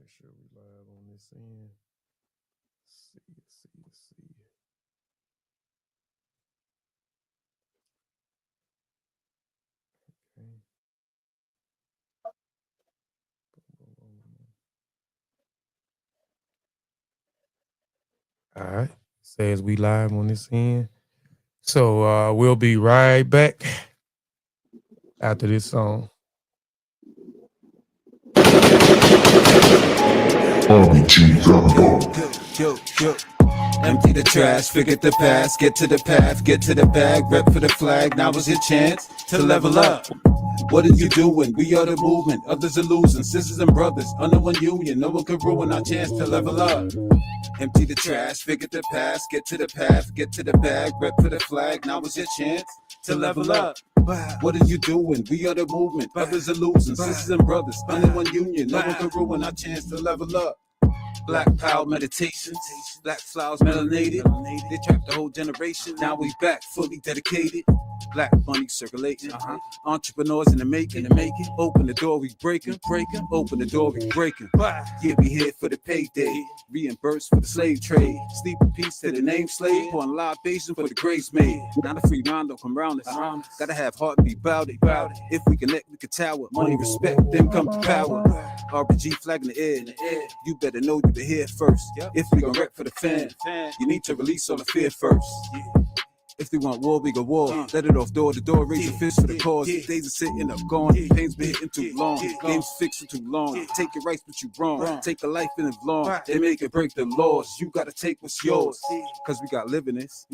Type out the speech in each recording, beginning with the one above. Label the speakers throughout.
Speaker 1: make sure we live on this end. See. Okay. All right. Says we live on this end. So we'll be right back after this song.
Speaker 2: Yo. Empty the trash, forget the past, get to the path, get to the bag, rep for the flag, now is your chance to level up. What are you doing? We are the movement, others are losing, sisters and brothers, under one union, no one can ruin our chance to level up. Empty the trash, forget the past, get to the path, get to the bag, rep for the flag, now is your chance to level up. What are you doing? We are the movement, others are losing, sisters and brothers, under one union, no one can ruin our chance to level up. Black power meditations, black flowers melanated. They trapped the whole generation. Now we back, fully dedicated. Black money circulating. Entrepreneurs in the making. Open the door, we breaking. Open the door, we breaking. Yeah, we here for the payday. Reimbursed for the slave trade. Sleep in peace to the name slave. Pouring libation for the grace made. Not a free round don't come round us. Gotta have heart be bout it. If we connect, we can tower. Money, respect, then come to power. RPG flag in the air. You better know you the here first. If we gon' rep for the fan, you need to release all the fear first. If they want war, we go war. Let it off door to door, raise a fist for the cause. Days are sitting up, gone. Pain's been hitting too long. Games fixing too long. Take your rights, but you wrong. Take a life and live long. They make it break the laws. You gotta take what's yours. Cause we got living this.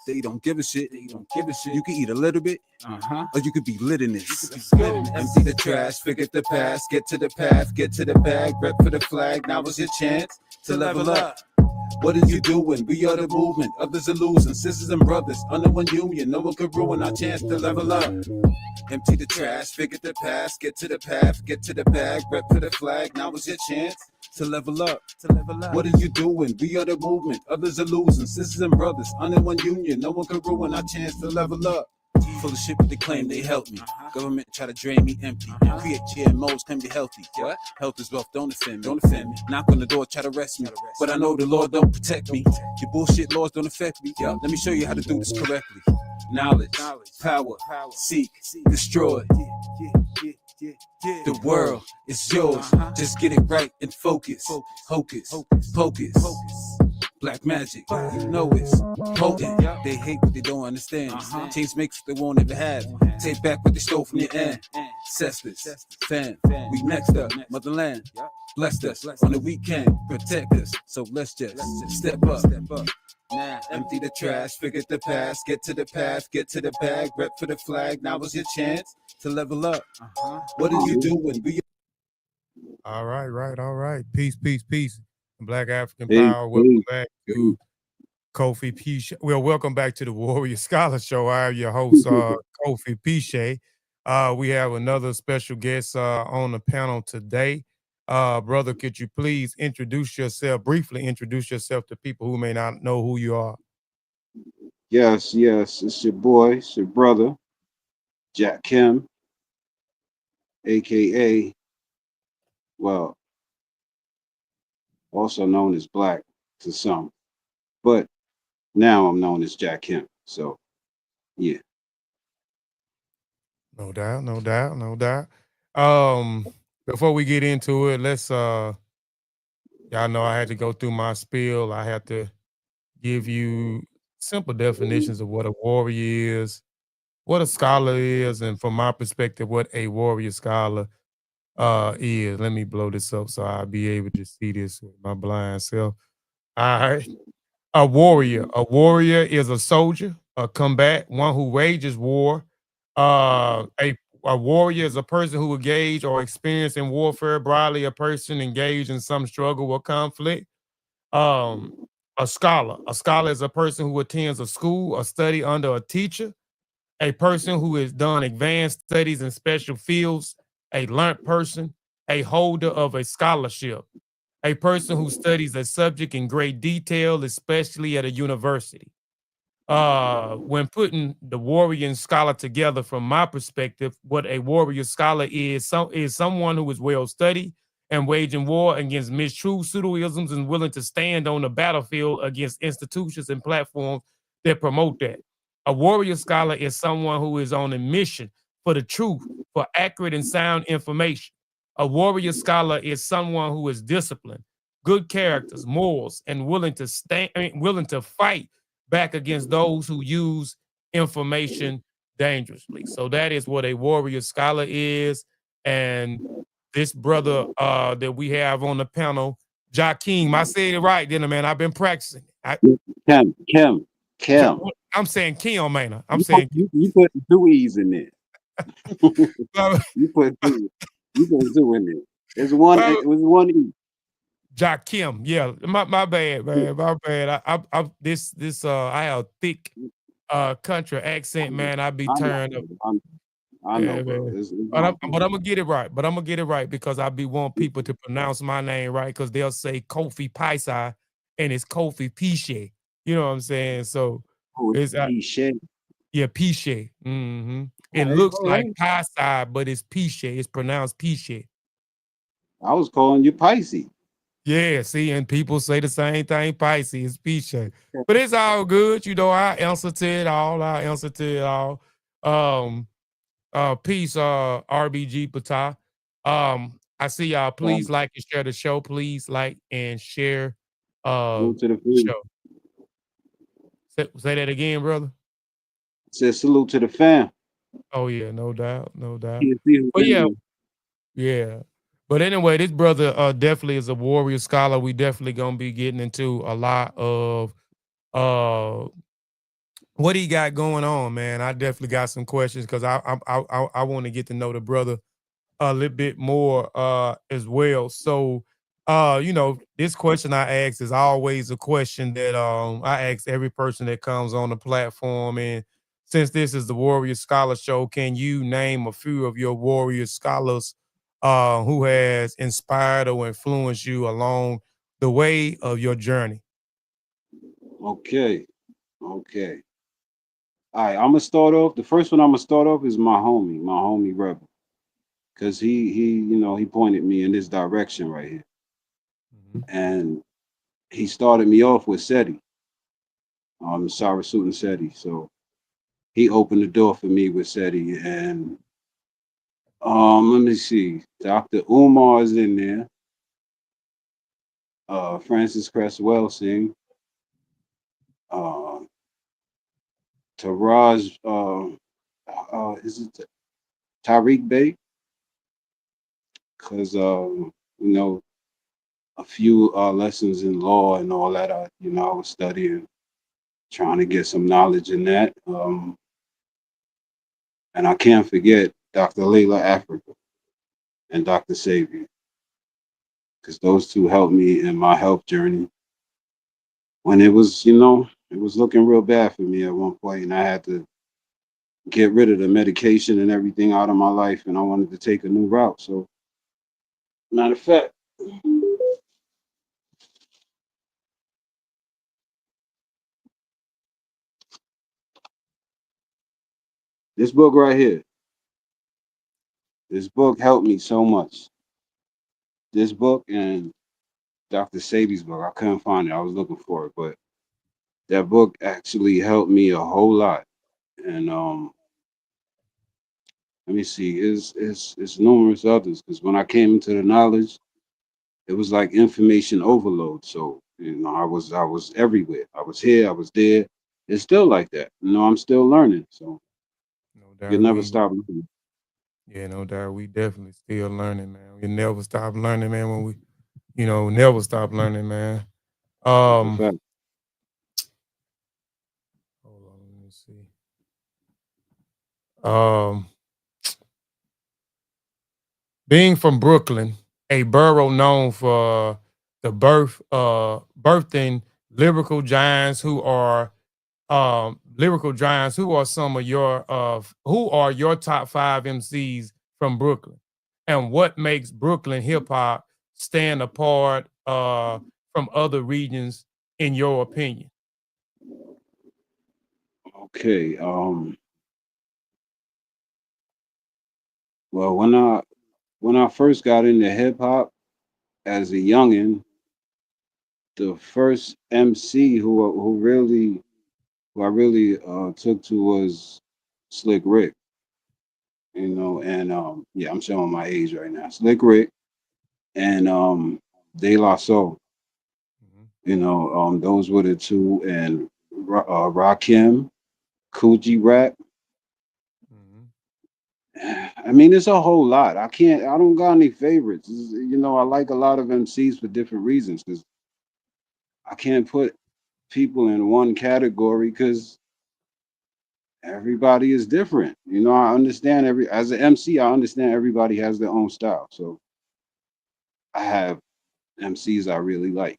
Speaker 2: They don't give a shit. You can eat a little bit, or you could be lit in this. Empty the trash, forget the past. Get to the path, get to the bag. Rep for the flag, now is your chance to level up. What are you doing? We are the movement, others are losing, sisters and brothers, under one union, no one can ruin our chance to level up. Empty the trash, forget the past, get to the path, get to the bag, rep for the flag, now is your chance to level up. What are you doing? We are the movement, others are losing, sisters and brothers, under one union, no one can ruin our chance to level up. Full of shit, but they claim they help me. Government try to drain me empty. Create GMOs, claim they healthy. What? Health is wealth, don't offend me. Knock on the door, try to arrest me. But I know the Lord don't protect me. Your bullshit laws don't affect me. Let me show you how to do this correctly. Knowledge, power, seek, destroy. The world is yours. Just get it right and focus. Hocus, pocus. Black magic, you know it's potent. They hate what they don't understand. Change makes what they won't ever have. Take back what they stole from your ancestors. Fam, we next up, motherland. Blessed us on the weekend, protect us. So let's just step up. Now, empty the trash, forget the past, get to the path, get to the bag, rep for the flag. Now is your chance to level up. What are you doing?
Speaker 1: All right. Peace. Black African
Speaker 3: Hey,
Speaker 1: Power. Welcome back to Kofi Piesie. Well, welcome back to the Warrior Scholar Show. I am your host, Kofi Piesie. We have another special guest on the panel today. Brother, could you please briefly introduce yourself to people who may not know who you are?
Speaker 3: yes, it's your boy, it's your brother, Jakk Kem, aka, well, also known as Black to some, but now I'm known as Jakk Kem. So, yeah.
Speaker 1: No doubt. Before we get into it, let's y'all know I had to go through my spiel. I had to give you simple definitions of what a warrior is, what a scholar is, and from my perspective, what a warrior scholar is. Let me blow this up so I'll be able to see this with my blind self. All right. A warrior. A warrior is a soldier, a combat, one who wages war. A warrior is a person who engaged or experienced in warfare. Broadly, a person engaged in some struggle or conflict. Um, a scholar. A scholar is a person who attends a school or study under a teacher. A person who has done advanced studies in special fields. A learned person. A holder of a scholarship. A person who studies a subject in great detail, especially at a university. When putting the warrior and scholar together, from my perspective, what a warrior scholar is someone who is well studied and waging war against mistruths, pseudoisms, and willing to stand on the battlefield against institutions and platforms that promote that. A warrior scholar is someone who is on a mission for the truth, for accurate and sound information. A warrior scholar is someone who is disciplined, good characters, morals, and willing to stand, willing to fight back against those who use information dangerously. So that is what a warrior scholar is. And this brother that we have on the panel, Jakk Kem, I said it right, didn't I, man? I've been practicing.
Speaker 3: Kim, Kim, Kim.
Speaker 1: I'm saying Kim, man. I'm
Speaker 3: You put
Speaker 1: saying
Speaker 3: you, you put two E's in there.
Speaker 1: Kim.
Speaker 3: You put two. You put two in there. There's one. It was one E.
Speaker 1: Jakk Kem, yeah. My bad, man. My bad. I have thick country accent, man. I be
Speaker 3: I know,
Speaker 1: turned up.
Speaker 3: brother. I know,
Speaker 1: Yeah,
Speaker 3: brother.
Speaker 1: man.
Speaker 3: It's
Speaker 1: But
Speaker 3: all
Speaker 1: I'm
Speaker 3: good.
Speaker 1: but I'm gonna get it right. But I'm gonna get it right because I be want people to pronounce my name right because they'll say Kofi Piesie and it's Kofi Piesie. You know what I'm saying? So
Speaker 3: Oh,
Speaker 1: it's
Speaker 3: he shed.
Speaker 1: yeah, Piesie. It looks
Speaker 3: All
Speaker 1: like
Speaker 3: right.
Speaker 1: Piesie, but it's Piesie. It's pronounced Piesie.
Speaker 3: I was calling you Pisces.
Speaker 1: Yeah, see, and people say the same thing, Pisces, Piesie. But it's all good. You know, I answer to it all. I answer to it all. Um, peace, RBG Patah. I see y'all. Please like and share the show. Please like and share
Speaker 3: Salute to the
Speaker 1: the
Speaker 3: fam.
Speaker 1: show. Say that again, brother.
Speaker 3: Said salute to the fam.
Speaker 1: Oh yeah, no doubt, no doubt.
Speaker 3: Can't see who's
Speaker 1: But
Speaker 3: in
Speaker 1: yeah,
Speaker 3: there.
Speaker 1: yeah. But anyway, this brother definitely is a warrior scholar. We definitely gonna be getting into a lot of uh what he got going on, man. I definitely got some questions because I want to get to know the brother a little bit more as well. So this question I ask is always a question that I ask every person that comes on the platform. And since this is the Warrior Scholar Show, can you name a few of your warrior scholars who has inspired or influenced you along the way of your journey?
Speaker 3: Okay. Okay. All right. I'm gonna start off. The first one I'm gonna start off is my homie Rebel, because he pointed me in this direction right here,
Speaker 1: Mhm.
Speaker 3: and he started me off with SETI, Sarasut and SETI. So he opened the door for me with SETI, and let me see, Dr. Umar is in there, Francis Cresswell Singh, uh, Taraj, is it Tariq Bey? Because a few lessons in law and all that. I was studying, trying to get some knowledge in that. And I can't forget Dr. Layla Africa and Dr. Savior, because those two helped me in my health journey when it was looking real bad for me at one point, and I had to get rid of the medication and everything out of my life, and I wanted to take a new route. So, matter of fact, this book right here, this book helped me so much. This book and Dr. Sabi's book, I couldn't find it. I was looking for it, but that book actually helped me a whole lot. And let me see, it's numerous others, because when I came into the knowledge, it was like information overload. So I was everywhere. I was here, I was there. It's still like that. I'm still learning. So
Speaker 1: No
Speaker 3: you
Speaker 1: doubt
Speaker 3: never
Speaker 1: we
Speaker 3: stop learning.
Speaker 1: Yeah, no doubt. We definitely still learning, man. We never stop learning, man. When we, never stop learning, man.
Speaker 3: That's a
Speaker 1: Um,
Speaker 3: fact.
Speaker 1: hold on, let me see. Um, being from Brooklyn, a borough known for the birthing lyrical giants who are some of your who are your top five MCs from Brooklyn, and what makes Brooklyn hip hop stand apart from other regions in your opinion?
Speaker 3: Okay. Well, when I first got into hip hop, as a youngin, the first MC who I really took to was Slick Rick, you know, and yeah, I'm showing my age right now. Slick Rick and De La Soul,
Speaker 1: Mhm,
Speaker 3: you know, those were the two, and Rakim, Coogee Rap.
Speaker 1: mhm.
Speaker 3: I mean, it's a whole lot. I don't got any favorites. You know, I like a lot of MCs for different reasons because I can't put people in one category because everybody is different. You know, I understand as an MC, I understand everybody has their own style. So I have MCs I really like.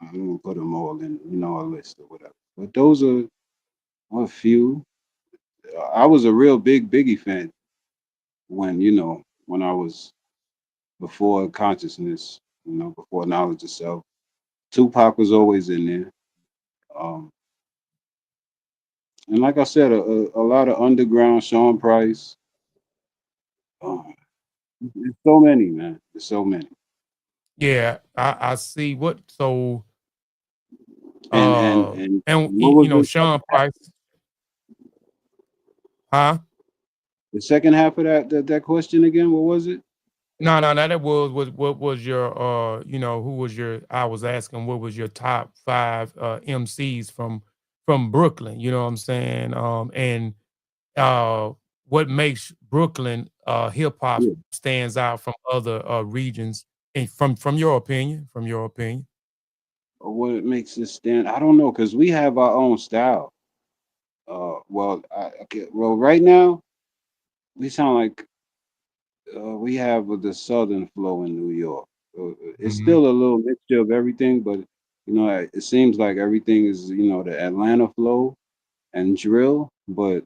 Speaker 3: I'm gonna put them all in, you know, a list or whatever. But those are a few. I was a real big Biggie fan when, you know, when I was before consciousness, you know, before knowledge of self. Tupac was always in there. Um, and like I said, a lot of underground, Sean Price. Um, there's so many, man. There's so many.
Speaker 1: Yeah, I see what so,
Speaker 3: And
Speaker 1: and
Speaker 3: what
Speaker 1: you
Speaker 3: was
Speaker 1: know, Sean Price. Huh?
Speaker 3: the second half of that question again? What was it?
Speaker 1: No, no, no, that was what was your, you know, who was your I was asking what was your top 5, MCs from Brooklyn, you know what I'm saying? And, uh, what makes Brooklyn, hip hop
Speaker 3: Yeah.
Speaker 1: stands out from other, regions and from your opinion, from your opinion?
Speaker 3: Or what it makes us stand? I don't know, cause we have our own style. Okay, well, right now we sound like we have the Southern flow in New York. It's
Speaker 1: Mhm.
Speaker 3: still a little mixture of everything, but you know, it seems like everything is, you know, the Atlanta flow and drill, but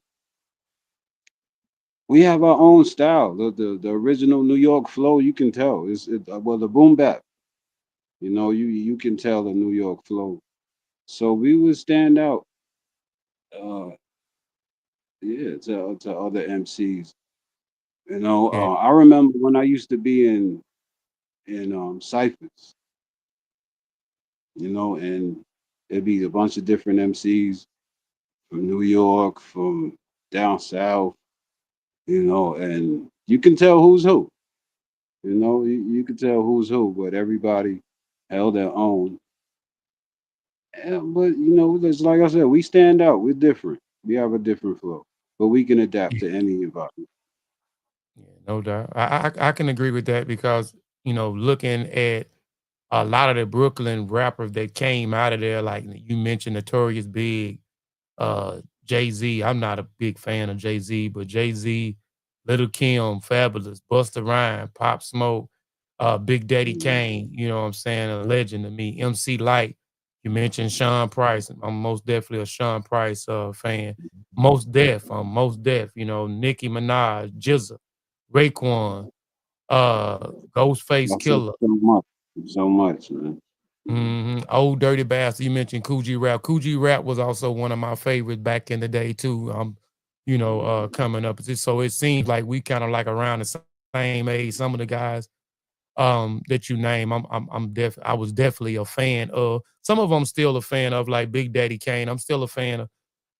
Speaker 3: we have our own style. The original New York flow, you can tell. Well, the boom bap, you know, you can tell the New York flow. So we would stand out, uh, yeah, to other MCs. You know,
Speaker 1: Yeah.
Speaker 3: I remember when I used to be in ciphers, you know, and it'd be a bunch of different MCs from New York, from down south, you know, and you can tell who's who. You know, you can tell who's who, but everybody held their own. But you know, just like I said, we stand out. We're different. We have a different flow, but we can adapt
Speaker 1: Yeah,
Speaker 3: to any environment.
Speaker 1: yeah, no doubt. I can agree with that because, you know, looking at a lot of the Brooklyn rappers that came out of there, like you mentioned Notorious Big, Jay-Z. I'm not a big fan of Jay-Z, but Jay-Z, Little Kim, Fabulous, Busta Rhymes, Pop Smoke, Big Daddy
Speaker 3: Mhm.
Speaker 1: Kane, you know what I'm saying? A legend to me. MC Light, you mentioned Sean Price. I'm most definitely a Sean Price fan. Most Def, you know, Nicki Minaj, Jizza, Raekwon, Ghostface
Speaker 3: I said
Speaker 1: Killer.
Speaker 3: so much, man.
Speaker 1: Mhm. Old Dirty Bastard. You mentioned Coogee Rap. Coogee Rap was also one of my favorites back in the day too. You know, coming up. So it seems like we kind of like around the same age. Some of the guys that you name, I was definitely a fan of. Some of them still a fan of, like Big Daddy Kane. I'm still a fan of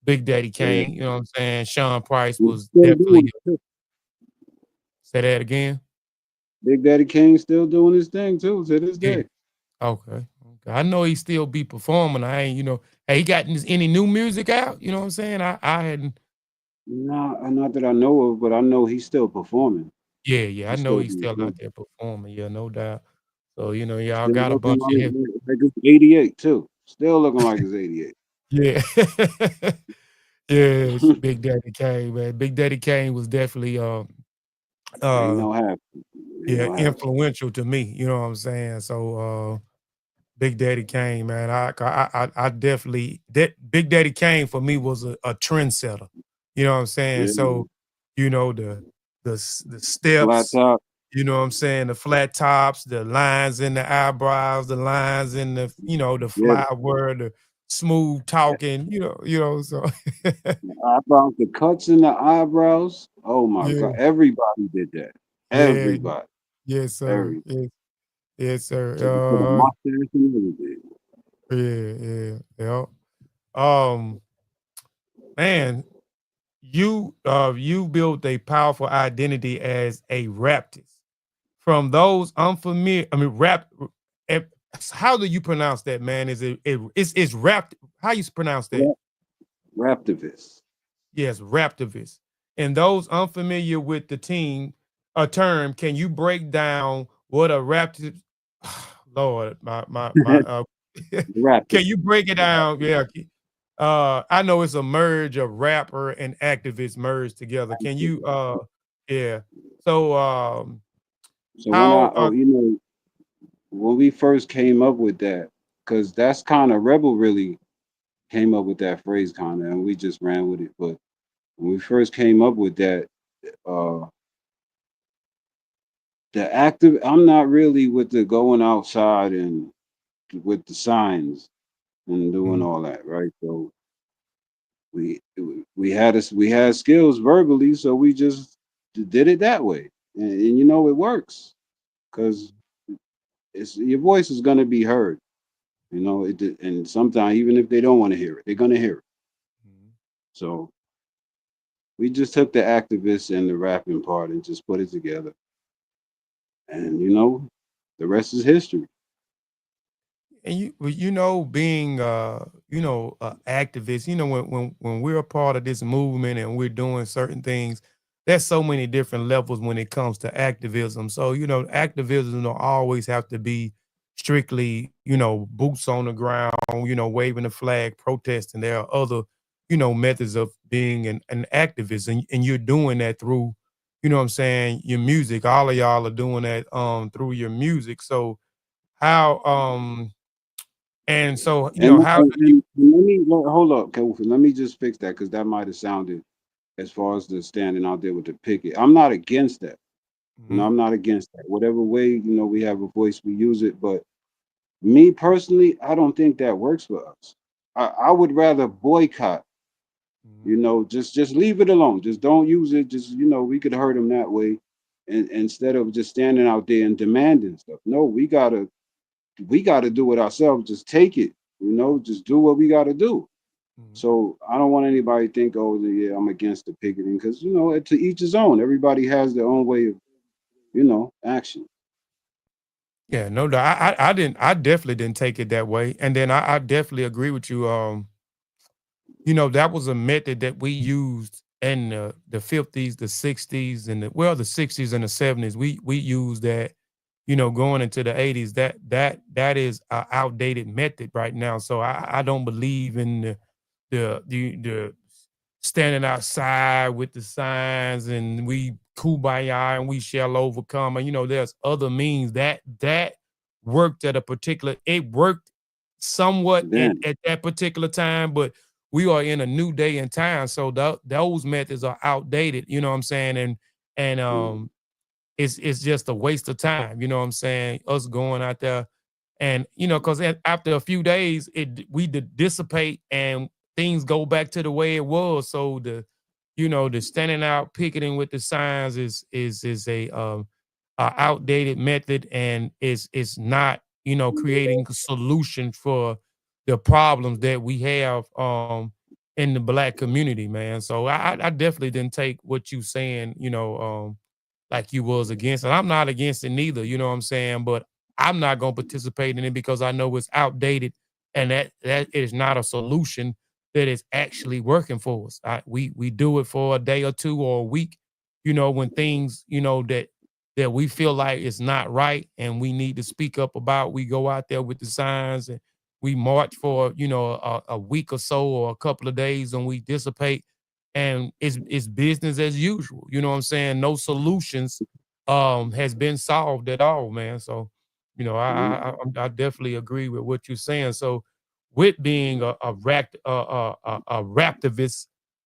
Speaker 1: Big Daddy
Speaker 3: Yeah,
Speaker 1: Kane. You know what I'm saying? Sean Price
Speaker 3: he's
Speaker 1: was
Speaker 3: still
Speaker 1: definitely.
Speaker 3: doing it too.
Speaker 1: Say that again.
Speaker 3: Big Daddy Kane's still doing his thing too to this
Speaker 1: Yeah.
Speaker 3: day.
Speaker 1: Okay. Okay. I know he still be performing. I ain't, you know, hey, he got any new music out? You know what I'm saying? I hadn't.
Speaker 3: Not that I know of, but I know he's still performing.
Speaker 1: Yeah, yeah. I
Speaker 3: He's
Speaker 1: know
Speaker 3: still
Speaker 1: he's
Speaker 3: doing
Speaker 1: still out
Speaker 3: thing.
Speaker 1: there performing. Yeah, no doubt. So, you know, y'all
Speaker 3: Still
Speaker 1: got a
Speaker 3: looking
Speaker 1: bunch of him.
Speaker 3: like it's 88 too. Still looking like it's 88.
Speaker 1: Yeah. Yes, Big Daddy Kane, man. Big Daddy Kane was definitely
Speaker 3: Ain't
Speaker 1: uh
Speaker 3: no half. Ain't
Speaker 1: yeah,
Speaker 3: no half.
Speaker 1: influential to me. You know what I'm saying? So Big Daddy Kane, man. I definitely that Big Daddy Kane for me was a trendsetter. You know what I'm saying?
Speaker 3: Yeah.
Speaker 1: So, you know, the
Speaker 3: Flat
Speaker 1: steps,
Speaker 3: top.
Speaker 1: you know what I'm saying, the flat tops, the lines in the eyebrows, the lines in the, you know, the
Speaker 3: Yeah.
Speaker 1: fly word, the smooth talking, so
Speaker 3: The eyebrows, the cuts in the eyebrows. Oh my
Speaker 1: yeah,
Speaker 3: God. Everybody did that.
Speaker 1: yeah,
Speaker 3: Everybody.
Speaker 1: yes, sir.
Speaker 3: Everybody.
Speaker 1: Yes. Yes,
Speaker 3: Took it to the
Speaker 1: sir.
Speaker 3: mustache and everything.
Speaker 1: Yeah. Man, you built a powerful identity as a Raptist. From those unfamiliar, I mean, eh, how do you pronounce that, man? It's rap? How you pronounce that?
Speaker 3: Rap, Raptivist.
Speaker 1: Yes, Raptivist. And those unfamiliar with the team, a term, can you break down what a Raptivist? Lord, can you
Speaker 3: Raptivist.
Speaker 1: break it down? Yeah. I know it's a merge of rapper and activist merged together. Can you yeah. So
Speaker 3: So when
Speaker 1: how
Speaker 3: when we first came up with that, because that's kind of Rebel really came up with that phrase kind of, and we just ran with it. But when we first came up with that, uh, the active, I'm not really with the going outside and with the signs and doing
Speaker 1: Mhm,
Speaker 3: all that, right? So we we had skills verbally, so we just did it that way, and you know it works because it's your voice is gonna be heard. You know it, and sometimes even if they don't want to hear it, they're gonna hear it.
Speaker 1: mhm.
Speaker 3: So we just took the activists and the rapping part and just put it together, and the rest is history.
Speaker 1: And being activists, when we're a part of this movement and we're doing certain things, there's so many different levels when it comes to activism. So activism don't always have to be strictly boots on the ground, waving the flag, protesting. There are other methods of being an activist, and you're doing that through what I'm saying, your music. All of y'all are doing that through your music. So how and so, how do you
Speaker 3: And hold up, Kofi. Let me just fix that because that might have sounded as far as the standing out there with the picket. I'm not against that.
Speaker 1: mhm,
Speaker 3: I'm not against that. Whatever way we have a voice, we use it. But me personally, I don't think that works for us. I would rather boycott.
Speaker 1: mhm,
Speaker 3: Just leave it alone. Just don't use it. Just we could hurt them that way, and instead of just standing out there and demanding stuff. No, we gotta do it ourselves. Just take it. Just do what we gotta do.
Speaker 1: mhm.
Speaker 3: So I don't want anybody to think, oh, yeah, I'm against the picketing, because to each his own. Everybody has their own way of action.
Speaker 1: Yeah, no doubt. I definitely didn't take it that way, and then I definitely agree with you, that was a method that we used in the 50s, the 60s, and the 60s and the 70s. We used that, going into the 80s. That is an outdated method right now. So I don't believe in the standing outside with the signs and we kumbaya and we shall overcome. And there's other means that worked at a particular. It worked somewhat
Speaker 3: Then,
Speaker 1: at that particular time, but we are in a new day and time, so those methods are outdated. You know what I'm saying? And
Speaker 3: mm,
Speaker 1: it's just a waste of time. You know what I'm saying? Us going out there and because after a few days, we dissipate and things go back to the way it was. So the standing out picketing with the signs is a outdated method, and it's not creating a solution for the problems that we have in the black community, man. So I definitely didn't take what you saying, like you was against it. I'm not against it neither, you know what I'm saying? But I'm not gonna participate in it because I know it's outdated and that is not a solution that is actually working for us. We do it for a day or two or a week, when things, that we feel like it's not right and we need to speak up about. We go out there with the signs and we march for, a week or so or a couple of days and we dissipate and it's business as usual. You know what I'm saying? No solutions has been solved at all, man. So,
Speaker 3: mm,
Speaker 1: I definitely agree with what you're saying. So, with being a raptivist,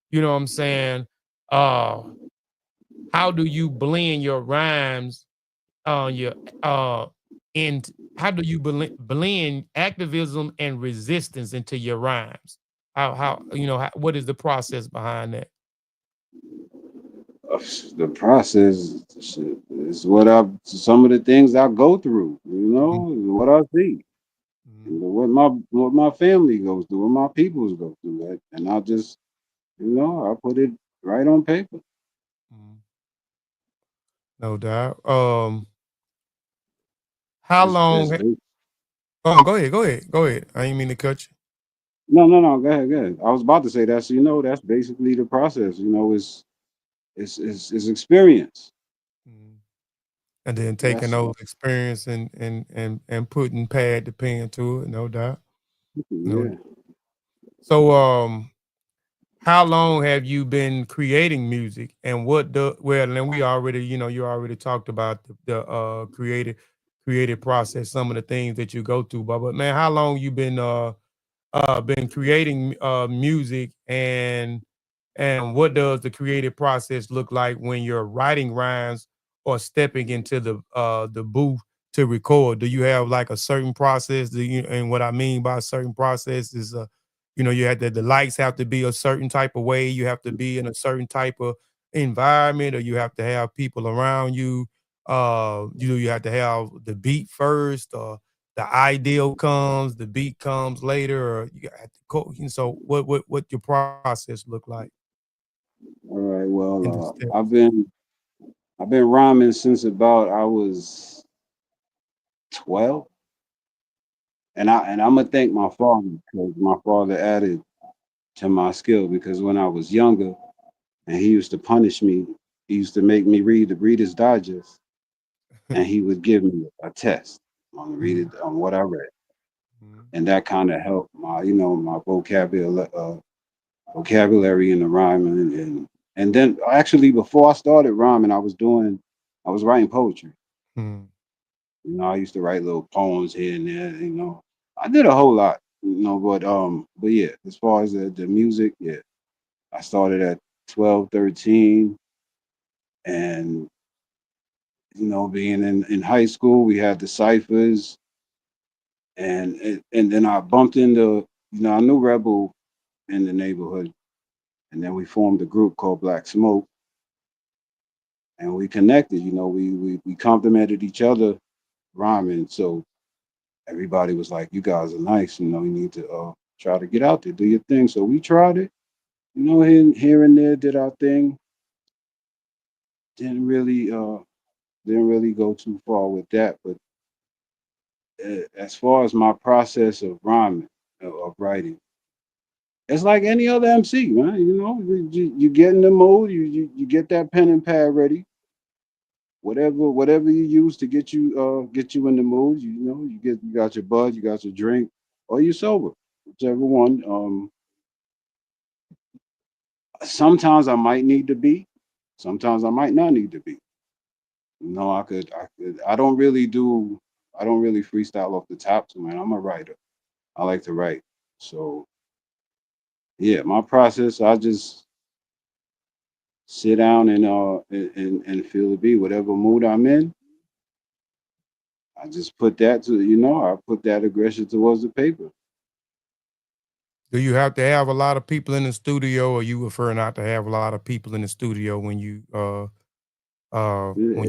Speaker 1: you know what I'm saying? Uh, how do you blend your rhymes your and how do you blend activism and resistance into your rhymes? What is the process behind that?
Speaker 3: the process, shit, it's what I some of the things I go through.
Speaker 1: Mhm,
Speaker 3: What I see,
Speaker 1: mhm,
Speaker 3: what my family goes through, what my peoples go through, and I just I put it right on paper.
Speaker 1: mhm. No doubt. How
Speaker 3: It's
Speaker 1: long oh, go ahead, go ahead, go ahead. I didn't mean to cut you.
Speaker 3: no. Go ahead, go ahead. I was about to say that's that's basically the process. It's experience.
Speaker 1: Mhm. And then taking
Speaker 3: That's
Speaker 1: those experience and putting pad to pen to it, no doubt. No.
Speaker 3: yeah.
Speaker 1: So, how long have you been creating music, and what the well? And we already, you already talked about the creative process, some of the things that you go through. But man, how long you been creating music, and what does the creative process look like when you're writing rhymes or stepping into the booth to record? Do you have like a certain process? And what I mean by a certain process is you have the lights have to be a certain type of way, you have to be in a certain type of environment, or you have to have people around you. You have to have the beat first, or the ideal comes, the beat comes later, or you got to go. So what your process look like
Speaker 3: All right.
Speaker 1: in the
Speaker 3: Well,
Speaker 1: steps?
Speaker 3: I've been rhyming since about I was 12, and I'm gonna thank my father because my father added to my skill because when I was younger and he used to punish me, he used to make me read the Reader's Digest, and he would give me a test on
Speaker 1: Mhm,
Speaker 3: what I read,
Speaker 1: mhm,
Speaker 3: and that kind of helped my my vocabulary in the rhyming and then actually before I started rhyming, I was writing poetry.
Speaker 1: mhm.
Speaker 3: I used to write little poems here and there. I did a whole lot. But yeah, as far as the music, yeah, I started at 12, 13, and being in high school, we had the ciphers, and then I bumped into I knew Rebel in the neighborhood, and then we formed a group called Black Smoke, and we connected. We complimented each other rhyming, so everybody was like, "You guys are nice. You need to try to get out there, do your thing." So we tried it. Here and there, did our thing. Didn't really didn't really go too far with that. But as far as my process of rhyming, of writing, it's like any other MC, man. You get in the mood, you get that pen and pad ready. Whatever you use to get you in the mood, you got your bud, you got your drink, or you sober, whichever one. Sometimes I might need to be, sometimes I might not need to be. I don't really I don't really freestyle off the top too, man. I'm a writer. I like to write. So yeah, my process, I just sit down and feel the beat. Whatever mood I'm in, I just put that I put that aggression towards the paper.
Speaker 1: Do you have to have a lot of people in the studio, or you prefer not to have a lot of people in the studio when
Speaker 3: It,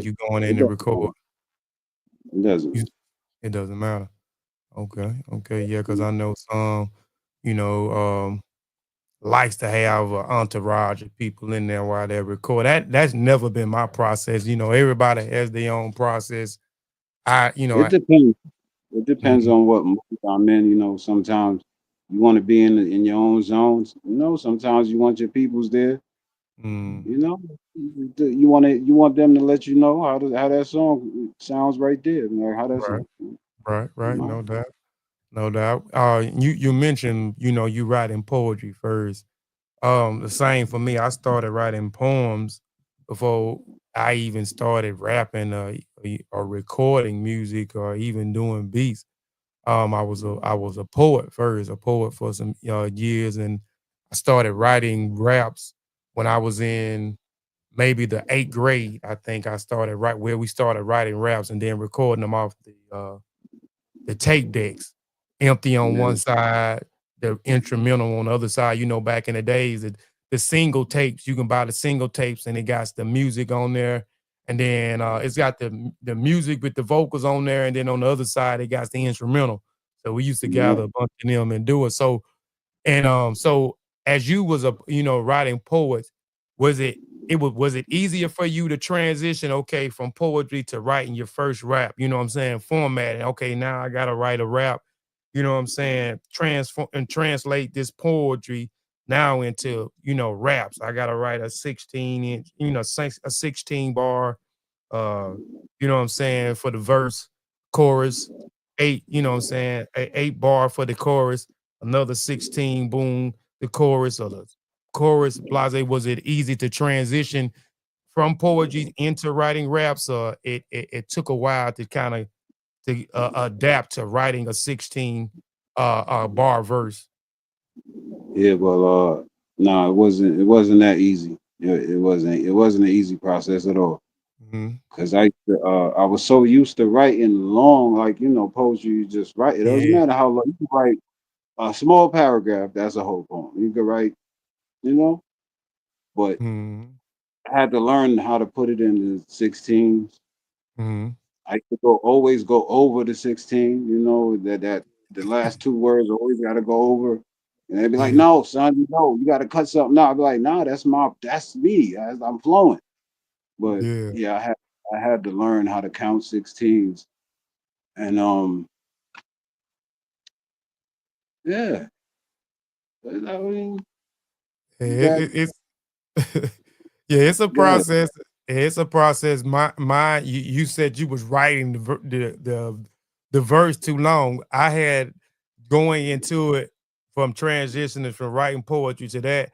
Speaker 1: you going
Speaker 3: it
Speaker 1: in to
Speaker 3: doesn't
Speaker 1: record?
Speaker 3: matter. It doesn't
Speaker 1: You
Speaker 3: matter.
Speaker 1: It doesn't matter. Okay, okay, yeah, because I know some, you know, likes to have an entourage of people in there while they record. That's never been my process. Everybody has their own process. I, you know,
Speaker 3: It
Speaker 1: I
Speaker 3: depends. It depends
Speaker 1: mhm,
Speaker 3: on what mood I'm in. Sometimes you want to be in your own zones. Sometimes you want your peoples there.
Speaker 1: mm,
Speaker 3: You want them to let you know how that song sounds right there. Like how that
Speaker 1: right,
Speaker 3: sounds.
Speaker 1: right,
Speaker 3: You
Speaker 1: right.
Speaker 3: know?
Speaker 1: No doubt, no doubt. You mentioned, you writing poetry first. The same for me. I started writing poems before I even started rapping, or recording music, or even doing beats. I was a poet first, a poet for some years, and I started writing raps when I was in maybe the 8th grade. I think I started right where we started writing raps and then recording them off the tape decks, empty on
Speaker 3: Yeah.
Speaker 1: one side, the instrumental on the other side. Back in the days, the single tapes, you can buy the single tapes and it got the music on there. and then it's got the music with the vocals on there, and then on the other side it got the instrumental. So we used to gather
Speaker 3: Yeah.
Speaker 1: a bunch of them and do it. So as you was writing poets, was was it easier for you to transition, okay, from poetry to writing your first rap? You know what I'm saying? Formatting. Okay, now I gotta write a rap. You know what I'm saying? Transform and translate this poetry now into raps. I gotta write a 16 inch, a 16 bar, uh, you know what I'm saying, for the verse, chorus, eight, you know what I'm saying, 8 bar for the chorus, another 16, boom, the chorus or the chorus, blase. Was it easy to transition from poetry into writing raps, or it took a while to kind of to adapt to writing a 16 bar verse?
Speaker 3: Yeah, well, no, it wasn't that easy. It wasn't an easy process at all.
Speaker 1: Mhm.
Speaker 3: Cause I was so used to writing long, like poetry. You just write. It doesn't
Speaker 1: Yeah.
Speaker 3: matter how long you can write a small paragraph. That's a whole poem. You can write, you know. But
Speaker 1: Mhm.
Speaker 3: I had to learn how to put it into 16s.
Speaker 1: Mhm.
Speaker 3: I could always go over the 16. That the last two words always got to go over. And they'd be like,
Speaker 1: Yeah.
Speaker 3: "No, son, no, you got to cut something out." I'd be like, "Nah, that's me. I'm flowing." But
Speaker 1: Yeah.
Speaker 3: yeah, I had to learn how to count 16s, and yeah, I mean, you
Speaker 1: It,
Speaker 3: got
Speaker 1: it, it's yeah, it's a
Speaker 3: yeah,
Speaker 1: process. It's a process. You said you was writing the verse too long. I had going into it from transitioning from writing poetry to that.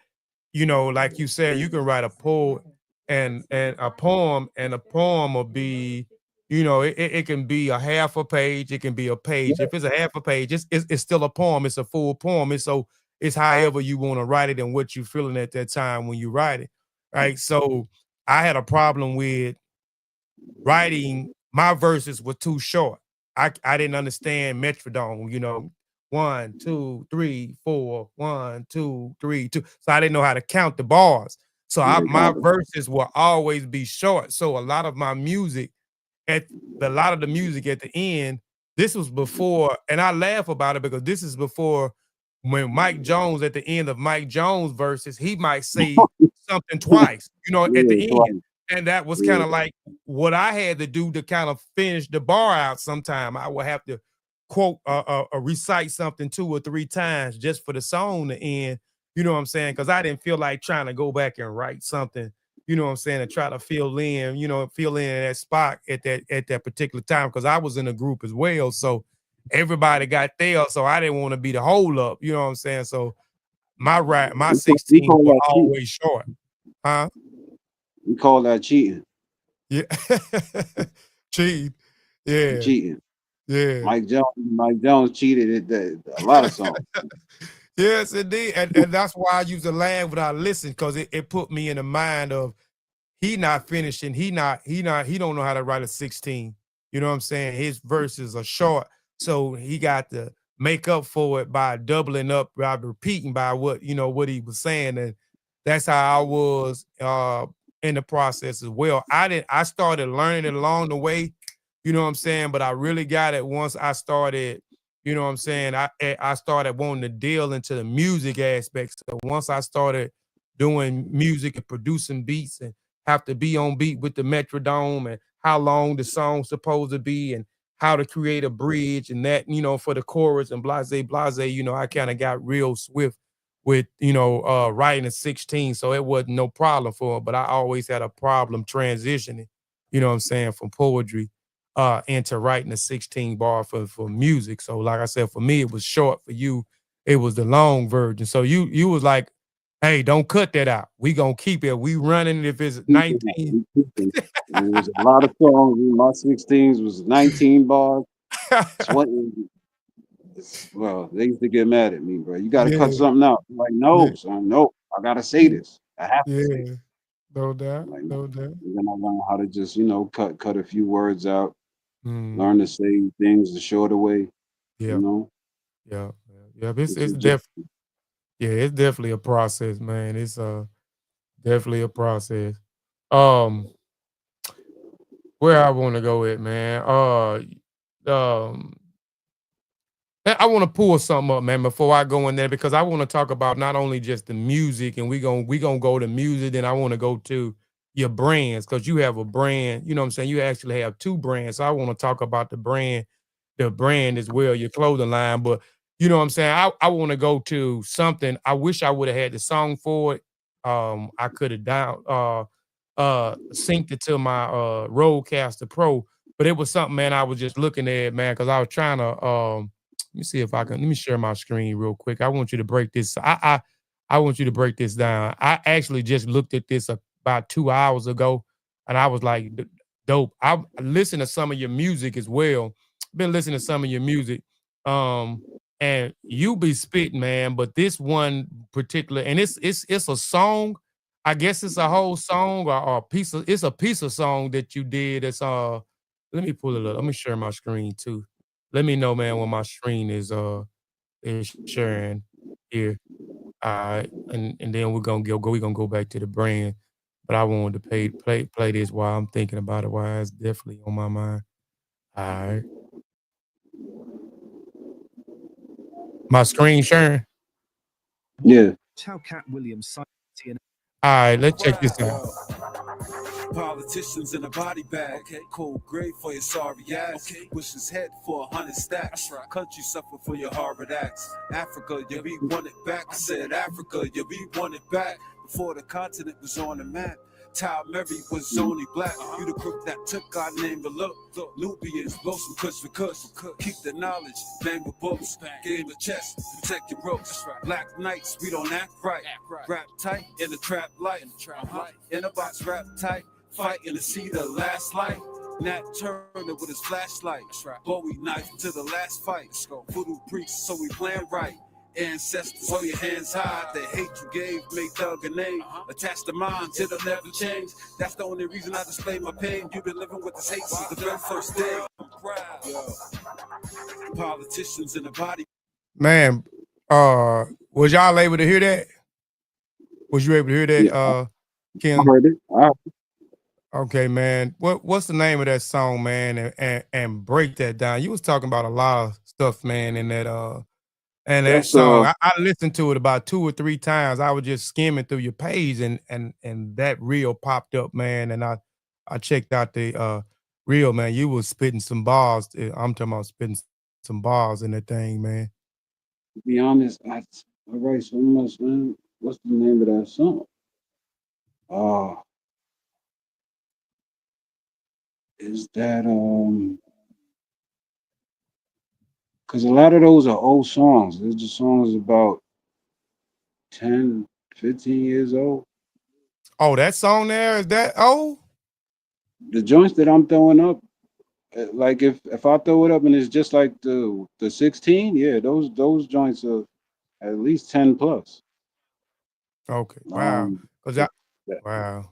Speaker 1: Like you said, you can write a poem and a poem will be, it can be a half a page, it can be a page. If it's a half a page, it's still a poem. It's a full poem. It's however you want to write it and what you're feeling at that time when you write it. Right. So I had a problem with writing. My verses were too short. I didn't understand metrodome, 1, 2, 3, 4, 1, 2, 3, 2. So I didn't know how to count the bars. So
Speaker 3: yeah,
Speaker 1: my verses will always be short. So a lot of my music at a lot of the music at the end, this was before, and I laugh about it because this is before when Mike Jones at the end of Mike Jones verses, he might say something twice, at
Speaker 3: yeah,
Speaker 1: the end.
Speaker 3: twice,
Speaker 1: And that was kind
Speaker 3: yeah,
Speaker 1: of like what I had to do to kind of finish the bar out sometime. I would have to quote recite something 2 or 3 times just for the song to end. You know what I'm saying? Because I didn't feel like trying to go back and write something, and try to fill in that spot at that particular time because I was in a group as well. So everybody got there. So I didn't want to be the hold up, you know what I'm saying? So my
Speaker 3: we
Speaker 1: 16
Speaker 3: call
Speaker 1: were
Speaker 3: that cheating.
Speaker 1: always short. Huh?
Speaker 3: We call that cheating.
Speaker 1: Yeah. Cheat. Yeah.
Speaker 3: Cheating.
Speaker 1: Yeah.
Speaker 3: Mike Jones cheated at a lot of songs.
Speaker 1: Yes, indeed. And that's why I use to laugh when I listen, because it put me in the mind of he not finishing. He don't know how to write a 16. You know what I'm saying? His verses are short. So he got to make up for it by doubling up, by repeating by what he was saying. And that's how I was in the process as well. I started learning it along the way, you know what I'm saying? But I really got it once I started, you know what I'm saying? I started wanting to deal into the music aspects. So once I started doing music and producing beats and have to be on beat with the metrodome and how long the song's supposed to be and how to create a bridge and that, for the chorus and blase, I kind of got real swift with, writing a 16. So it wasn't no problem for it, but I always had a problem transitioning, you know what I'm saying, from poetry into writing a 16 bar for music. So like I said, for me, it was short. For you, it was the long version. So you was like, hey, don't cut that out. We gonna keep it. We running if it's
Speaker 3: Keeping that.
Speaker 1: 19.
Speaker 3: We keeping. There was a lot of songs in my 16s was 19 bars, 20. Well, they used to get mad at me, bro. You got to cut
Speaker 1: Yeah,
Speaker 3: something out. I'm like,
Speaker 1: yeah,
Speaker 3: no, son, no. I gotta say
Speaker 1: yeah,
Speaker 3: this. I have to say
Speaker 1: yeah.
Speaker 3: this.
Speaker 1: No doubt,
Speaker 3: I'm like, no.
Speaker 1: no doubt.
Speaker 3: And then I learned how to just, cut a few words out,
Speaker 1: Mm,
Speaker 3: learn to say things the shorter way, you
Speaker 1: yeah,
Speaker 3: know,
Speaker 1: yeah, yeah. It's
Speaker 3: which
Speaker 1: it's
Speaker 3: is just
Speaker 1: def yeah, it's definitely a process, man. It's definitely a process. Um, Where I want to go with, man. Um, I want to pull something up, man, before I go in there because I want to talk about not only just the music, and we gonna go to music, then I want to go to your brands because you have a brand. You know what I'm saying? You actually have two brands. So I want to talk about the brand as well, your clothing line. But you know what I'm saying? I want to go to something. I wish I would have had the song for it. I could have synced it to my Rodecaster Pro, but it was something, man. I was just looking at, man, because I was trying to let me see if I can. Let me share my screen real quick. I want you to break this. I want you to break this down. I actually just looked at this about 2 hours ago, and I was like, dope. I listened to some of your music as well. Been listening to some of your music, um, and you be spitting, man. But this one particular, and it's a song. I guess it's a whole song or a piece of. It's a piece of song that you did. It's Let me pull it up. Let me share my screen too. Let me know, man, when my screen is sharing here. Alright, and then we're gonna we gonna go back to the brand. But I wanted to play this while I'm thinking about it, why it's definitely on my mind. Alright. My screen sharing?
Speaker 3: Yeah.
Speaker 1: Alright, let's check this out.
Speaker 2: Politicians in a body bag. Okay. Cold grave for your sorry ass. Okay. Wish his head for 100 stacks. Right. Country suffer for your horrid acts. Africa, yeah, we want it back. I said Africa, yeah, we want it back. Before the continent was on the map. Tyler Mary was only black. You the crook that took our name, but look, Nubians, blow some kush for kush. Keep the knowledge, bang with books, game of chess, protect your ropes. Black Knights, we don't act right. Rap tight in the trap light. In a box, rap tight, fighting to see the last light. Nat Turner with his flashlight. Bowie knife to the last fight. Voodoo priest, so we plan right. Ancestors, hold your hands high. The hate you gave, make Thug a name. Attach the mind, it'll never change. That's the only reason I display my pain. You've been living with this hate since the very first day. I'm proud. Yo. Politicians in the body.
Speaker 1: Man, was y'all able to hear that? Was you able to hear that,
Speaker 3: Yeah. I
Speaker 1: Kim?
Speaker 3: heard it.
Speaker 1: Okay, man. What's the name of that song, man? And break that down. You was talking about a lot of stuff, man, in that and that
Speaker 3: That's
Speaker 1: song. I listened to it about 2 or 3 times. I was just skimming through your page and that reel popped up, man. And I checked out the reel, man. You was spitting some bars. I'm talking about spitting some bars in that thing, man.
Speaker 3: to be honest, I write so much, man. What's the name of that song? Uh is that because a lot of those are old songs. There's just songs about 10, 15 years old.
Speaker 1: Oh, that song there is that? Oh,
Speaker 3: The joints that I'm throwing up, like if I throw it up and it's just like the 16, yeah, those joints are at least 10 plus.
Speaker 1: okay. Wow.
Speaker 3: Um,
Speaker 1: Cause
Speaker 3: it- that-
Speaker 1: wow.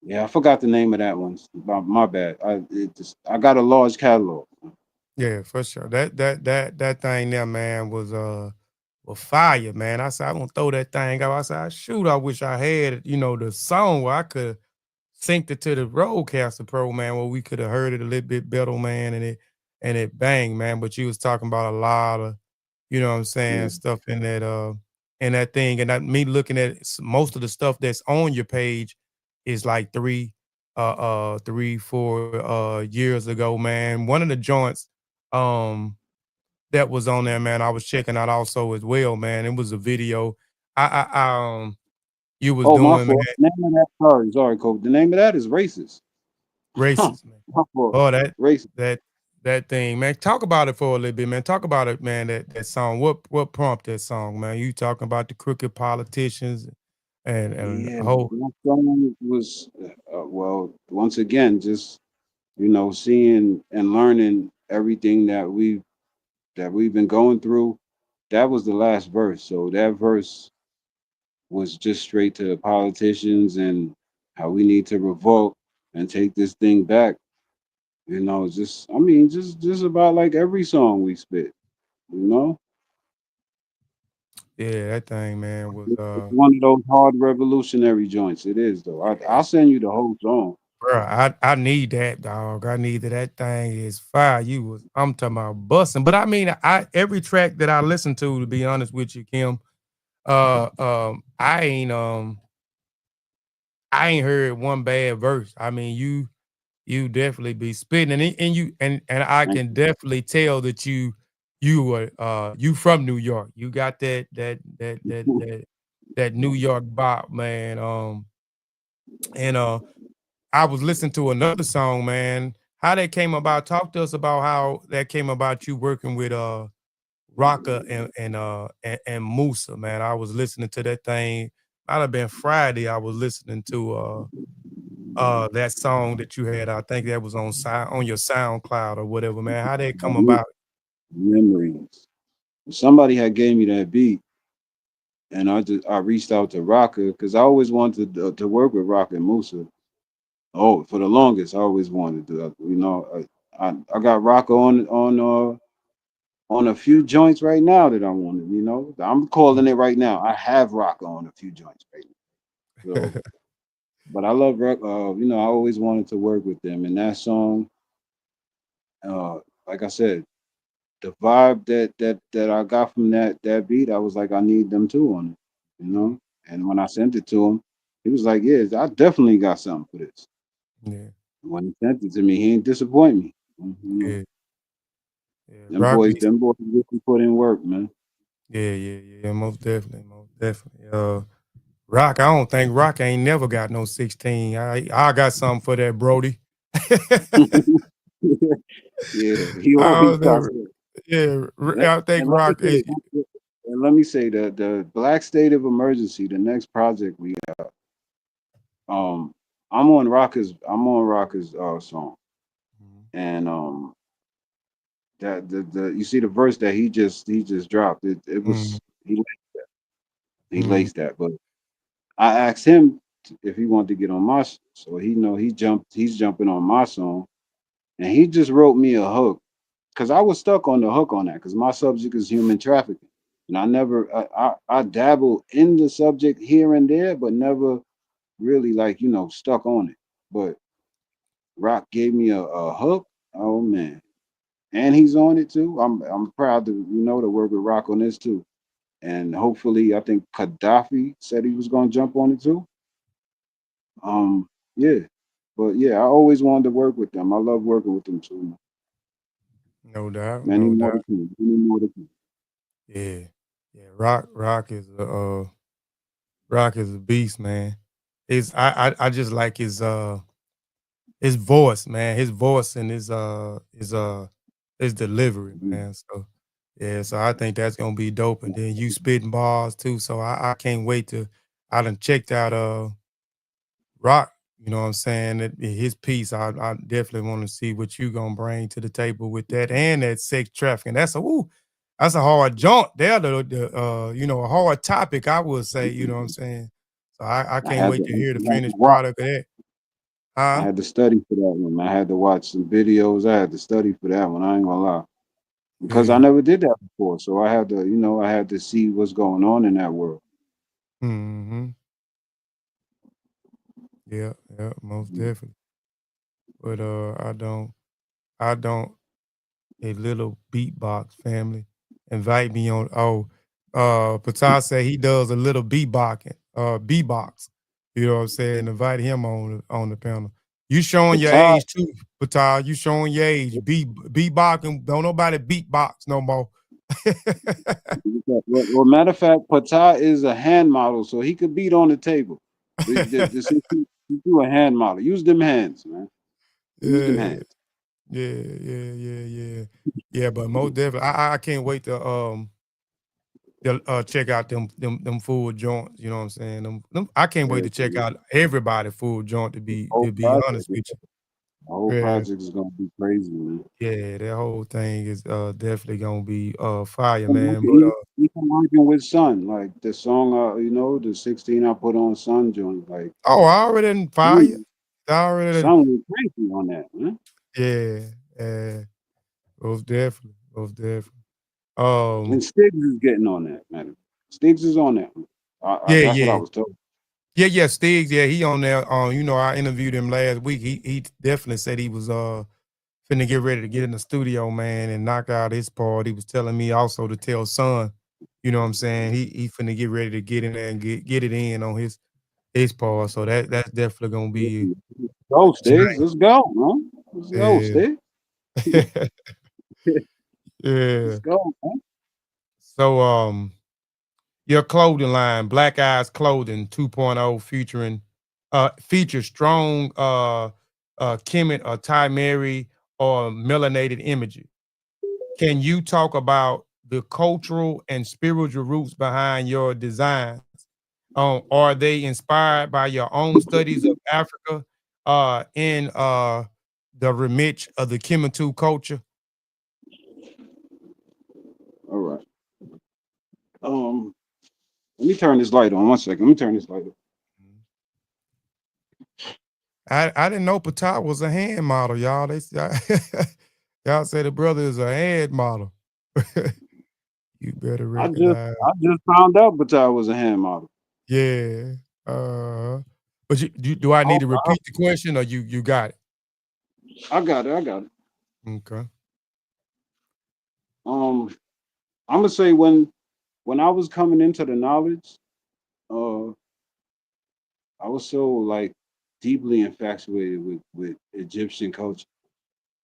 Speaker 3: yeah, I forgot the name of that one. My bad. I got a large catalog.
Speaker 1: Yeah, for sure. That thing there, man, was fire, man. I said, I'm gonna throw that thing out. I said, shoot, I wish I had, the song where I could synced it to the Roadcaster Pro, man, where we could have heard it a little bit better, man, and it bang, man. But you was talking about a lot of, you know what I'm saying,
Speaker 3: Yeah.
Speaker 1: stuff in that thing. And me looking at most of the stuff that's on your page is like 3, 4 years ago, man. One of the joints um that was on there, man, I was checking out also as well, man. It was a video. You was
Speaker 3: Oh, my
Speaker 1: doing, man,
Speaker 3: fault. The name of that, sorry, Kobe. The name of that is racist.
Speaker 1: racist, man.
Speaker 3: My fault.
Speaker 1: Oh, that
Speaker 3: Racist.
Speaker 1: that that thing, man. Talk about it for a little bit, man. Talk about it, man. That song. What prompted that song, man? You talking about the crooked politicians and
Speaker 3: Yeah,
Speaker 1: whole
Speaker 3: my song was well, once again, just seeing and learning everything that we've been going through. That was the last verse. So that verse was just straight to the politicians and how we need to revolt and take this thing back. Just I mean, just about like every song we spit. You know,
Speaker 1: yeah, that thing, man, was
Speaker 3: it's one of those hard revolutionary joints. It is though. I'll send you the whole song.
Speaker 1: bro. I need that, dog. I need that. That thing is fire. I'm talking about busting. But I mean, I every track that I listen to be honest with you, Kim, I ain't heard one bad verse. I mean, you definitely be spitting, and you and I
Speaker 3: Thank
Speaker 1: can
Speaker 3: you.
Speaker 1: definitely tell that you were you from New York. You got that New York bop, man. And I was listening to another song, man. How that came about? Talk to us about how that came about. You working with Rocka and Musa, man. I was listening to that thing. Might have been Friday. I was listening to that song that you had. I think that was on your SoundCloud or whatever, man. How that come about?
Speaker 3: Memories. Somebody had gave me that beat, and I reached out to Rocker because I always wanted to work with Rocker and Musa. Oh, for the longest, I always wanted to. I got Rocker on a few joints right now that I wanted. I'm calling it right now. I have Rocker on a few joints right now. So, but I love rock. I always wanted to work with them, and that song, uh, like I said, the vibe that I got from that beat, I was like, I need them too on it. And when I sent it to him, he was like, yeah, I definitely got something for this.
Speaker 1: Yeah,
Speaker 3: When he sent it to me, he ain't disappoint me.
Speaker 1: yeah, yeah.
Speaker 3: Them
Speaker 1: Rock
Speaker 3: boys,
Speaker 1: beats.
Speaker 3: them boys really put in work, man.
Speaker 1: Yeah, yeah, yeah. Most definitely, most definitely. Rock. I don't think Rock ain't never got no 16. I got something for that, Brody.
Speaker 3: Yeah, he always
Speaker 1: I
Speaker 3: got
Speaker 1: never.
Speaker 3: it.
Speaker 1: Yeah,
Speaker 3: Let,
Speaker 1: I think
Speaker 3: and let me
Speaker 1: Rock
Speaker 3: say,
Speaker 1: is.
Speaker 3: the Black State of Emergency, the next project we um I'm on Rocker's song. And that the you see the verse that he just dropped. It
Speaker 1: Mm,
Speaker 3: was he
Speaker 1: mm,
Speaker 3: laced that. But I asked him if he wanted to get on my so he's jumping on my song, and he just wrote me a hook because I was stuck on the hook on that because my subject is human trafficking. And I never I dabble in the subject here and there, but never really like, stuck on it. But Rock gave me a hook. Oh man. And he's on it too. I'm proud to work with Rock on this too. And hopefully, I think Gaddafi said he was gonna jump on it too. Yeah, but yeah, I always wanted to work with them. I love working with them too.
Speaker 1: no doubt,
Speaker 3: Many
Speaker 1: no
Speaker 3: more
Speaker 1: doubt.
Speaker 3: to come. Many more to come.
Speaker 1: Yeah, yeah. Rock is a beast, man. I just like his voice, man. His voice and his delivery,
Speaker 3: Mhm.
Speaker 1: man. So yeah, so I think that's gonna be dope. And then you spitting bars too. So I can't wait to. I done checked out Rock. You know what I'm saying? His piece. I definitely want to see what you gonna bring to the table with that and that sex trafficking. That's a hard jaunt there. A hard topic. I would say. You know what I'm saying? So I
Speaker 3: I
Speaker 1: can't
Speaker 3: had to,
Speaker 1: wait to hear the
Speaker 3: I had to
Speaker 1: finished
Speaker 3: watch.
Speaker 1: product of that.
Speaker 3: I
Speaker 1: Huh?
Speaker 3: had to study for that one. I had to watch some videos. I had to study for that one. I ain't gonna lie, because I
Speaker 1: Yeah.
Speaker 3: never did that before. So I had to see what's going on in that world.
Speaker 1: Mhm. Yeah, yeah, most definitely. But I don't a little beatbox family invite me on. Patai say he does a little beatbox. You know what I'm saying? Invite him on the panel. You showing
Speaker 3: But
Speaker 1: your
Speaker 3: Todd,
Speaker 1: age too, Patai. You showing your age. Beatboxing. Don't nobody beatbox no more.
Speaker 3: well, matter of fact, Patah is a hand model, so he could beat on the table. You do a hand model. Use them hands, man. Use them
Speaker 1: Yeah,
Speaker 3: hands.
Speaker 1: yeah. Yeah, but most definitely, I can't wait to check out them full joints. You know what I'm saying? I can't wait
Speaker 3: Yeah,
Speaker 1: to check out everybody full joint. To be
Speaker 3: whole
Speaker 1: to be
Speaker 3: project,
Speaker 1: honest with
Speaker 3: the whole
Speaker 1: you, yeah,
Speaker 3: project is gonna be crazy, man.
Speaker 1: yeah, that whole thing is definitely gonna be fire,
Speaker 3: And
Speaker 1: man. But
Speaker 3: even working with Sun, like the song, the 16 I put on Sun joint, like
Speaker 1: I already in fire.
Speaker 3: Sun
Speaker 1: I already done,
Speaker 3: Sun was crazy on that, man.
Speaker 1: yeah, yeah, most definitely.
Speaker 3: And
Speaker 1: Um,
Speaker 3: Stiggs is getting on that, man. Stiggs is on that.
Speaker 1: yeah,
Speaker 3: That's what I
Speaker 1: yeah.
Speaker 3: was told.
Speaker 1: Yeah, yeah, Stiggs. Yeah, he on there. I interviewed him last week. He definitely said he was finna get ready to get in the studio, man, and knock out his part. He was telling me also to tell Son, you know what I'm saying? He finna get ready to get in there and get it in on his part. So that's definitely gonna be
Speaker 3: Go, Sticks.
Speaker 1: giant.
Speaker 3: Let's go, man. Let's go,
Speaker 1: Yeah.
Speaker 3: Sticks. Let's
Speaker 1: Yeah.
Speaker 3: go, man.
Speaker 1: So your clothing line, Black Eyes Clothing 2.0, features strong Kemet or Thai Mary or melanated images. Can you talk about the cultural and spiritual roots behind your designs? Are they inspired by your own studies of Africa in the remit of the Kemetu culture?
Speaker 3: All right. Um, Let me turn this light on. One second. Let me turn this light on.
Speaker 1: I didn't know Pata was a hand model, y'all. Y'all say the brother is a hand model. You better
Speaker 3: I just
Speaker 1: recognize.
Speaker 3: I just found out Batai was a hand model.
Speaker 1: Yeah. Uh, but do I need
Speaker 3: Oh,
Speaker 1: to repeat the question or you got it?
Speaker 3: I got it. I got it.
Speaker 1: Okay.
Speaker 3: Um, I'm gonna say when I was coming into the knowledge, uh, I was so like deeply infatuated with Egyptian culture,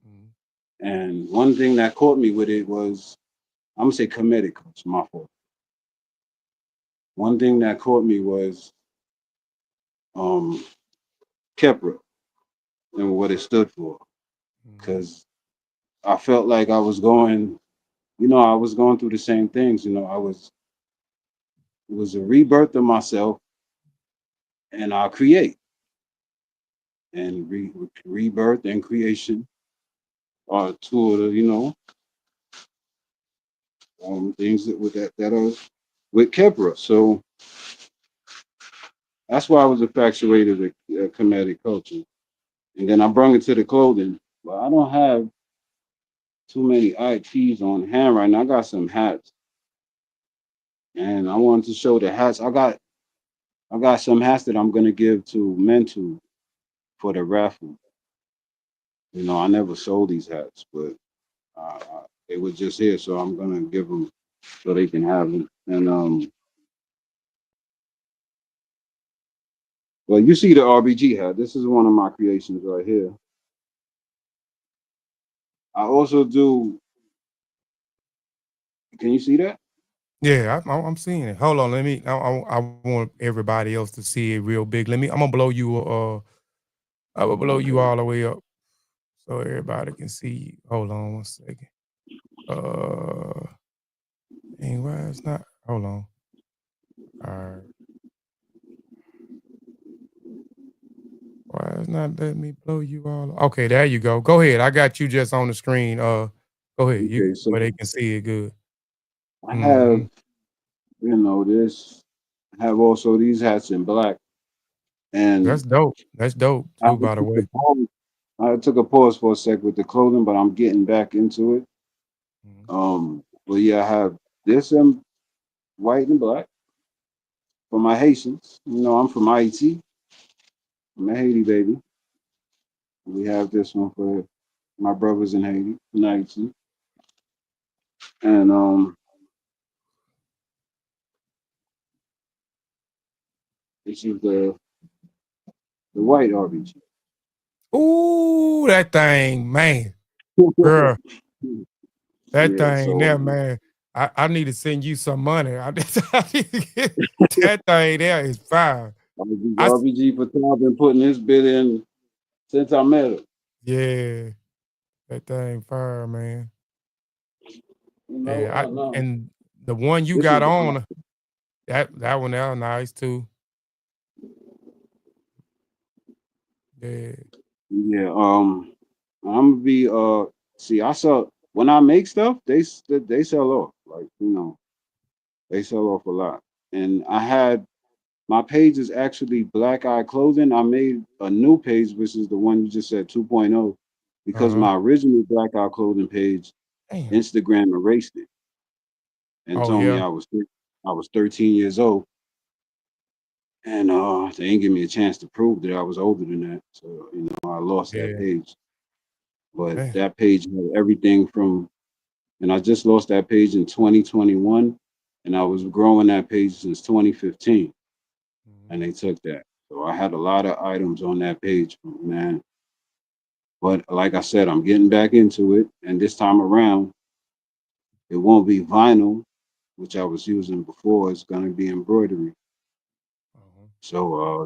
Speaker 1: Mhm.
Speaker 3: and one thing that caught me with it was I'm gonna say Kemetic culture. My fault. One thing that caught me was um Kepra and what it stood for,
Speaker 1: Mhm.
Speaker 3: because I felt like I was going through the same things. It was a rebirth of myself, and I create, and rebirth and creation are two of the things that are with Kepra. So that's why I was infatuated with comedic culture, and then I brought it to the clothing. But I don't have too many IPs on hand right now. I got some hats, and I wanted to show the hats. I got some hats that I'm gonna give to Mentu for the raffle. I never sold these hats, but they were just here, so I'm gonna give them so they can have them. And well, you see the RBG hat. This is one of my creations right here. I also do. Can you see that?
Speaker 1: Yeah, I'm seeing it. Hold on, let me. I want everybody else to see it real big. I'm gonna blow you. I will blow you
Speaker 3: Okay.
Speaker 1: all the way up so everybody can see you. Hold on one second. Uh, dang, why it's not? Hold on. All right, why it's not letting me blow you all? Okay, there you go. Go ahead. I got you just on the screen. Go ahead. You
Speaker 3: Okay. So
Speaker 1: where they can see it good.
Speaker 3: I
Speaker 1: Hmm.
Speaker 3: have, this. I have also these hats in black, and
Speaker 1: That's dope. That's dope
Speaker 3: I
Speaker 1: too. By the
Speaker 3: took a
Speaker 1: way.
Speaker 3: pause. I took a pause for a sec with the clothing, but I'm getting back into it.
Speaker 1: Mhm.
Speaker 3: But yeah, I have this in white and black for my Haitians. I'm from Haiti. I'm a Haiti baby. We have this one for my brothers in Haiti, in Haiti. And this is the white RBG.
Speaker 1: Ooh, that thing, man, bro. That
Speaker 3: Yeah,
Speaker 1: thing
Speaker 3: so
Speaker 1: there, man. I need to send you some money. I need to get, that thing there is fire. I s-
Speaker 3: RBG Patel been putting his bid in since I met him.
Speaker 1: yeah, that thing fire, man. Yeah,
Speaker 3: No.
Speaker 1: and the one you
Speaker 3: This is
Speaker 1: got on that one there nice too. Yeah.
Speaker 3: yeah. I'm gonna be see I sell when I make stuff, they sell off. Like, they sell off a lot. And I had my page is actually Black Eye Clothing. I made a new page, which is the one you just said 2.0, because
Speaker 1: Uh-huh.
Speaker 3: my original Black Eye Clothing page,
Speaker 1: Damn.
Speaker 3: Instagram erased it and
Speaker 1: Oh
Speaker 3: told me
Speaker 1: yeah.
Speaker 3: I was 13 years old. and they didn't give me a chance to prove that I was older than that. So I lost that
Speaker 1: Yeah.
Speaker 3: page. But
Speaker 1: Damn.
Speaker 3: that page had everything from, and I just lost that page in 2021, and I was growing that page since 2015, and
Speaker 1: Mhm.
Speaker 3: they took that. So I had a lot of items on that page, man. But like I said, I'm getting back into it, and this time around, it won't be vinyl, which I was using before. It's gonna be embroidery.
Speaker 1: Uh-huh.
Speaker 3: So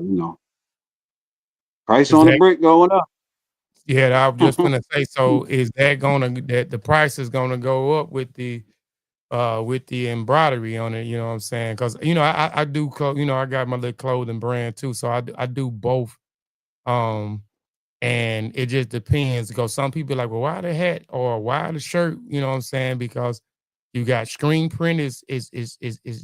Speaker 3: price
Speaker 1: Is
Speaker 3: on the
Speaker 1: that
Speaker 3: brick going up.
Speaker 1: yeah, I was just gonna say, so is that gonna that the price is gonna go up with the embroidery on it, you know what I'm saying? Because I do I got my little clothing brand too, so I do both. Um and it just depends because some people are like, well, why the hat or why the shirt? You know what I'm saying? Because you got screen print is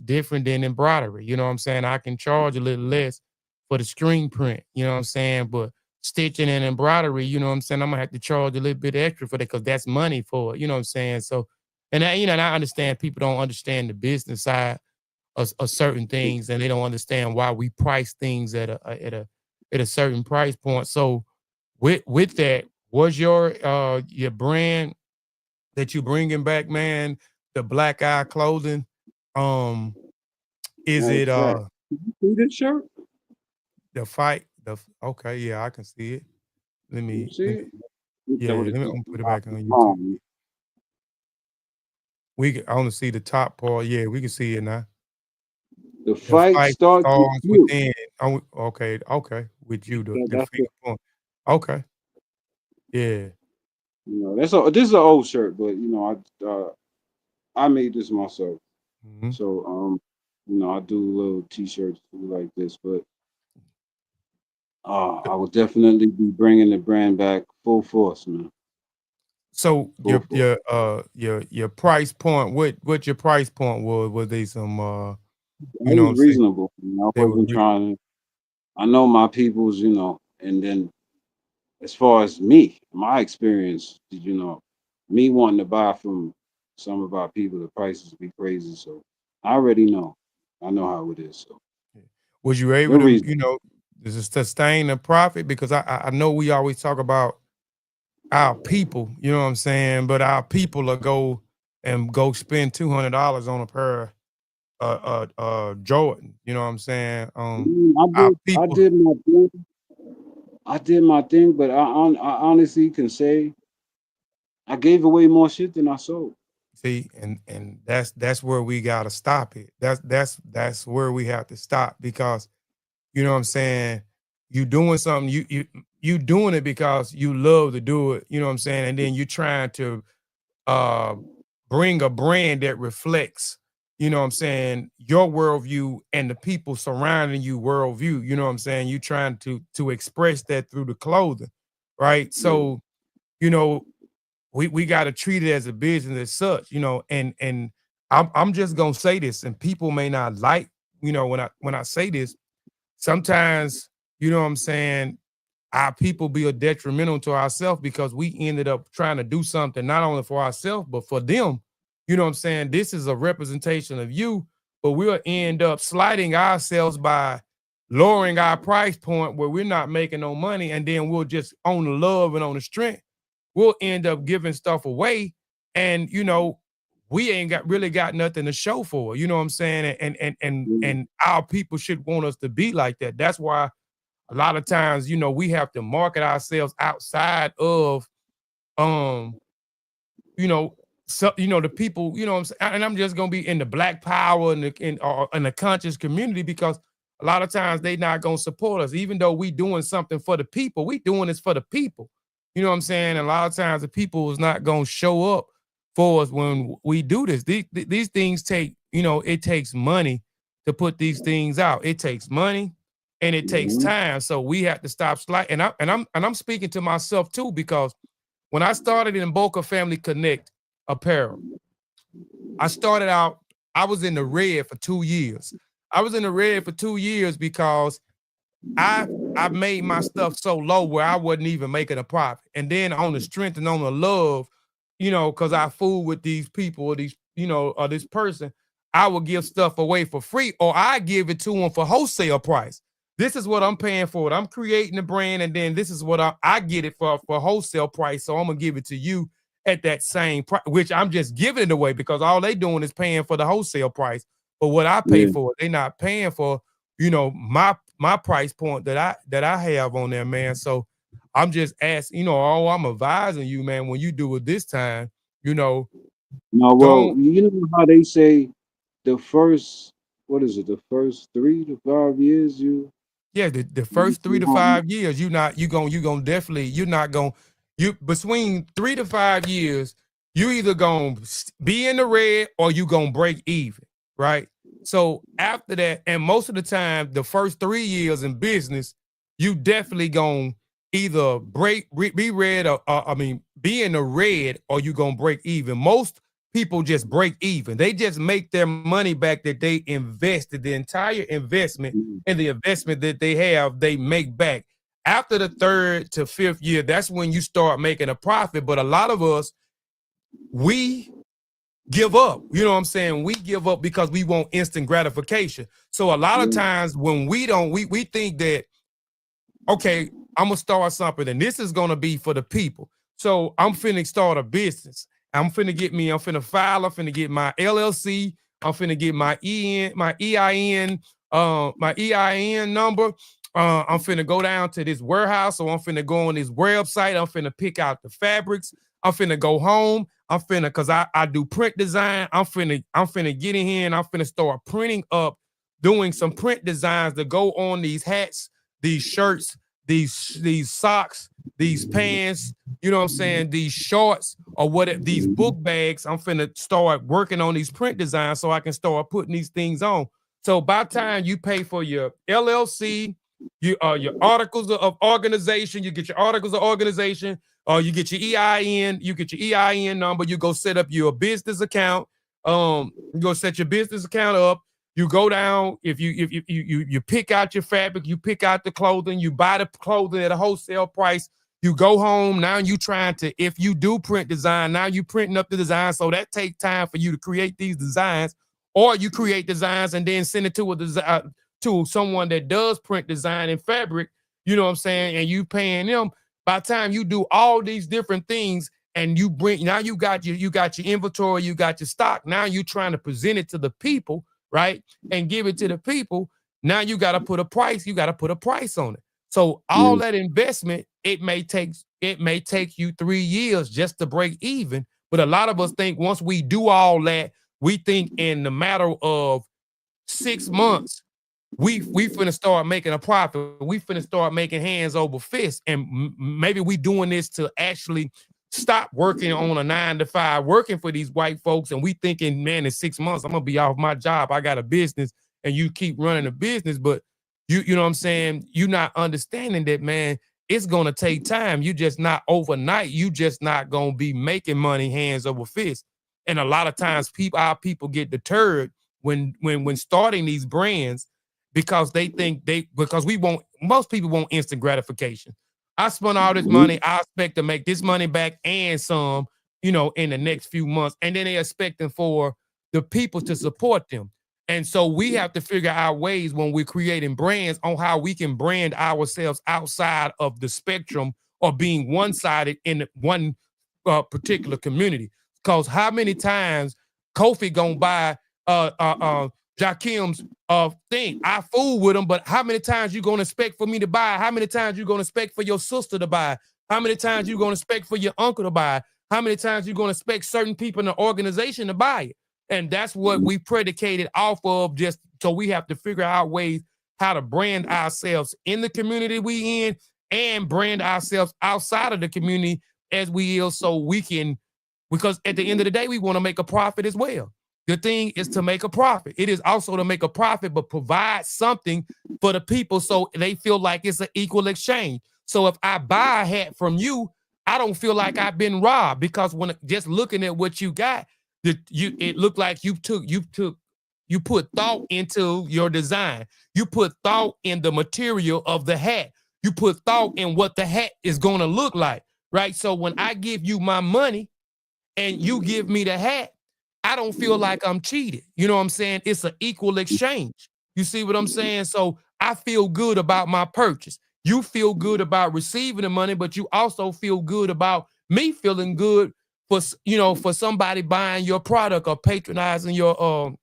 Speaker 1: different than embroidery. You know what I'm saying? I can charge a little less for the screen print. You know what I'm saying? But stitching and embroidery, you know what I'm saying? I'm gonna have to charge a little bit extra for that because that's money for it. You know what I'm saying? So, and and I understand people don't understand the business side of certain things, and they don't understand why we price things at a certain price point. So with that, was your brand that you bringing back, man, the black eye clothing? Um, is
Speaker 3: Matter of
Speaker 1: it
Speaker 3: fact, see this shirt?
Speaker 1: the fight? Okay, yeah, I can see it.
Speaker 3: You
Speaker 1: Let
Speaker 3: see
Speaker 1: me
Speaker 3: it?
Speaker 1: yeah,
Speaker 3: That would
Speaker 1: let
Speaker 3: have
Speaker 1: me
Speaker 3: took
Speaker 1: put it
Speaker 3: a lot
Speaker 1: back on
Speaker 3: of
Speaker 1: YouTube.
Speaker 3: time.
Speaker 1: We can only see the top part. Yeah, we can see it now.
Speaker 3: The
Speaker 1: The
Speaker 3: fight
Speaker 1: fight
Speaker 3: starts with
Speaker 1: starts
Speaker 3: you.
Speaker 1: within. Oh, okay, okay, with you, the
Speaker 3: That's the
Speaker 1: finger point. Okay, yeah.
Speaker 3: that's a this is an old shirt, but I made this myself.
Speaker 1: Mhm.
Speaker 3: So I do little t-shirts like this, but I will definitely be bringing the brand back full force, man.
Speaker 1: So
Speaker 3: Full force.
Speaker 1: your price point, what your price point was? Was they some
Speaker 3: I
Speaker 1: you know what
Speaker 3: was
Speaker 1: I'm saying?
Speaker 3: reasonable. I
Speaker 1: They were
Speaker 3: wasn't trying. I know my people's, and then as far as me, my experience, me wanting to buy from some of our people, the prices be crazy. So I already know. I know how it is. So
Speaker 1: was you able
Speaker 3: we're
Speaker 1: to,
Speaker 3: reasonable.
Speaker 1: sustain the profit? Because I know we always talk about our people, you know what I'm saying? But our people will go spend $200 on a pair of Jordan, you know what I'm saying?
Speaker 3: I
Speaker 1: Our
Speaker 3: did. I
Speaker 1: people
Speaker 3: did my thing. I did my thing, but I honestly can say I gave away more shit than I sold.
Speaker 1: see, and that's where we gotta stop it. That's where we have to stop because you know what I'm saying. You doing something you doing it because you love to do it. You know what I'm saying, and then you trying to uh bring a brand that reflects. You know what I'm saying, your worldview and the people surrounding you worldview. You know what I'm saying. You trying to express that through the clothing, right?
Speaker 3: Yeah.
Speaker 1: So you know we got to treat it as a business as such, and I'm just gonna say this, and people may not like, when I say this, sometimes, you know what I'm saying, our people be a detrimental to ourselves because we ended up trying to do something not only for ourselves but for them. You know what I'm saying? This is a representation of you, but we'll end up slighting ourselves by lowering our price point where we're not making no money, and then we'll just on the love and on the strength we'll end up giving stuff away, and we ain't got nothing to show for it. You know what I'm saying? And our people should want us to be like that. That's why a lot of times, we have to market ourselves outside of um you know, so the people, you know what I'm saying, and I'm just gonna be in the Black Power and in the conscious community because a lot of times they not gonna support us, even though we doing something for the people. We doing this for the people. You know what I'm saying? And a lot of times the people is not gonna show up for us when we do this. These things take, it takes money to put these things out. It takes money and it takes
Speaker 3: Mhm.
Speaker 1: time. So we have to stop slide. And I'm speaking to myself too because when I started in Boca Family Connect apparel, I started out, I was in the red for 2 years. I was in the red for 2 years because I made my stuff so low where I wasn't even making a profit. And then on the strength and on the love, because I fool with these people or or this person, I would give stuff away for free or I give it to them for wholesale price. this is what I'm paying for it. I'm creating the brand, and then this is what I get it for wholesale price. So I'm gonna give it to you at that same price, which I'm just giving it away because all they doing is paying for the wholesale price. But what I pay
Speaker 3: Yeah.
Speaker 1: for, they not paying for, my price point that I have on there, man. So I'm just asking, I'm advising you, man, when you do it this time, you know,
Speaker 3: No, well,
Speaker 1: don't
Speaker 3: you know how they say the first, what is it, the first 3 to 5 years
Speaker 1: yeah, the
Speaker 3: you
Speaker 1: first 3 to 5 years, you gonna definitely you're not gonna you between 3 to 5 years, you either gonna be in the red or you gonna break even, right? So after that, and most of the time, the first 3 years in business, you definitely gonna either be red or I mean be in the red or you gonna break even. Most people just break even. They just make their money back that they invested, the entire investment
Speaker 3: Mhm.
Speaker 1: and the investment that they have, they make back. After the 3rd to 5th year, that's when you start making a profit. But a lot of us, we give up. You know what I'm saying? We give up because we want instant gratification. So a lot of
Speaker 3: Yeah.
Speaker 1: times when we think that, okay, I'm gonna start something, and this is gonna be for the people. So I'm finna start a business. I'm finna file, I'm finna get my LLC, I'm finna get my EIN number. I'm finna go down to this warehouse, so I'm finna go on this website, I'm finna pick out the fabrics, I'm finna go home, I'm finna, cause I do print design, I'm finna get in here and I'm finna start printing up, doing some print designs to go on these hats, these shirts, these socks, these pants, you know what I'm saying, these shorts or whatever, these book
Speaker 3: Mhm.
Speaker 1: bags. I'm finna start working on these print designs so I can start putting these things on. So by the time you pay for your LLC, your articles of organization, you get your articles of organization, you get your EIN, you get your EIN number, you go set up your business account. You go set your business account up, you go down, if you pick out your fabric, you pick out the clothing, you buy the clothing at a wholesale price, you go home. Now you trying to, if you do print design, now you printing up the design, so that takes time for you to create these designs, or you create designs and then send it to to someone that does print design in fabric, you know what I'm saying, and you paying them. By the time you do all these different things, and you bring, now you got your inventory, you got your stock, now you trying to present it to the people, right? And give it to the people. Now you got to put a price on it. So all
Speaker 3: Yeah.
Speaker 1: that investment, it may take you 3 years just to break even. But a lot of us think once we do all that, we think in the matter of 6 months, we finna start making a profit. We finna start making hands over fists, and maybe we doing this to actually stop working on a 9 to 5, working for these white folks, and we thinking, man, in 6 months I'm gonna be off my job. I got a business, and you keep running a business, but you know what I'm saying. You're not understanding that, man. It's gonna take time. You just not overnight. You just not gonna be making money hands over fist. And a lot of times, our people get deterred when starting these brands because they think because we want, most people want instant gratification. I spent all this
Speaker 3: Mhm.
Speaker 1: money. I expect to make this money back and some, in the next few months. And then they're expecting for the people to support them. And so we have to figure out ways when we're creating brands on how we can brand ourselves outside of the spectrum or being one-sided in one particular community. Because how many times Kofi gonna buy Jakk Kem's thing? I fool with him, but how many times you gonna expect for me to buy? How many times you gonna expect for your sister to buy? How many times you gonna expect for your uncle to buy? How many times you gonna expect certain people in the organization to buy it? And that's what we predicated off of. Just so we have to figure out ways how to brand ourselves in the community we in and brand ourselves outside of the community as we is, so we can, because at the end of the day, we want to make a profit as well. The thing is to make a profit. It is also to make a profit, but provide something for the people so they feel like it's an equal exchange. So if I buy a hat from you, I don't feel like I've been robbed, because when just looking at what you got, it looked like you put thought into your design. You put thought in the material of the hat. You put thought in what the hat is going to look like, right? So when I give you my money and you give me the hat, I don't feel like I'm cheated. You know what I'm saying? It's an equal exchange. You see what I'm saying? So I feel good about my purchase. You feel good about receiving the money, but you also feel good about me feeling good for for somebody buying your product or patronizing your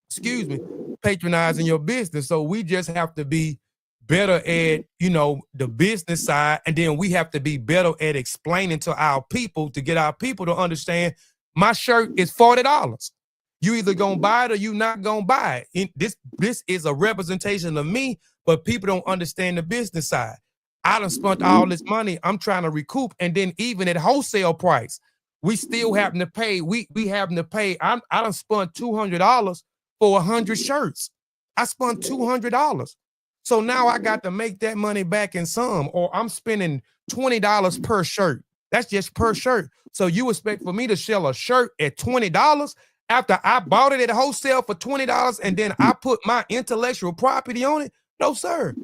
Speaker 1: excuse me, patronizing your business. So we just have to be better at, the business side. And then we have to be better at explaining to our people to get our people to understand my shirt is $40. You either gonna buy it or you not gonna buy it. This is a representation of me, but people don't understand the business side. I done spent all this money. I'm trying to recoup. And then even at wholesale price, we still having to pay. We having to pay. I done spent $200 for 100 shirts. I spent $200. So now I got to make that money back in some, or I'm spending $20 per shirt. That's just per shirt. So you expect for me to sell a shirt at $20 after I bought it at wholesale for $20 and then I put my intellectual property on it? No, sir.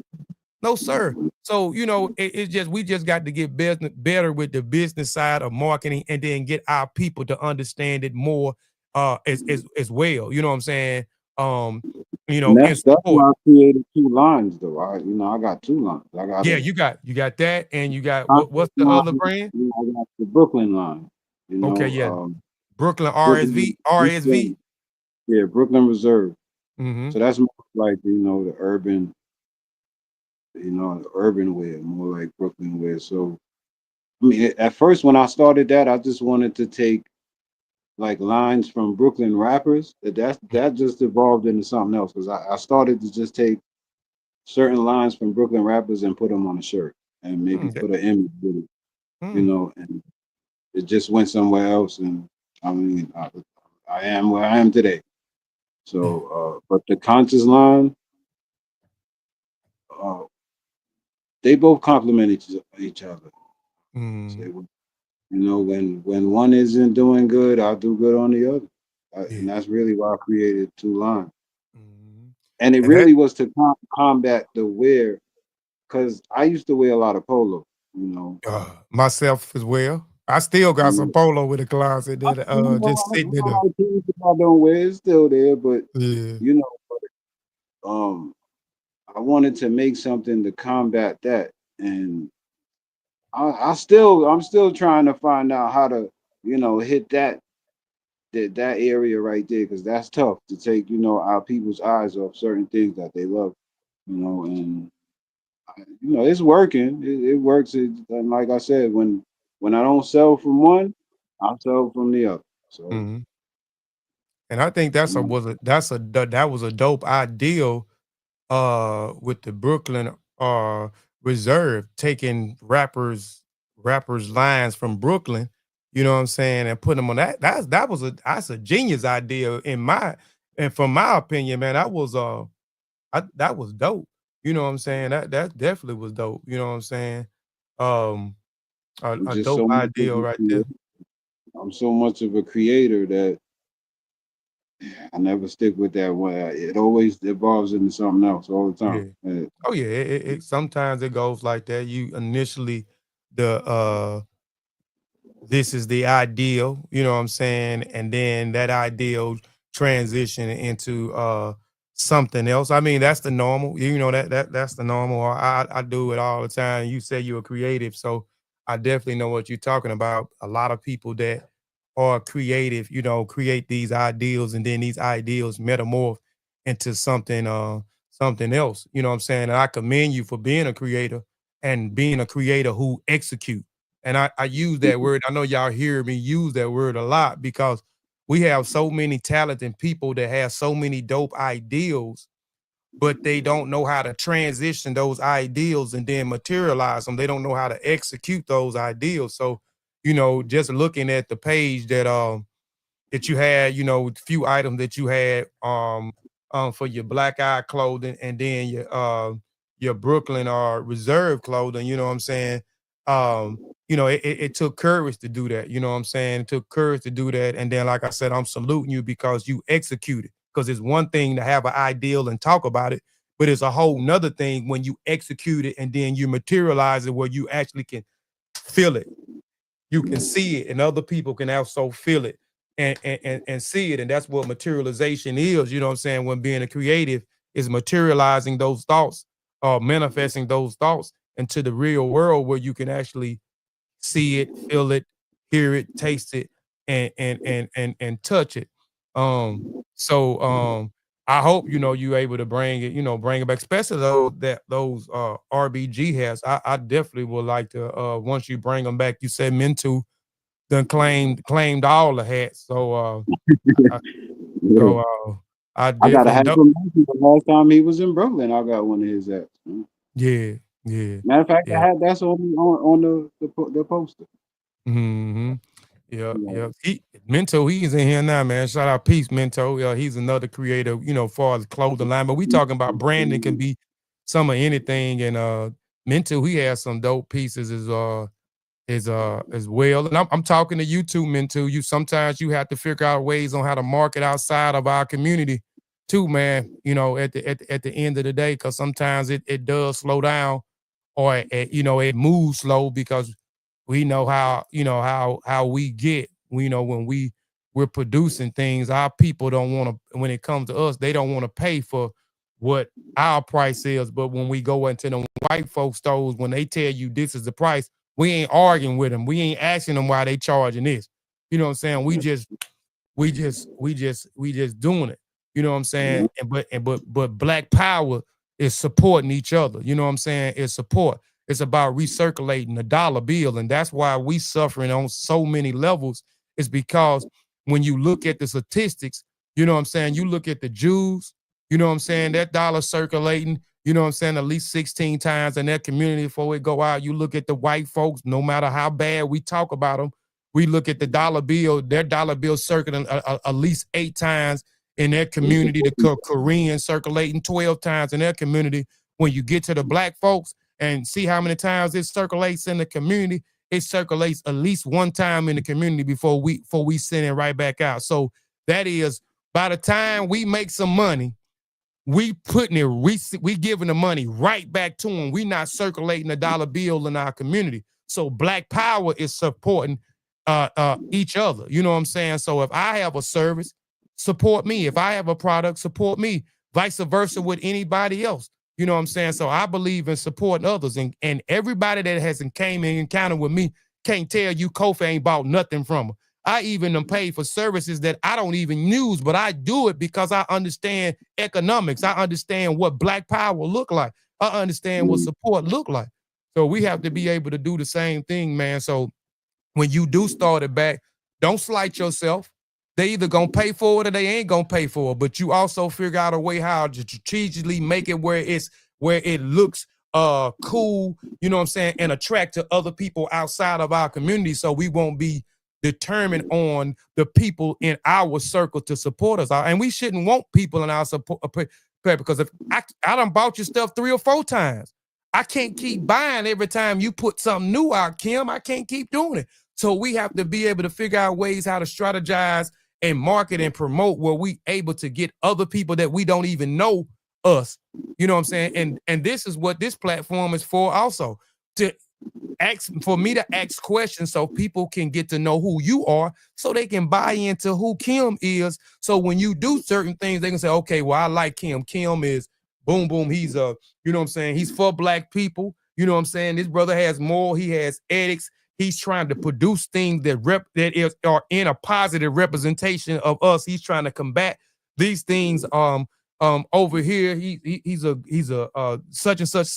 Speaker 1: No, sir. So, it's just we just got to get better with the business side of marketing and then get our people to understand it more as well. You know what I'm saying? Um,
Speaker 3: And
Speaker 1: and
Speaker 3: that's
Speaker 1: support.
Speaker 3: why I created two lines though. I got two lines. I got
Speaker 1: Yeah,
Speaker 3: a
Speaker 1: you got that, and you got
Speaker 3: conscious
Speaker 1: what's the
Speaker 3: line,
Speaker 1: other brand?
Speaker 3: I got the Brooklyn line.
Speaker 1: Okay, yeah. Brooklyn
Speaker 3: Brooklyn,
Speaker 1: RSV.
Speaker 3: yeah, Brooklyn Reserve.
Speaker 1: Mm-hmm.
Speaker 3: So that's more like the urban, the urban wear, more like Brooklyn wear. So I mean, at first when I started that, I just wanted to take like lines from Brooklyn rappers. That just evolved into something else because I started to just take certain lines from Brooklyn rappers and put them on a shirt and maybe
Speaker 1: Mm,
Speaker 3: put an image with it,
Speaker 1: mm,
Speaker 3: and it just went somewhere else. And I mean, I am where I am today. So, but the conscious line, uh, they both complement each other. So,
Speaker 1: mm,
Speaker 3: when one isn't doing good, I'll do good on the other,
Speaker 1: yeah.
Speaker 3: and that's really why I created two lines.
Speaker 1: Mm.
Speaker 3: And it
Speaker 1: And that
Speaker 3: really was to combat the wear, because I used to wear a lot of polo. You know,
Speaker 1: myself as well. I still got some
Speaker 3: Mm.
Speaker 1: polo with a closet that just sitting in there.
Speaker 3: I don't wear it's still there, but
Speaker 1: Yeah.
Speaker 3: you know, um, I wanted to make something to combat that, and I'm still trying to find out how to, hit that area right there, because that's tough to take, our people's eyes off certain things that they love, and it's working. It works. And like I said, when I don't sell from one, I sell from the other. So,
Speaker 1: Mhm. And I think
Speaker 3: you know,
Speaker 1: that was a dope ideal with the Brooklyn Reserve taking rappers lines from Brooklyn, you know what I'm saying, and putting them on that's a genius idea and from my opinion, man, that was dope. You know what I'm saying? That definitely was dope. You know what I'm saying? Um
Speaker 3: I'm
Speaker 1: a
Speaker 3: just
Speaker 1: dope
Speaker 3: so much of
Speaker 1: idea
Speaker 3: a
Speaker 1: right there.
Speaker 3: creator. I'm so much of a creator that I never stick with that one. It always evolves into something else all the time.
Speaker 1: Yeah. Oh yeah, it sometimes it goes like that. You initially the this is the ideal, you know what I'm saying? And then that ideal transition into something else. I mean, that's the normal, that's the normal. I do it all the time. You say you're creative, so I definitely know what you're talking about. A lot of people that are creative, create these ideals and then these ideals metamorph into something else. You know what I'm saying? And I commend you for being a creator and being a creator who execute. And I use that word. I know y'all hear me use that word a lot because we have so many talented people that have so many dope ideals, but they don't know how to transition those ideals and then materialize them. They don't know how to execute those ideals. So, just looking at the page that you had, few items that you had for your black eye clothing and then your Brooklyn or reserve clothing, you know what I'm saying? It took courage to do that, you know what I'm saying? It took courage to do that. And then, like I said, I'm saluting you because you executed. Because it's one thing to have an ideal and talk about it, but it's a whole nother thing when you execute it and then you materialize it where you actually can feel it, you can see it, and other people can also feel it and see it. And that's what materialization is, you know what I'm saying? When being a creative is materializing those thoughts, manifesting those thoughts into the real world where you can actually see it, feel it, hear it, taste it, and touch it. Um, so I hope you able to bring it, bring it back, especially those RBG hats. I definitely would like to once you bring them back. You said Mintu done claimed all the hats. I,
Speaker 3: Yeah.
Speaker 1: so I
Speaker 3: I got a
Speaker 1: definitely
Speaker 3: hat
Speaker 1: don't.
Speaker 3: from Nike the last time he was in Brooklyn. I got one of his hats.
Speaker 1: Yeah, yeah,
Speaker 3: Matter of fact, the
Speaker 1: yeah.
Speaker 3: hat that's on the poster.
Speaker 1: Hmm. Yeah,
Speaker 3: Yeah.
Speaker 1: yeah. Mento, he's in here now, man. Shout out, peace, Mento. Yeah, he's another creator, far as clothing line. But we talking about branding can be some of anything. And Mento, he has some dope pieces as well. And I'm talking to you too, Mento. You sometimes you have to figure out ways on how to market outside of our community too, man. At the end of the day, because sometimes it does slow down or it moves slow because we know how we get. We know when we're producing things, our people don't want to. When it comes to us, they don't want to pay for what our price is. But when we go into the white folks stores, when they tell you this is the price, we ain't arguing with them. We ain't asking them why they charging this. You know what I'm saying? We just doing it. You know what I'm saying? And but Black Power is supporting each other. You know what I'm saying? It's support. It's about recirculating the dollar bill, and that's why we suffering on so many levels. Is because when you look at the statistics, you know what I'm saying. You look at the Jews. You know what I'm saying. That dollar circulating. You know what I'm saying. At least 16 times in that community before it go out. You look at the white folks. No matter how bad we talk about them, we look at the dollar bill, their dollar bill circulating at least 8 times in their community, the Korean circulating 12 times in their community. When you get to the black folks and see how many times it circulates in the community, it circulates at least one time in the community before we send it right back out. So that is by the time we make some money, we putting it, we giving the money right back to them. We not circulating the dollar bill in our community. So Black Power is supporting each other. You know what I'm saying? So if I have a service, support me. If I have a product, support me. Vice versa with anybody else. You know what I'm saying? So I believe in supporting others. And everybody that hasn't came in encounter with me can't tell you Kofi ain't bought nothing from her. I even am paid for services that I don't even use, but I do it because I understand economics. I understand what Black Power look like. I understand what support look like. So we have to be able to do the same thing, man. So when you do start it back, don't slight yourself. They either gonna pay for it or they ain't gonna pay for it. But you also figure out a way how to strategically make it where it looks cool, you know what I'm saying, and attract to other people outside of our community so we won't be determined on the people in our circle to support us. And we shouldn't want people in our support because if I done bought your stuff 3 or 4 times. I can't keep buying every time you put something new out, Kim. I can't keep doing it. So we have to be able to figure out ways how to strategize and market and promote where we able to get other people that we don't even know us. You know what I'm saying? And this is what this platform is for also. To for me to ask questions so people can get to know who you are so they can buy into who Kim is. So when you do certain things, they can say, okay, well, I like Kim. Kim is boom, boom. He's you know what I'm saying? He's for black people. You know what I'm saying? This brother has more, he has ethics. He's trying to produce things that are in a positive representation of us. He's trying to combat these things over here. He's a such and such.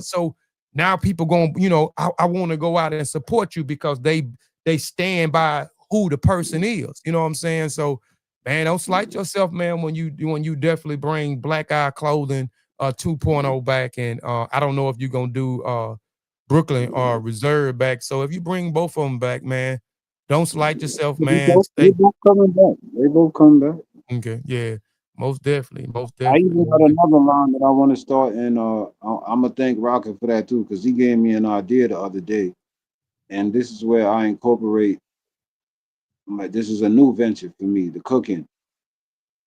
Speaker 1: So now people going, I want to go out and support you because they stand by who the person is. You know what I'm saying? So, man, don't slight yourself, man, when you definitely bring Black Eye Clothing 2.0 back. And I don't know if you're gonna do Brooklyn or Reserve back. So if you bring both of them back, man, don't slight yourself, man.
Speaker 3: They
Speaker 1: Stay
Speaker 3: both coming back. They both come back.
Speaker 1: okay. Yeah, most definitely, most
Speaker 3: I
Speaker 1: definitely,
Speaker 3: even
Speaker 1: most
Speaker 3: got
Speaker 1: definitely.
Speaker 3: another line that I want to start, and I'm gonna thank Rocket for that too, because he gave me an idea the other day, and this is where I incorporate. This is a new venture for me, the cooking.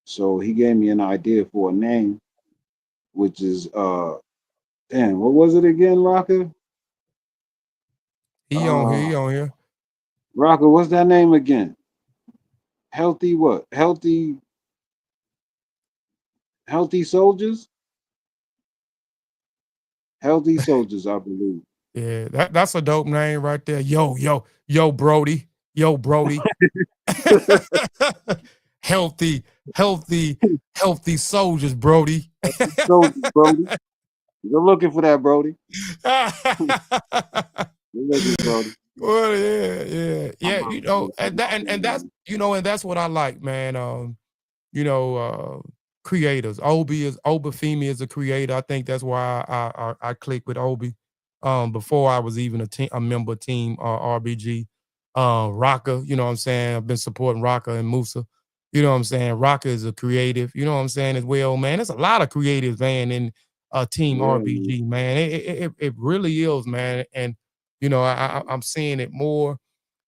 Speaker 3: So he gave me an idea for a name, which is damn, what was it again, Rocket?
Speaker 1: He on here,
Speaker 3: Uh,
Speaker 1: he on here.
Speaker 3: Rocket, what's that name again? Healthy what? Healthy soldiers? Healthy soldiers, I believe.
Speaker 1: Yeah, that's a dope name right there. Yo, Brody. Yo, Brody. healthy, healthy, healthy soldiers, Brody.
Speaker 3: Soldiers, Brody. You're looking for that, Brody. You're looking, Brody.
Speaker 1: Well, yeah.
Speaker 3: I'm
Speaker 1: You know, and that's and that's what I like, man. You know, creators. Obi Femi is a creator. I think that's why I clicked with Obi. Before I was even a member of team RBG. Rocka, you know what I'm saying? I've been supporting Rocka and Musa. You know what I'm saying? Rocka is a creative, you know what I'm saying, as well, man. There's a lot of creatives, man, in team
Speaker 3: yeah, man.
Speaker 1: RBG, man. It really is, man. And I'm seeing it more,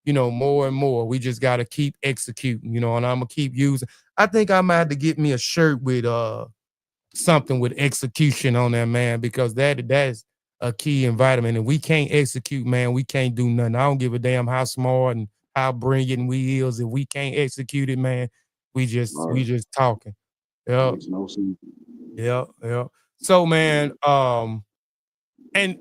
Speaker 1: more and more. We just got to keep executing, and I'm gonna keep using. I think I might have to get me a shirt with something with execution on there, man, because that's a key environment. And we can't execute, man. We can't do nothing. I don't give a damn how smart and how brilliant we is. If we can't execute it, man, we just
Speaker 3: All
Speaker 1: we
Speaker 3: right.
Speaker 1: just talking. Yeah,
Speaker 3: Makes no sense.
Speaker 1: yeah. So, man, and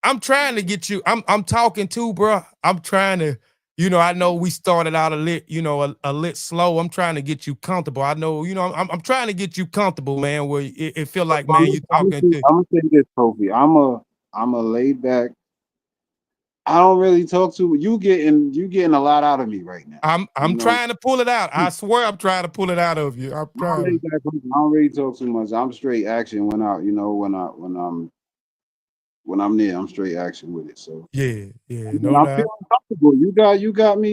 Speaker 1: I'm trying to get you. I'm talking too, bro. I'm trying to. I know we started out a lit slow. I'm trying to get you comfortable. I know, I'm trying to get you comfortable, man. Where it feel like,
Speaker 3: I'm,
Speaker 1: man, you
Speaker 3: I'm,
Speaker 1: talking to.
Speaker 3: I'm gonna say this, Kofi. I'm a laid back. I don't really talk to you. You getting a lot out of me right now.
Speaker 1: I'm
Speaker 3: You know,
Speaker 1: trying to pull it out. I swear, I'm trying to pull it out of you. I'm
Speaker 3: I'm
Speaker 1: trying
Speaker 3: laid
Speaker 1: to.
Speaker 3: back. I don't really talk too much. I'm straight action when I'm there. I'm straight action with it. So
Speaker 1: Yeah,
Speaker 3: I mean,
Speaker 1: no
Speaker 3: I'm
Speaker 1: doubt.
Speaker 3: feeling comfortable. You got me.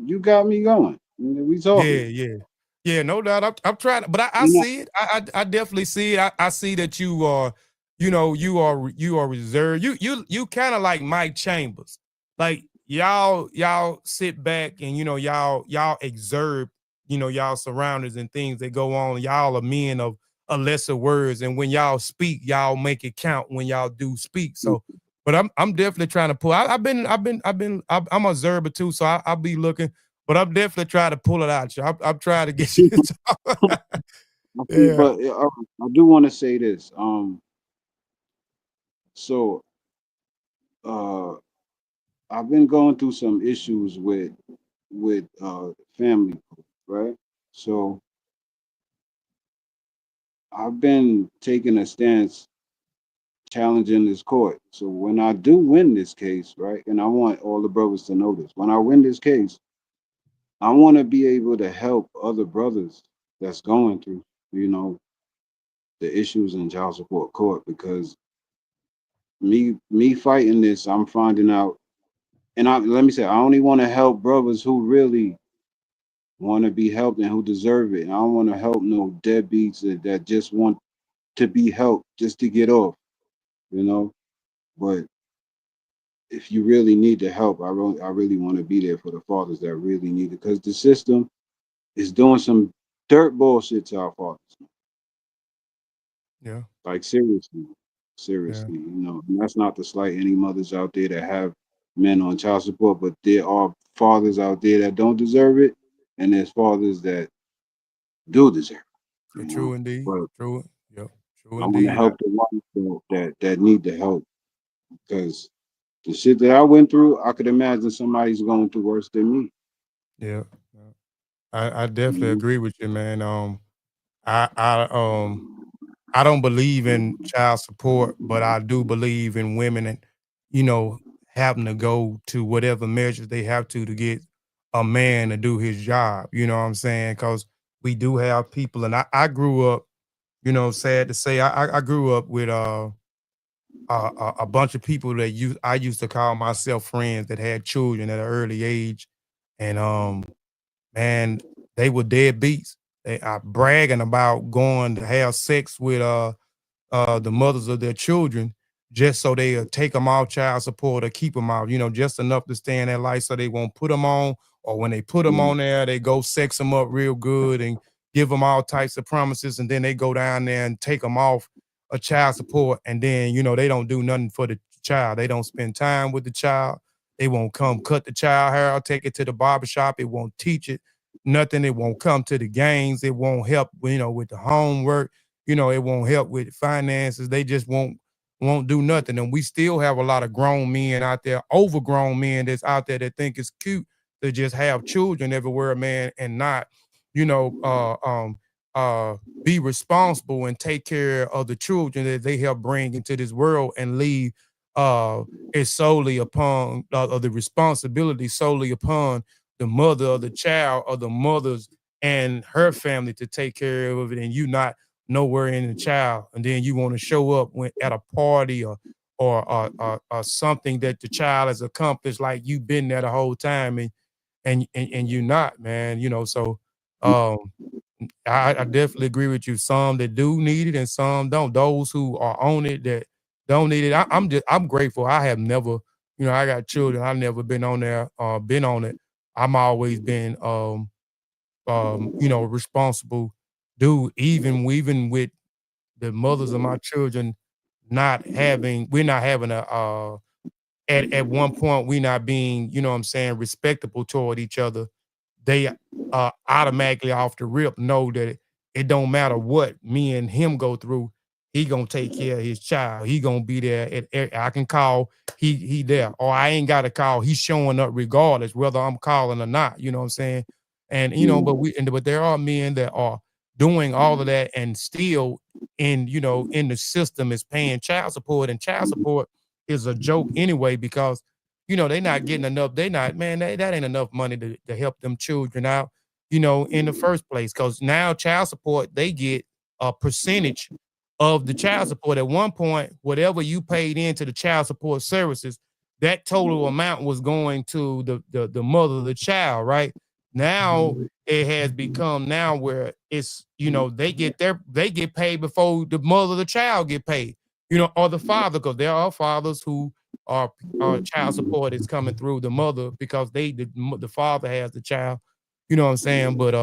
Speaker 3: You got me going. We talking.
Speaker 1: Yeah, no doubt. I'm trying, but I
Speaker 3: You know,
Speaker 1: see it. I definitely see it. I see that you are, you are reserved. You kind of like Mike Chambers. Like y'all sit back and y'all observe, y'all surroundings and things that go on. Y'all are men of a lesser words, and when y'all speak, y'all make it count when y'all do speak. So, but I'm definitely trying to pull. I'm a observer too, so I'll be looking. But I'm definitely trying to pull it out you. I'm trying to get you to talk. Yeah.
Speaker 3: but I do want to say this. So uh, I've been going through some issues with family, right? So I've been taking a stance challenging this court. So when I do win this case, right, and I want all the brothers to know this, when I win this case, I want to be able to help other brothers that's going through, you know, the issues in child support court because me fighting this, I'm finding out, and let me say, I only want to help brothers who really want to be helped and who deserve it. And I don't want to help no deadbeats that just want to be helped just to get off, you know. But if you really need the help, I really want to be there for the fathers that really need it because the system is doing some dirt bullshit to our fathers.
Speaker 1: Yeah.
Speaker 3: Like seriously,
Speaker 1: Yeah.
Speaker 3: seriously, and that's not to slight any mothers out there that have men on child support, but there are fathers out there that don't deserve it, and there's fathers that do deserve it,
Speaker 1: True indeed.
Speaker 3: But
Speaker 1: True. Yep. True
Speaker 3: I want to
Speaker 1: indeed.
Speaker 3: help the ones that need the help because the shit that I went through, I could imagine somebody's going through worse than me.
Speaker 1: Yeah. Yeah. I definitely
Speaker 3: Mhm.
Speaker 1: agree with you, man. I I um I don't believe in child support, but I do believe in women and having to go to whatever measures they have to get a man to do his job. You know what I'm saying? Because we do have people, and I grew up. Sad to say, I grew up with a bunch of people that I used to call myself friends that had children at an early age, and man, they were deadbeats. They are bragging about going to have sex with the mothers of their children just so they'll take them off child support or keep them out, just enough to stay in their life so they won't put them on. Or when they put them
Speaker 3: Yeah,
Speaker 1: on there, they go sex them up real good and give them all types of promises. And then they go down there and take them off a child support. And then, they don't do nothing for the child. They don't spend time with the child. They won't come cut the child hair or take it to the barbershop. It won't teach it nothing. It won't come to the games. It won't help, with the homework. It won't help with finances. They just won't. won't do nothing. And we still have a lot of grown men out there, overgrown men that's out there that think it's cute to just have children everywhere, man, and not, you know, be responsible and take care of the children that they help bring into this world and leave uh it solely upon the responsibility solely upon the mother of the child or the mother's and her family to take care of it, and you not nowhere in the child, and then you want to show up when at a party or something that the child has accomplished, like you've been there the whole time, and you're not, man. So um, I definitely agree with you. Some that do need it, and some don't. Those who are on it that don't need it, I'm grateful. I have never, I got children. I've never been on there, been on it. I'm always been responsible dude, even with the mothers of my children we're not having a at one point we not being, you know what I'm saying, respectable toward each other. They automatically off the rip know that it don't matter what me and him go through, he gonna take care of his child. He gonna be there I can call, he there. Or I ain't gotta call, he's showing up regardless, whether I'm calling or not, you know what I'm saying? And but there are men that are doing all of that and still in the system is paying child support, and child support is a joke anyway because they not getting enough. They not, man, that ain't enough money to help them children out, in the first place. Because now child support, they get a percentage of the child support. At one point, whatever you paid into the child support services, that total amount was going to the mother of the child, right? Now it has become now where it's, they get paid before the mother of the child get paid, or the father, because there are fathers who are child support is coming through the mother because the father has the child. You know what I'm saying? But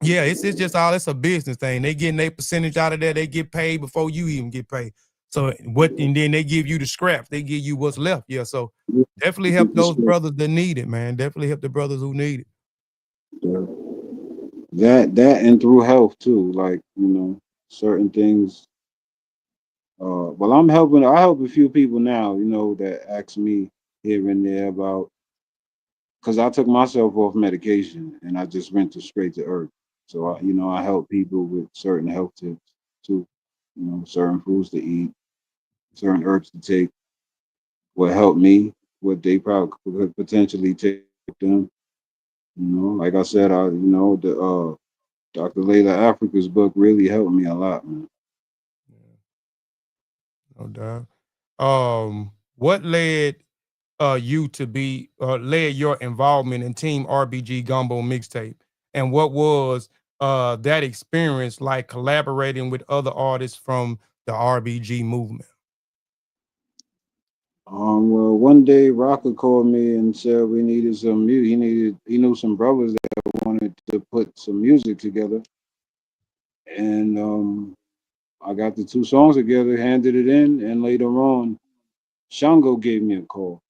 Speaker 1: yeah, it's just all, it's a business thing. They getting their percentage out of there. They get paid before you even get paid. So and then they give you the scraps. They give you what's left. Yeah. So definitely help those brothers that need it, man. Definitely help the brothers who need it.
Speaker 3: That and through health too, like certain things. Well, I help a few people now, that ask me here and there about, because I took myself off medication and I just went to straight to earth. So I help people with certain health tips too. Certain foods to eat, certain herbs to take, what helped me, what they probably could potentially take them. Like I said, the Dr. Layla Africa's book really helped me a lot, man.
Speaker 1: Yeah, no doubt. What you to be led your involvement in Team RBG Gumbo mixtape, and what was that experience like collaborating with other artists from the RBG movement?
Speaker 3: Well, one day Rocker called me and said we needed some music. He knew some brothers that wanted to put some music together, and I got the two songs together, handed it in, and later on, Shango gave me a call,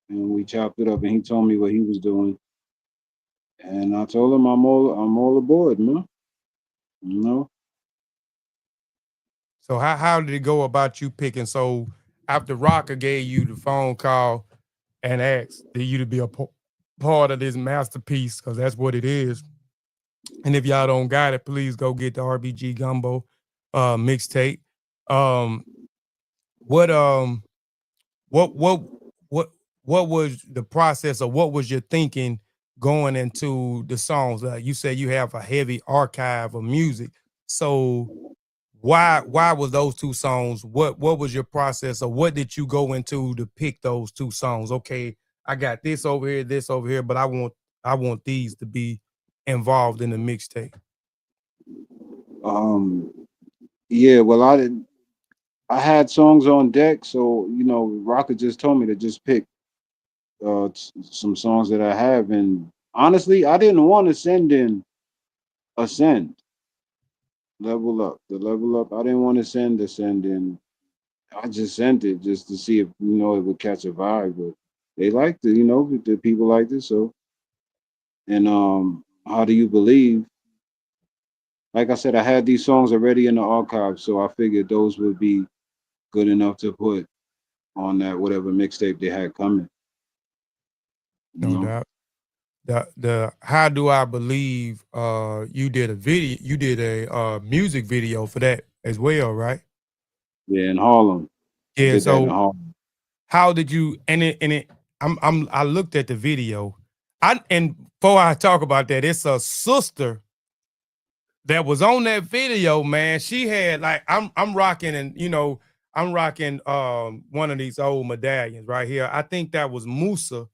Speaker 3: and we chopped it up, and he told me what he was doing, and I told him I'm all aboard, man. You know,
Speaker 1: So how did it go about you picking? So after Rocker gave you the phone call and asked you to be a part of this masterpiece, because that's what it is. And if y'all don't got it, please go get the RBG Gumbo mixtape. Um, what um what what what what was the process, or what was your thinking going into the songs? You said you have a heavy archive of music, so why was those two songs? What was your process, or what did you go into to pick those two songs? Okay, I got this over here, but I want these to be involved in the mixtape.
Speaker 3: um, yeah. Well, I had songs on deck, so Rocker just told me to just pick some songs that I have, and honestly, I didn't want to send in Ascend, Level Up, the Level Up. I didn't want to send in. I just sent it just to see if it would catch a vibe, but they liked it. The people liked it. So, and how do you believe? Like I said, I had these songs already in the archive, so I figured those would be good enough to put on that whatever mixtape they had coming. You
Speaker 1: No
Speaker 3: know?
Speaker 1: doubt. The How Do I Believe, you did a video, you did a music video for that as well, right?
Speaker 3: Yeah, in Harlem. I
Speaker 1: Yeah,
Speaker 3: did that in
Speaker 1: so
Speaker 3: Harlem.
Speaker 1: how did you, and it I looked at the video. And before I talk about that, it's a sister that was on that video, man. She had like, I'm rocking, and I'm rocking one of these old medallions right here. I think that was Musa.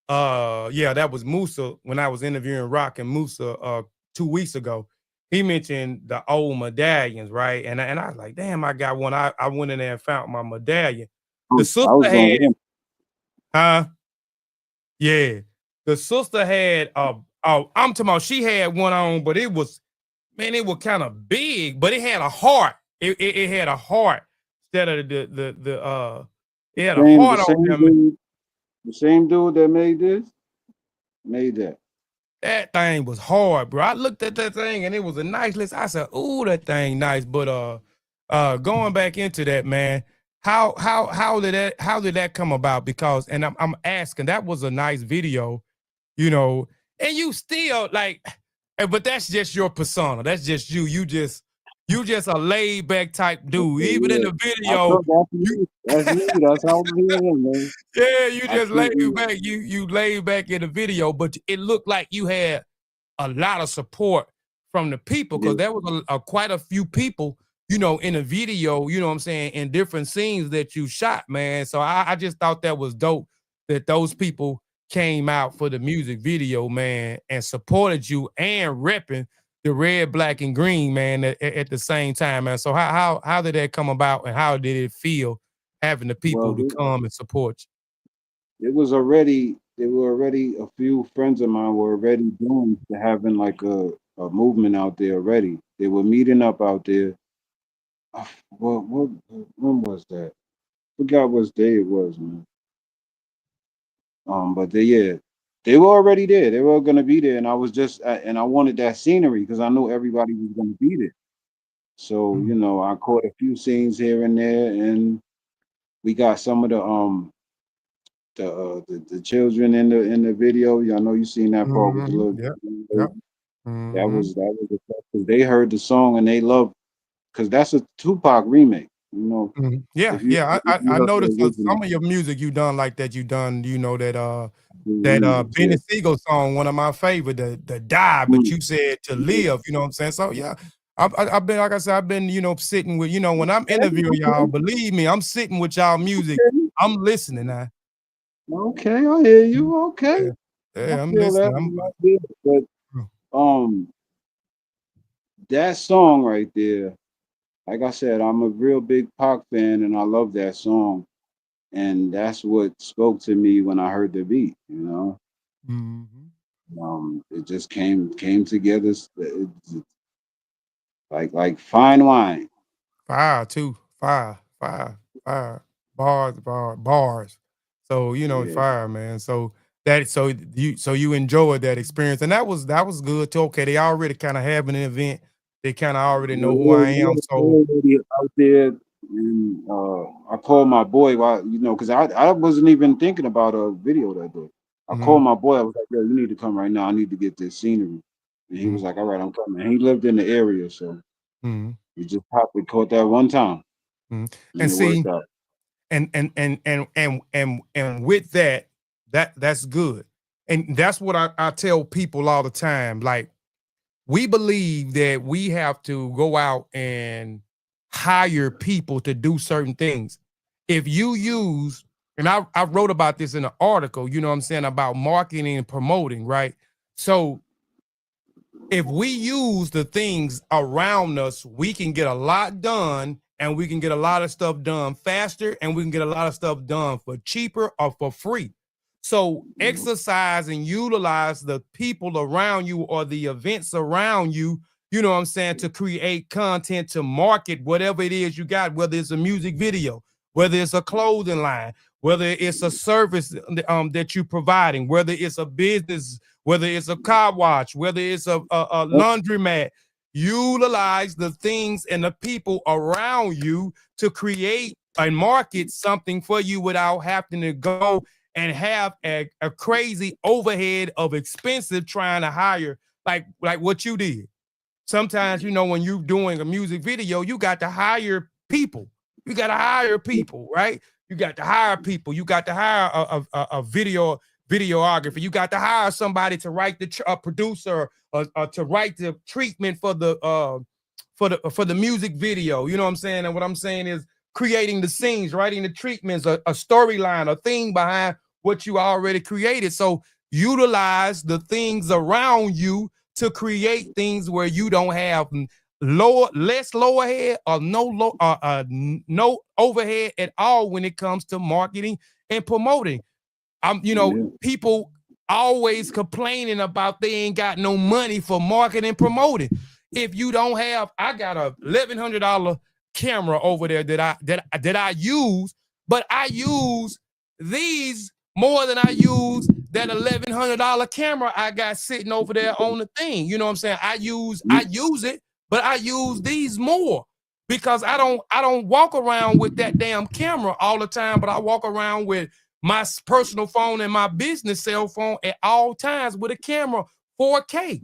Speaker 1: Yeah, that was Musa when I was interviewing Rock and Musa 2 weeks ago. He mentioned the old medallions, right? And I was like, damn, I got one. I went in there and found my medallion. The
Speaker 3: I
Speaker 1: sister
Speaker 3: was gonna
Speaker 1: had,
Speaker 3: get him.
Speaker 1: huh? Yeah. The sister had I'm talking about, she had one on, but it was, man, it was kind of big, but it had a heart. It had a heart instead of the it had a
Speaker 3: Same the
Speaker 1: heart on
Speaker 3: same
Speaker 1: them.
Speaker 3: dude, the same dude that made this made that.
Speaker 1: That thing was hard, bro. I looked at that thing and it was a nice list. I said, "Ooh, that thing nice." But going back into that, man, how did that come about? Because, and I'm asking, that was a nice video, you know, and you still like, but that's just your persona. That's just you. You just a laid back type
Speaker 3: Okay,
Speaker 1: dude. Even in
Speaker 3: yeah.
Speaker 1: the
Speaker 3: I
Speaker 1: video,
Speaker 3: told that's
Speaker 1: you
Speaker 3: me. That's me. That's how I'm feeling, man.
Speaker 1: yeah, you
Speaker 3: I
Speaker 1: just
Speaker 3: keep
Speaker 1: laid
Speaker 3: it.
Speaker 1: back. You laid back in the video, but it looked like you had a lot of support from the people,
Speaker 3: Yeah.
Speaker 1: because there was quite a few people, in the video, you know what I'm saying, in different scenes that you shot, man. So I just thought that was dope that those people came out for the music video, man, and supported you and repping the red, black, and green, man, at the same time, man. So how did that come about, and how did it feel having the
Speaker 3: Well,
Speaker 1: people to come and support you?
Speaker 3: it was already there were already a few friends of mine were already doing to having like a movement out there already. They were meeting up out there. What when was that? Forgot what day it was, man. But they were already there. They were gonna be there, and and I wanted that scenery because I knew everybody was gonna be there. So
Speaker 1: Mhm.
Speaker 3: I caught a few scenes here and there, and we got some of the children in the video. Yeah, I know you seen that part with the
Speaker 1: Mhm.
Speaker 3: little
Speaker 1: Yep. Yep.
Speaker 3: baby.
Speaker 1: Mhm.
Speaker 3: That was because they heard the song and they love because that's a Tupac remake.
Speaker 1: Mhm. Yeah,
Speaker 3: If you
Speaker 1: yeah.
Speaker 3: if
Speaker 1: I
Speaker 3: you heard the
Speaker 1: noticed
Speaker 3: original,
Speaker 1: some of your music you done like that. You done,
Speaker 3: the
Speaker 1: that
Speaker 3: remix, yeah.
Speaker 1: Benny Siegel song, one of my favorite, the die, but
Speaker 3: Mm,
Speaker 1: you said to
Speaker 3: yeah.
Speaker 1: live. You know what I'm saying? So yeah, I've been, like I said, I've been, sitting with, when I'm
Speaker 3: Okay,
Speaker 1: interviewing y'all. Believe me, I'm sitting with y'all music.
Speaker 3: okay,
Speaker 1: I'm listening now.
Speaker 3: okay. I hear
Speaker 1: Mhm.
Speaker 3: you. Okay,
Speaker 1: Yeah,
Speaker 3: I
Speaker 1: yeah, I'm
Speaker 3: feel that.
Speaker 1: listening. I'm.
Speaker 3: I feel it. But that song right there. Like I said, I'm a real big Pac fan, and I love that song. And that's what spoke to me when I heard the beat.
Speaker 1: Mhm.
Speaker 3: It just came together like fine wine.
Speaker 1: Fire too. Fire. Bars. So,
Speaker 3: Yeah,
Speaker 1: fire, man. So you enjoyed that experience. And that was good too. Okay, they already kind of having an event. They kind of already know who I am.
Speaker 3: they're
Speaker 1: So
Speaker 3: already out there, and I called my boy while because I wasn't even thinking about a video that day. I called
Speaker 1: mhm,
Speaker 3: my boy. I was like, "Yo, you need to come right now. I need to get this scenery." And he
Speaker 1: mhm,
Speaker 3: was like, "All right, I'm coming." And he lived in the area, so
Speaker 1: mhm,
Speaker 3: we just popped and caught that one time,
Speaker 1: mhm.
Speaker 3: and
Speaker 1: And
Speaker 3: it worked
Speaker 1: see,
Speaker 3: out.
Speaker 1: and with that, that's good. And that's what I tell people all the time. Like, we believe that we have to go out and hire people to do certain things. If you use, and I wrote about this in an article, you know what I'm saying, about marketing and promoting, right? So if we use the things around us, we can get a lot done, and we can get a lot of stuff done faster, and we can get a lot of stuff done for cheaper or for free. So exercise and utilize the people around you or the events around you, you know what I'm saying, to create content, to market whatever it is you got, whether it's a music video, whether it's a clothing line, whether it's a service that you're providing, whether it's a business, whether it's a car wash, whether it's a laundromat. Utilize the things and the people around you to create and market something for you without having to go and have a crazy overhead of expensive trying to hire like what you did. Sometimes, you know, when you're doing a music video, you got to hire people. You got to hire people, right? You got to hire people. You got to hire a videographer. You got to hire somebody to write the producer or to write the treatment for the music video. You know what I'm saying? And what I'm saying is creating the scenes, writing the treatments, a storyline, a thing behind what you already created. So utilize the things around you to create things where you don't have less lower head or no overhead at all when it comes to marketing and promoting. People always complaining about they ain't got no money for marketing and promoting. If you don't have, I got a $1,100 camera over there that I use, but I use these more than I use that $1,100 camera I got sitting over there on the thing. You know what I'm saying? I use it, but I use these more because I don't walk around with that damn camera all the time, but I walk around with my personal phone and my business cell phone at all times with a camera 4K.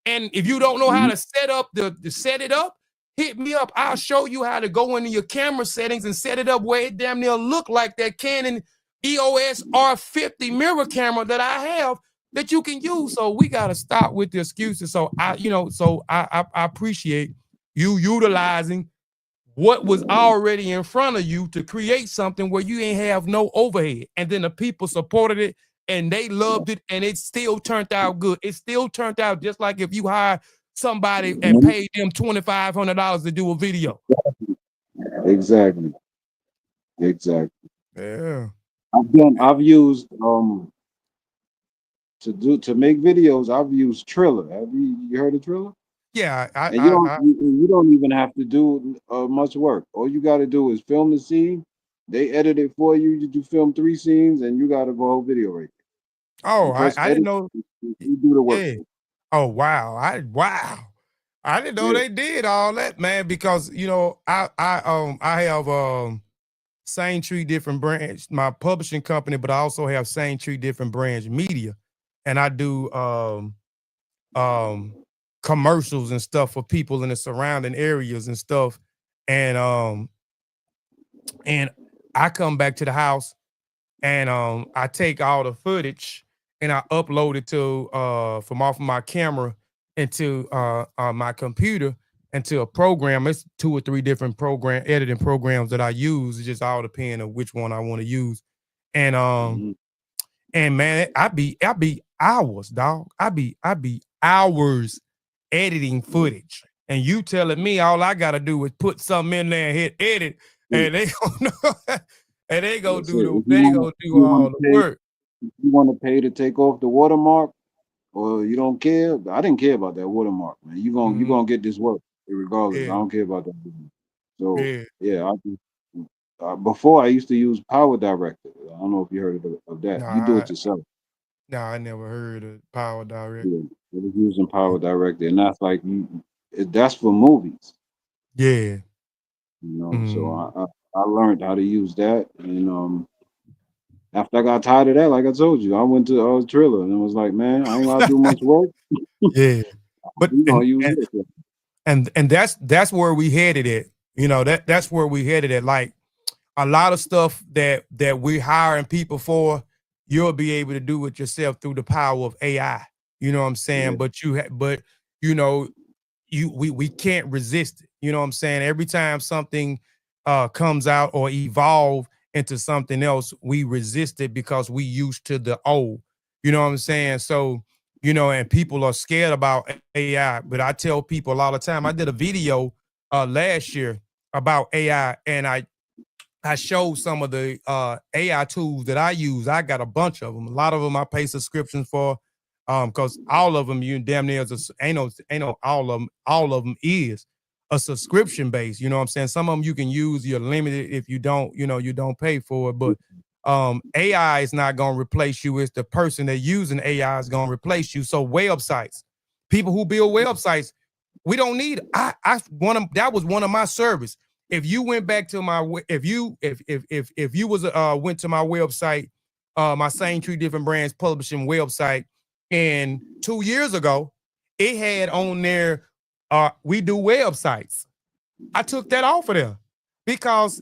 Speaker 1: And if you don't know how to set it up, hit me up. I'll show you how to go into your camera settings and set it up where it damn near look like that Canon EOS R50 mirror camera that I have that you can use. So we got to stop with the excuses. So I appreciate you utilizing what was already in front of you to create something where you ain't have no overhead. And then the people supported it and they loved it and it still turned out good. It still turned out just like if you hire somebody and paid them $2,500 to do a video.
Speaker 3: Exactly.
Speaker 1: Yeah.
Speaker 3: I've used to make videos. I've used Triller. Have you heard of Triller?
Speaker 1: Yeah.
Speaker 3: And you don't even have to do much work. All you got to do is film the scene. They edit it for you. You film 3 scenes, and you got a whole video right there.
Speaker 1: Oh,
Speaker 3: You press
Speaker 1: I
Speaker 3: edit,
Speaker 1: didn't know.
Speaker 3: you do the work.
Speaker 1: Yeah. Oh, wow. I didn't know they did all that, man, because I have Same Tree Different Branch, my publishing company, but I also have Same Tree Different Branch Media. And I do commercials and stuff for people in the surrounding areas and stuff. And I come back to the house and I take all the footage and I upload it to from off of my camera into my computer into a program. It's 2 or 3 different editing programs that I use. It just all depends on which one I want to use. And and man, I be hours, dog. I be hours editing footage. And you telling me all I gotta do is put something in there and hit edit, and they don't know, and they go do all the work.
Speaker 3: You want to pay to take off the watermark, or you don't care. I didn't care about that watermark, man. You gonna get this work regardless.
Speaker 1: Yeah.
Speaker 3: I don't care about that. So
Speaker 1: Yeah.
Speaker 3: before I used to use Power Director. I don't know if you heard of that. You do
Speaker 1: Nah,
Speaker 3: it yourself.
Speaker 1: I never heard of Power Direct.
Speaker 3: Yeah, I was using Power Director, and that's like that's for movies.
Speaker 1: Yeah.
Speaker 3: So I learned how to use that, and after I got tired of that, like I told you, I went to Triller and was like, man, I ain't gotta do much work.
Speaker 1: Yeah. But
Speaker 3: You gonna use it.
Speaker 1: and that's where we headed at. That's where we headed at. Like a lot of stuff that we're hiring people for, you'll be able to do it yourself through the power of AI. You know what I'm saying?
Speaker 3: Yeah.
Speaker 1: But we can't resist it. You know what I'm saying? Every time something comes out or evolve into something else, we resist it because we used to the old. You know what I'm saying? So, and people are scared about AI, but I tell people all the time. I did a video last year about AI, and I showed some of the AI tools that I use. I got a bunch of them. A lot of them I pay subscriptions for, because all of them you damn near ain't no all of them is a subscription base. You know what I'm saying? Some of them you can use. You're limited if you don't pay for it. But AI is not going to replace you. It's the person that using AI is going to replace you. So websites, people who build websites, we don't need. That was one of my service. if you went back to my if you was went to my website, my Same Tree Different Brands publishing website, and 2 years ago, it had on there, we do websites. I took that off of there because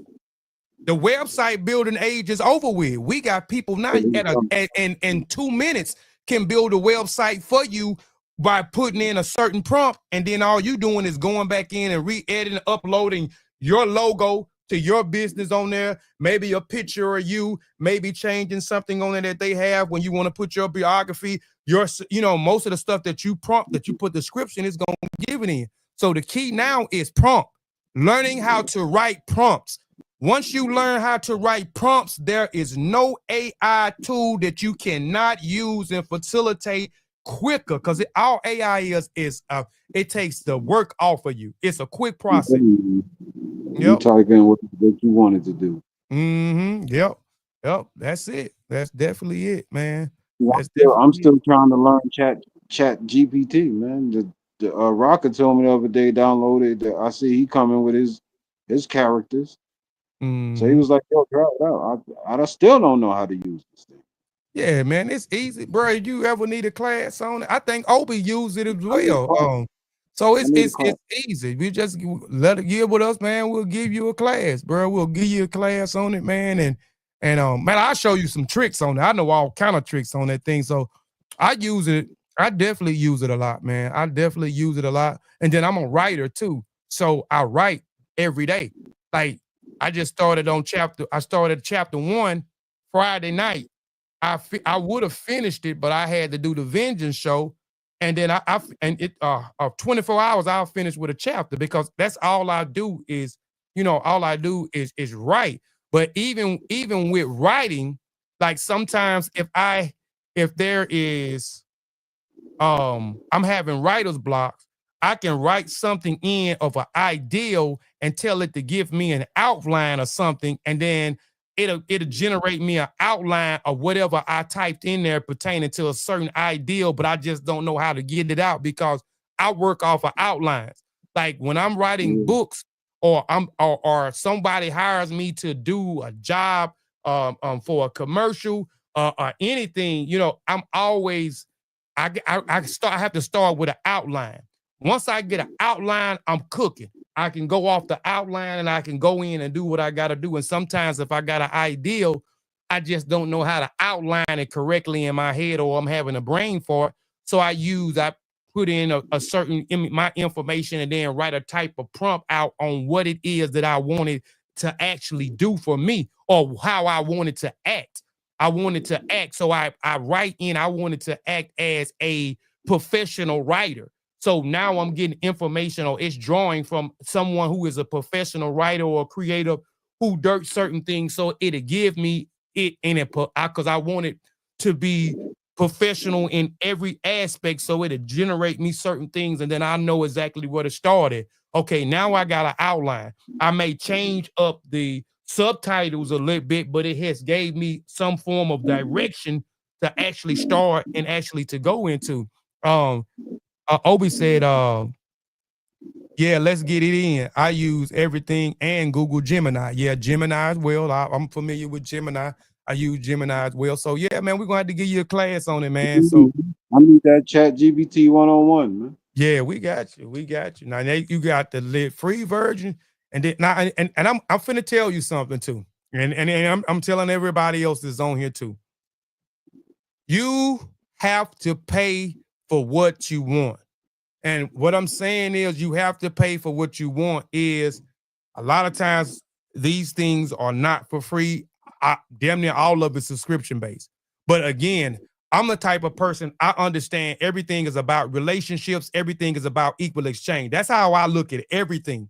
Speaker 1: the website building age is over with. We got people now in 2 minutes can build a website for you by putting in a certain prompt, and then all you doing is going back in and re-editing, uploading your logo to your business on there, maybe a picture of you, maybe changing something on there that they have when you want to put your biography, most of the stuff that you prompt, that you put the description is going to give it in. So the key now is prompt, learning how to write prompts. Once you learn how to write prompts, there is no AI tool that you cannot use and facilitate quicker, because all AI is it takes the work off of you. It's a quick process.
Speaker 3: You type in what you wanted to do.
Speaker 1: Yep. That's it. That's definitely it, man.
Speaker 3: I'm still trying to learn chat GPT, man. The Rocker told me the other day, downloaded. I see he coming with his characters. So he was like, "Yo, try it out." I still don't know how to use this thing.
Speaker 1: Yeah, man, it's easy, bro. You ever need a class on it? I think Obi used it as well. So it's easy. We just let it get with us, man. We'll give you a class, bro. We'll give you a class on it, man. And man, I'll show you some tricks on it. I know all kind of tricks on that thing. So I use it. I definitely use it a lot, man. I definitely use it a lot. And then I'm a writer too. So I write every day. Like I started chapter 1 Friday night. I would have finished it, but I had to do the Vengeance show, and then 24 hours I'll finish with a chapter, because that's all I do is write. But even with writing, like sometimes if there is I'm having writer's blocks, I can write something in of an ideal and tell it to give me an outline or something, and then it'll generate me an outline of whatever I typed in there pertaining to a certain ideal, but I just don't know how to get it out because I work off of outlines. Like when I'm writing books, or somebody hires me to do a job for a commercial or anything, I'm always I have to start with an outline. Once I get an outline, I'm cooking. I can go off the outline and I can go in and do what I got to do. And sometimes if I got an ideal, I just don't know how to outline it correctly in my head, or I'm having a brain fart. So I put in a certain my information and then write a type of prompt out on what it is that I wanted to actually do for me, or how I wanted to act. I wanted to act. So I write in, I wanted to act as a professional writer. So now I'm getting information, or it's drawing from someone who is a professional writer or creator who does certain things. So it'll give me it in it, because I want it to be professional in every aspect. So it'll generate me certain things, and then I know exactly where to start it. Okay, now I got an outline. I may change up the subtitles a little bit, but it has gave me some form of direction to actually start and actually to go into. Obi said, yeah, let's get it in. I use everything and Google Gemini. Yeah, Gemini as well. I'm familiar with Gemini. I use Gemini as well. So yeah, man, we're gonna have to give you a class on it, man. So
Speaker 3: I need that Chat GPT 101, man.
Speaker 1: Yeah, we got you. We got you. Now you got the free version, and then now and I'm finna tell you something too. And I'm telling everybody else that's on here too. You have to pay for what you want. And what I'm saying is you have to pay for what you want. Is a lot of times these things are not for free. Damn near all of it's subscription based. But again, I'm the type of person, I understand everything is about relationships. Everything is about equal exchange. That's how I look at everything.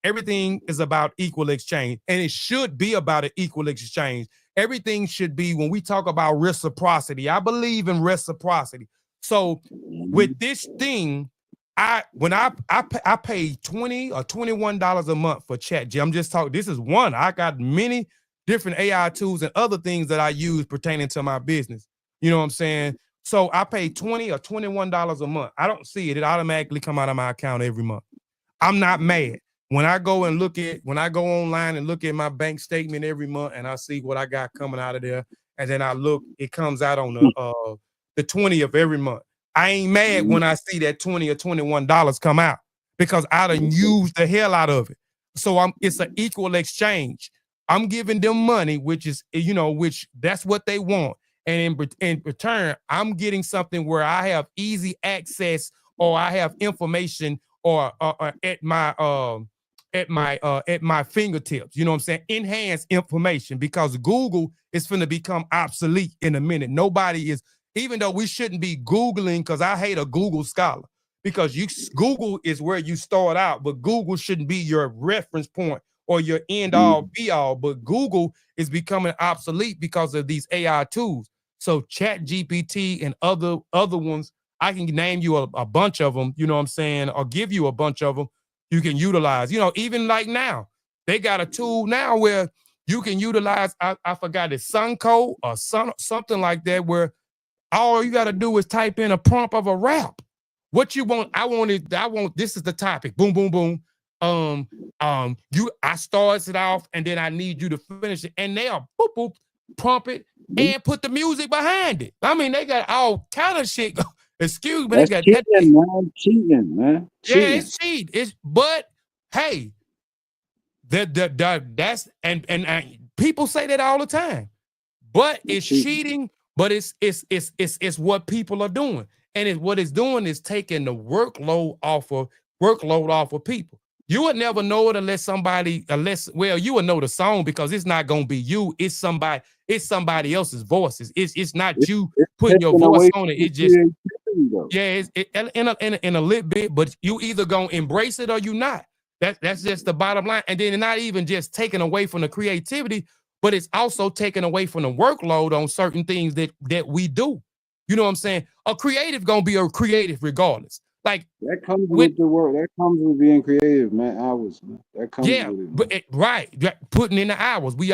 Speaker 1: Everything is about equal exchange, and it should be about an equal exchange. Everything should be, when we talk about reciprocity, I believe in reciprocity. So with this thing, I pay $20 or $21 a month for Chat. I'm just talking, this is one. I got many different AI tools and other things that I use pertaining to my business. You know what I'm saying? So I pay $20 or $21 a month. I don't see it. It automatically come out of my account every month. I'm not mad. when I go online and look at my bank statement every month and I see what I got coming out of there, and then I look, it comes out on the 20th of every month. I ain't mad when I see that $20 or $21 come out because I done used the hell out of it. So it's an equal exchange. I'm giving them money, which is, which that's what they want. And in return, I'm getting something where I have easy access, or I have information or at my fingertips. You know what I'm saying? Enhanced information, because Google is finna become obsolete in a minute. Nobody is, even though we shouldn't be Googling, because I hate a Google scholar, because Google is where you start out, but Google shouldn't be your reference point or your end all be all. But Google is becoming obsolete because of these AI tools. So Chat GPT and other ones, I can name you a bunch of them, you know what I'm saying, or give you a bunch of them you can utilize. Even like now, they got a tool now where you can utilize, I forgot it, Sunco or something like that, where all you got to do is type in a prompt of a rap. What you want? I want, this is the topic. Boom, boom, boom. I starts it off and then I need you to finish it. And they'll boop, boop, prompt it and put the music behind it. I mean, they got all kind of shit. Excuse me,
Speaker 3: That's
Speaker 1: they got
Speaker 3: cheating, man. Cheating, man.
Speaker 1: Yeah, it's cheat. But hey, that's and people say that all the time. But it's cheating. But it's what people are doing, and what it's doing is taking the workload off of people. You would never know it unless you would know the song, because it's not gonna be you. It's somebody else's voices. It's not you putting your voice on it. It just in a little bit, but you either gonna embrace it or you not. That's just the bottom line. And then it's not even just taking away from the creativity, but it's also taking away from the workload on certain things that we do. You know what I'm saying? A creative gonna be a creative regardless. Like
Speaker 3: that comes with the work. That comes with being creative, man. Hours, man. That comes with it.
Speaker 1: Right. Putting in the hours. I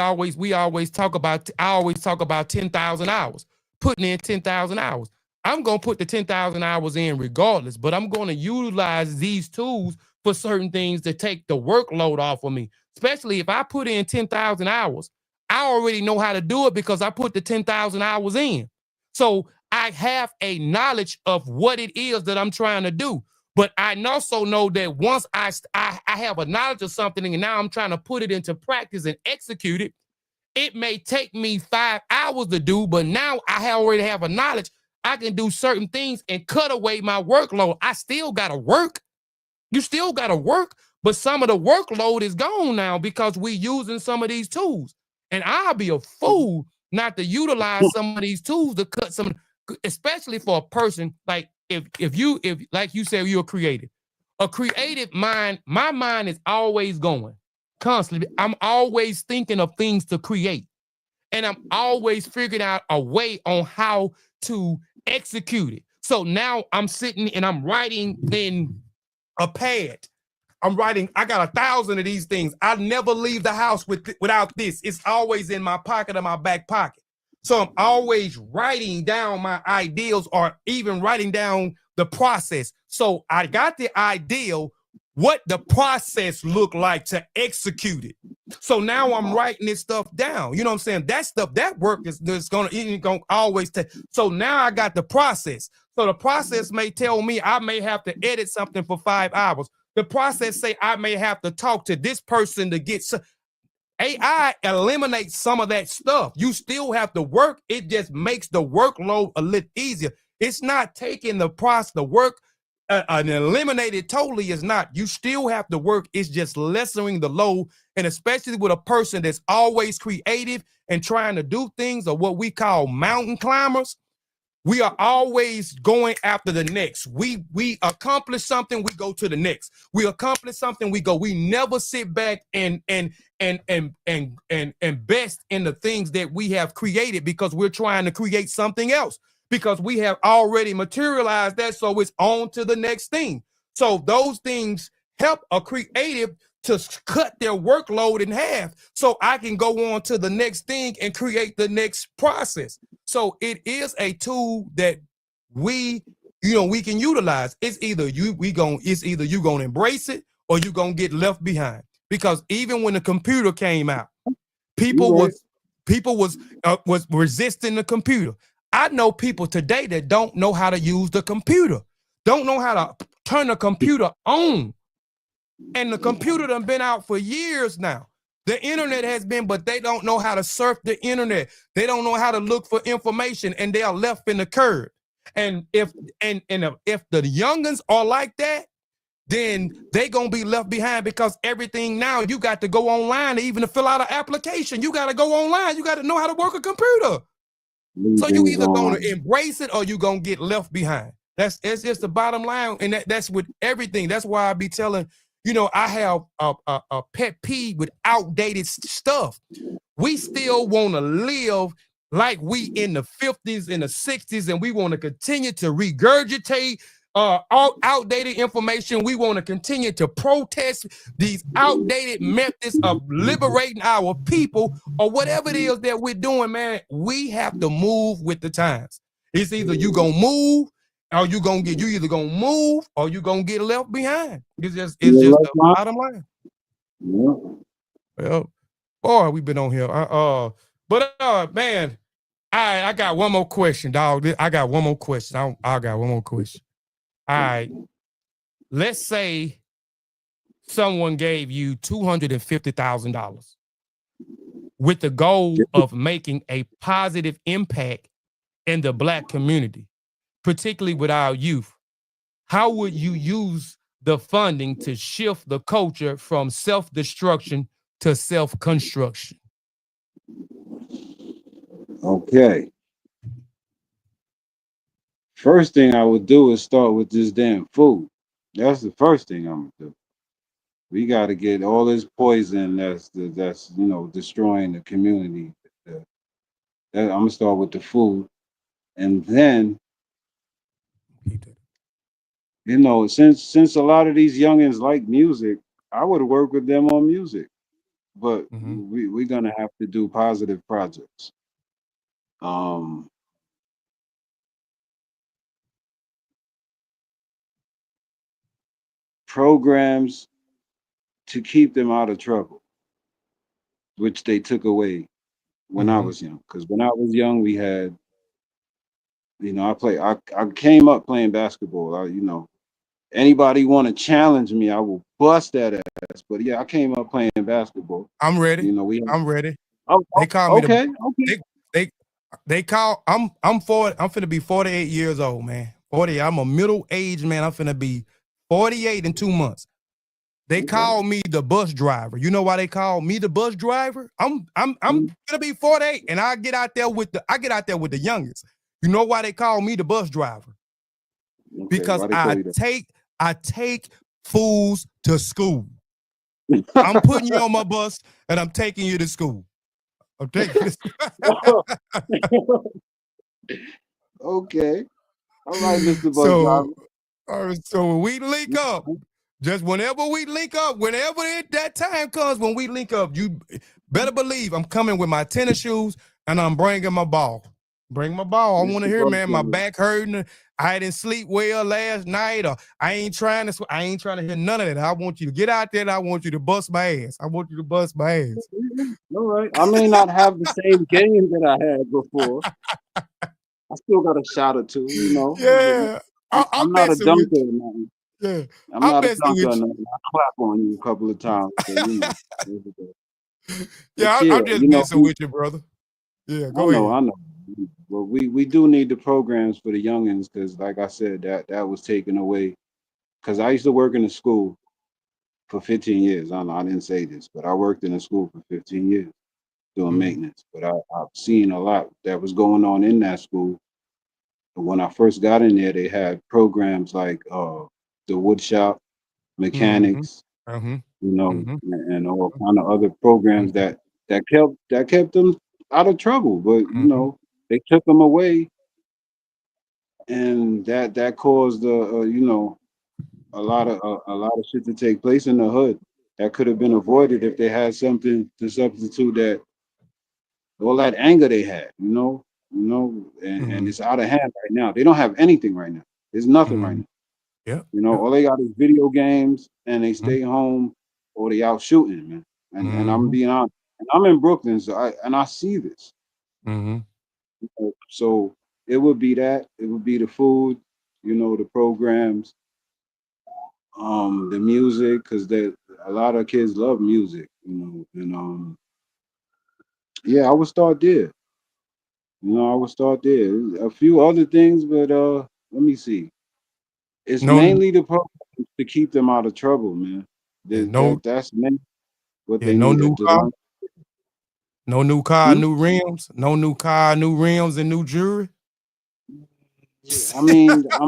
Speaker 1: always talk about 10,000 hours. Putting in 10,000 hours. I'm gonna put the 10,000 hours in regardless, but I'm gonna utilize these tools for certain things to take the workload off of me. Especially if I put in 10,000 hours, I already know how to do it because I put the 10,000 hours in. So I have a knowledge of what it is that I'm trying to do. But I also know that once I have a knowledge of something and now I'm trying to put it into practice and execute it, it may take me 5 hours to do, but now I already have a knowledge. I can do certain things and cut away my workload. I still got to work. You still got to work, but some of the workload is gone now because we using some of these tools. And I'll be a fool not to utilize some of these tools to cut some, especially for a person like if like you said, you're creative. A creative mind, my mind is always going constantly. I'm always thinking of things to create. And I'm always figuring out a way on how to execute it. So now I'm sitting and I'm writing in a pad. I'm writing, I got 1,000 of these things. I never leave the house without this. It's always in my pocket or my back pocket. So I'm always writing down my ideals or even writing down the process. So I got the ideal, what the process look like to execute it. So now I'm writing this stuff down. You know what I'm saying? That stuff, that work is gonna always take. So now I got the process. So the process may tell me I may have to edit something for 5 hours. The process say I may have to talk to this person to get AI eliminates some of that stuff. You still have to work. It just makes the workload a little easier. It's not taking the process, the work, and eliminate it totally is not. You still have to work. It's just lessening the load. And especially with a person that's always creative and trying to do things, or what we call mountain climbers, we are always going after the next. We accomplish something, we go to the next. We accomplish something, we go. We never sit back and best in the things that we have created, because we're trying to create something else, because we have already materialized that. So it's on to the next thing. So those things help a creative to cut their workload in half, so I can go on to the next thing and create the next process. So it is a tool that we can utilize. It's either you gonna embrace it, or you're gonna get left behind. Because even when the computer came out, people
Speaker 3: You right.
Speaker 1: was was resisting the computer. I know people today that don't know how to use the computer, don't know how to turn the computer on. And the computer done been out for years now. The internet has been, but they don't know how to surf the internet. They don't know how to look for information, and they are left in the curve. And if the youngins are like that, then they gonna be left behind, because everything now you got to go online, even to fill out an application. You got to go online. You got to know how to work a computer.
Speaker 3: Leave
Speaker 1: So you
Speaker 3: things
Speaker 1: either gonna
Speaker 3: online.
Speaker 1: embrace it or you gonna get left behind. It's just the bottom line, and that's with everything. That's why I be telling, I have a pet peeve with outdated stuff. We still want to live like we in the 50s and the 60s, and we want to continue to regurgitate all outdated information. We want to continue to protest these outdated methods of liberating our people, or whatever it is that we're doing, man. We have to move with the times. It's either you gonna move, or you either gonna move or you gonna get left behind. It's just the bottom line.
Speaker 3: Yeah.
Speaker 1: Well, boy, we've been on here. But man, I got one more question, dog. I got one more question. I got one more question. All right. Let's say someone gave you $250,000 with the goal of making a positive impact in the Black community, particularly with our youth. How would you use the funding to shift the culture from self-destruction to self-construction?
Speaker 3: Okay. First thing I would do is start with this damn food. That's the first thing I'm gonna do. We got to get all this poison that's destroying the community. I'm gonna start with the food, and then since a lot of these youngins like music, I would work with them on music. But
Speaker 1: Mm-hmm.
Speaker 3: we're gonna have to do positive projects. Um, Programs to keep them out of trouble, which they took away when I
Speaker 1: Mm-hmm.
Speaker 3: was young. Because when I was young, we had, I came up playing basketball. Anybody want to challenge me, I will bust that ass. But yeah, I came up playing basketball.
Speaker 1: I'm ready.
Speaker 3: We had,
Speaker 1: I'm ready.
Speaker 3: oh,
Speaker 1: They call me the
Speaker 3: okay, okay.
Speaker 1: they they they call I'm 40. I'm finna be 48 years old, man. 40. I'm a middle aged man. I'm finna be 48 in 2 months. They
Speaker 3: Okay.
Speaker 1: call me the bus driver. You know why they call me the bus driver? I'm
Speaker 3: Mm,
Speaker 1: gonna be 48, and I get out there with the youngest. You know why they call me the bus driver?
Speaker 3: okay,
Speaker 1: Because
Speaker 3: why they call you
Speaker 1: I take fools to school. I'm
Speaker 3: that?
Speaker 1: putting you on my bus and I'm taking you to school. I'm taking you to
Speaker 3: Okay. All right, Mr. Bus
Speaker 1: so
Speaker 3: Driver.
Speaker 1: so when we link up, just whenever we link up, that time comes when we link up, you better believe I'm coming with my tennis shoes and I'm bringing my ball. Bring my ball. I want to
Speaker 3: Mr.
Speaker 1: hear,
Speaker 3: Bus
Speaker 1: man. My
Speaker 3: Driver.
Speaker 1: back hurting. I didn't sleep well last night, or I ain't trying to hear none of that. I want you to get out there and I want you to bust my ass. I want you to bust my ass.
Speaker 3: All right. I may not have the same game that I had before. I still got a shot or two.
Speaker 1: Yeah,
Speaker 3: I'm
Speaker 1: I'm
Speaker 3: not a
Speaker 1: messing with
Speaker 3: dunker or nothing.
Speaker 1: you. Yeah,
Speaker 3: I'm
Speaker 1: I'm
Speaker 3: not a
Speaker 1: messing
Speaker 3: dunker
Speaker 1: with
Speaker 3: or
Speaker 1: you.
Speaker 3: nothing. I clap on you a couple of times. So. But
Speaker 1: Yeah,
Speaker 3: yeah,
Speaker 1: I'm just messing with you, brother. Yeah,
Speaker 3: I
Speaker 1: go
Speaker 3: know,
Speaker 1: ahead.
Speaker 3: I know. Well, we do need the programs for the youngins because, like I said, that was taken away. Because I used to work in a school for 15 years. I know I didn't say this, but I worked in a school for 15 years doing
Speaker 1: Mm-hmm.
Speaker 3: maintenance. But I've seen a lot that was going on in that school. But when I first got in there, they had programs like the wood shop,
Speaker 1: Mm-hmm.
Speaker 3: mechanics,
Speaker 1: Mm-hmm. Mm-hmm.
Speaker 3: and all kind of other programs that kept them out of trouble. But
Speaker 1: Mm-hmm.
Speaker 3: they took them away, and that caused a lot of shit to take place in the hood that could have been avoided if they had something to substitute that all that anger they had. And
Speaker 1: Mm-hmm.
Speaker 3: it's out of hand right now. They don't have anything right now. There's nothing right
Speaker 1: Mm-hmm.
Speaker 3: now.
Speaker 1: Yep.
Speaker 3: You know,
Speaker 1: Yep.
Speaker 3: all they got is video games and they
Speaker 1: Mhm.
Speaker 3: stay home or they out shooting, man. And I'm
Speaker 1: Mhm.
Speaker 3: being honest. And I'm in Brooklyn, so I see this.
Speaker 1: Mhm.
Speaker 3: So it would be that. It would be the food, you know, the programs, the music, because they a lot of kids love music, you know, and yeah, I would start there. You know, I would start there. A few other things, but let me see. It's
Speaker 1: No,
Speaker 3: mainly the programs to keep them out of trouble, man.
Speaker 1: yeah, no,
Speaker 3: That's mainly what
Speaker 1: yeah,
Speaker 3: they
Speaker 1: no
Speaker 3: needed
Speaker 1: new
Speaker 3: to
Speaker 1: car,
Speaker 3: learn.
Speaker 1: no new car,
Speaker 3: Hmm?
Speaker 1: new rims, no new car, new rims, and new jewelry.
Speaker 3: Yeah, I mean, I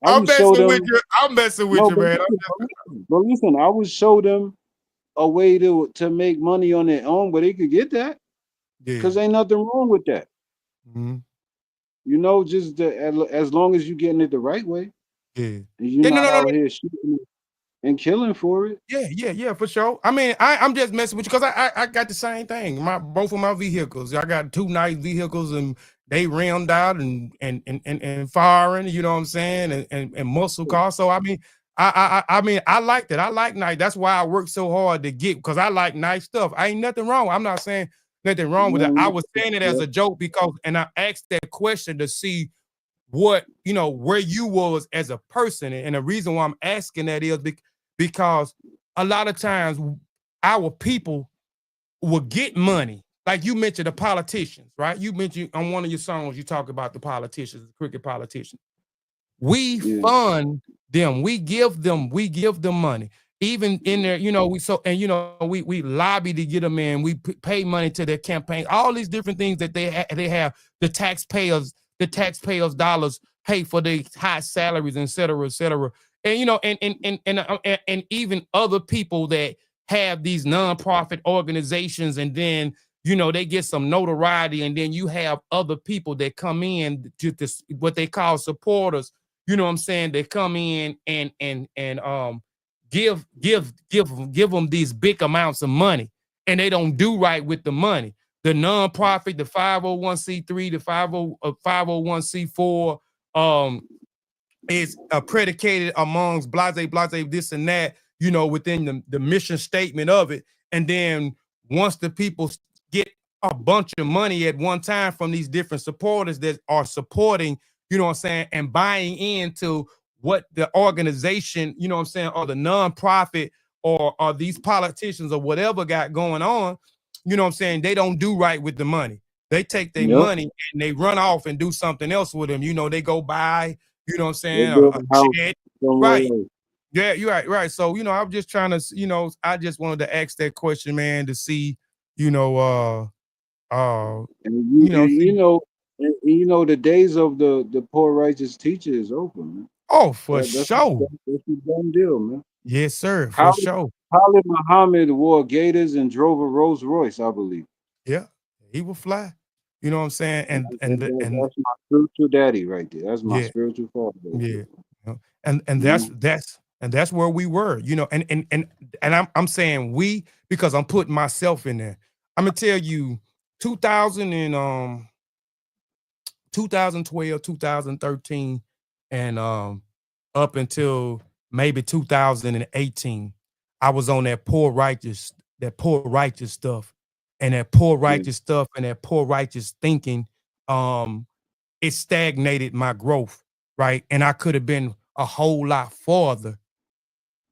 Speaker 1: I'm
Speaker 3: would show
Speaker 1: messing with
Speaker 3: them.
Speaker 1: you. I'm messing with
Speaker 3: No,
Speaker 1: you,
Speaker 3: but
Speaker 1: man.
Speaker 3: listen, I would show them a way to make money on their own, where they could get that,
Speaker 1: Yeah.
Speaker 3: because ain't nothing wrong with that.
Speaker 1: Mhm.
Speaker 3: You know, just as long as you getting it the right way,
Speaker 1: Yeah.
Speaker 3: and you're
Speaker 1: Yeah. No.
Speaker 3: not
Speaker 1: No. No.
Speaker 3: out here shooting and killing for it.
Speaker 1: Yeah, for sure. I mean, I'm just messing with you because I got the same thing. Both of my vehicles. I got two nice vehicles and they rammed out and firing, you know what I'm saying? And muscle cars. So I mean, I mean, I like that. I like nice. That's why I work so hard to get because I like nice stuff. I ain't nothing wrong. I'm not saying nothing wrong with that. I
Speaker 3: Man,
Speaker 1: was saying it as
Speaker 3: yeah,
Speaker 1: a joke because and I asked that question to see what where you was as a person and the reason why I'm asking that is because a lot of times our people will get money like you mentioned the politicians, right? You mentioned on one of your songs you talk about the politicians, the cricket politicians. We
Speaker 3: yeah,
Speaker 1: fund them, we give them money even in there, we so and we lobby to get them in, we pay money to their campaign, all these different things that they have. The taxpayers dollars pay for their high salaries, et cetera, and and even other people that have these nonprofit organizations, and then they get some notoriety, and then you have other people that come in to this what they call supporters, you know what I'm saying? They come in and give them these big amounts of money, and they don't do right with the money. The nonprofit, the 501c3, the 501c4, is predicated amongst blase, this and that, within the mission statement of it. And then once the people get a bunch of money at one time from these different supporters that are supporting, you know what I'm saying, and buying into what the organization, you know what I'm saying, or the nonprofit or these politicians or whatever got going on, you know what I'm saying, they don't do right with the money. They take their
Speaker 3: yep.
Speaker 1: money and they run off and do something else with them. They go buy, you know what I'm
Speaker 3: They
Speaker 1: saying?
Speaker 3: build
Speaker 1: A
Speaker 3: a house
Speaker 1: jet.
Speaker 3: somewhere
Speaker 1: Right.
Speaker 3: else,
Speaker 1: Yeah, you're right, right. So, I'm just trying to, I just wanted to ask that question, man, to see, you know,
Speaker 3: and you
Speaker 1: see.
Speaker 3: know, you know, the days of the poor righteous teacher is over, man.
Speaker 1: Oh, for
Speaker 3: That's
Speaker 1: sure.
Speaker 3: that's a done deal, man.
Speaker 1: Yes, sir, for
Speaker 3: Khalid,
Speaker 1: sure.
Speaker 3: Khalid Muhammad wore gators and drove a Rolls Royce, I believe.
Speaker 1: Yeah. He will fly. You know what I'm saying? And
Speaker 3: That's my spiritual daddy right there. That's my
Speaker 1: yeah,
Speaker 3: spiritual father right
Speaker 1: yeah.
Speaker 3: there.
Speaker 1: And
Speaker 3: You know?
Speaker 1: that's where we were, and I'm saying we because I'm putting myself in there. I'm gonna tell you 2000 and 2012, 2013, and up until maybe 2018, I was on that poor righteous stuff, and that poor
Speaker 3: Yeah.
Speaker 1: righteous stuff and that poor righteous thinking. Um, it stagnated my growth, right? And I could have been a whole lot farther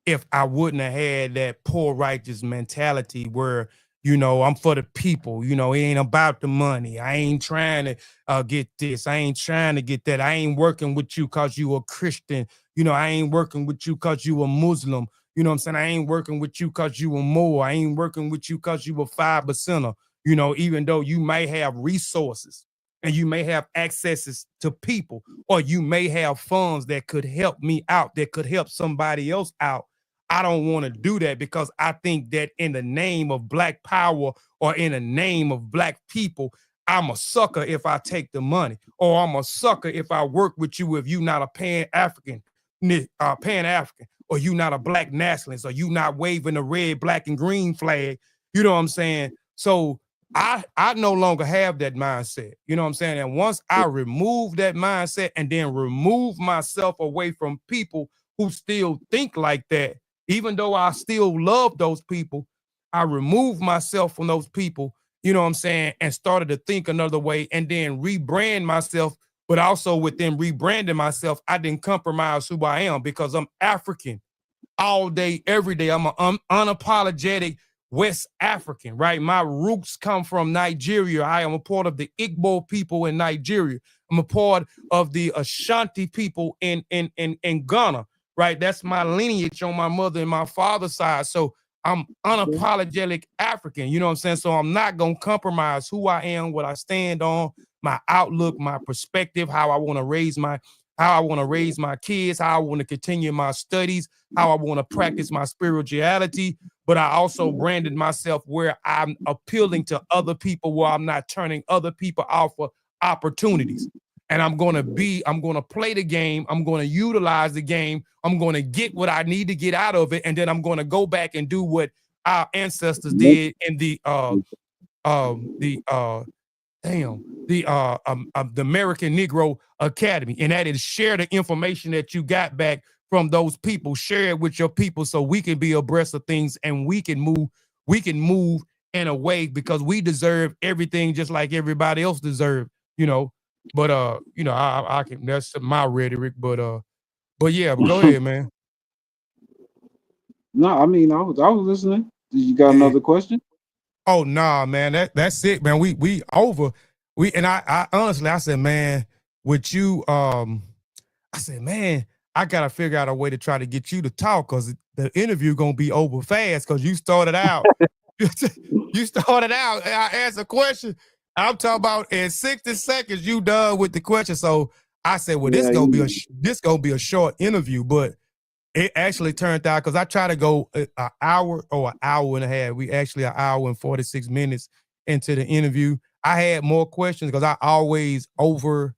Speaker 1: if I wouldn't have had that poor righteous mentality where, I'm for the people, it ain't about the money. I ain't trying to get this. I ain't trying to get that. I ain't working with you because you a Christian. I ain't working with you because you a Muslim. You know what I'm saying? I ain't working with you because you a Moor. I ain't working with you because you a 5%er. Even though you may have resources and you may have accesses to people, or you may have funds that could help me out, that could help somebody else out. I don't want to do that because I think that in the name of Black power or in the name of Black people, I'm a sucker if I take the money, or I'm a sucker if I work with you if you not a Pan-African, or you not a Black nationalist, or you not waving a red, black, and green flag. You know what I'm saying? So I no longer have that mindset. You know what I'm saying? And once I remove that mindset and then remove myself away from people who still think like that, even though I still love those people, I removed myself from those people, you know what I'm saying, and started to think another way and then rebrand myself. But also within rebranding myself, I didn't compromise who I am because I'm African all day, every day. I'm an unapologetic West African, right? My roots come from Nigeria. I am a part of the Igbo people in Nigeria. I'm a part of the Ashanti people in Ghana, right? That's my lineage on my mother and my father's side. So I'm unapologetic African, you know what I'm saying? So I'm not going to compromise who I am, what I stand on, my outlook, my perspective, how I want to raise my kids, how I want to continue my studies, how I want to practice my spirituality. But I also branded myself where I'm appealing to other people, where I'm not turning other people off for opportunities. And I'm going to play the game. I'm going to utilize the game. I'm going to get what I need to get out of it. And then I'm going to go back and do what our ancestors did in the the American Negro Academy, and that is share the information that you got back from those people, share it with your people so we can be abreast of things and we can move in a way because we deserve everything just like everybody else deserve, you know. But I can that's my rhetoric, but yeah, but go ahead, man.
Speaker 3: No, I mean, I was listening. You got
Speaker 1: Yeah.
Speaker 3: another question?
Speaker 1: Oh nah, man. That's it, man. We over. I honestly I said, man, with you, I said, man, I gotta figure out a way to try to get you to talk because the interview gonna be over fast because you started out. You started out, and I asked a question. I'm talking about in 60 seconds, you done with the question. So I said, well,
Speaker 3: Yeah,
Speaker 1: this gonna be a short interview, but it actually turned out because I try to go an hour or an hour and a half. We actually an hour and 46 minutes into the interview. I had more questions because I always over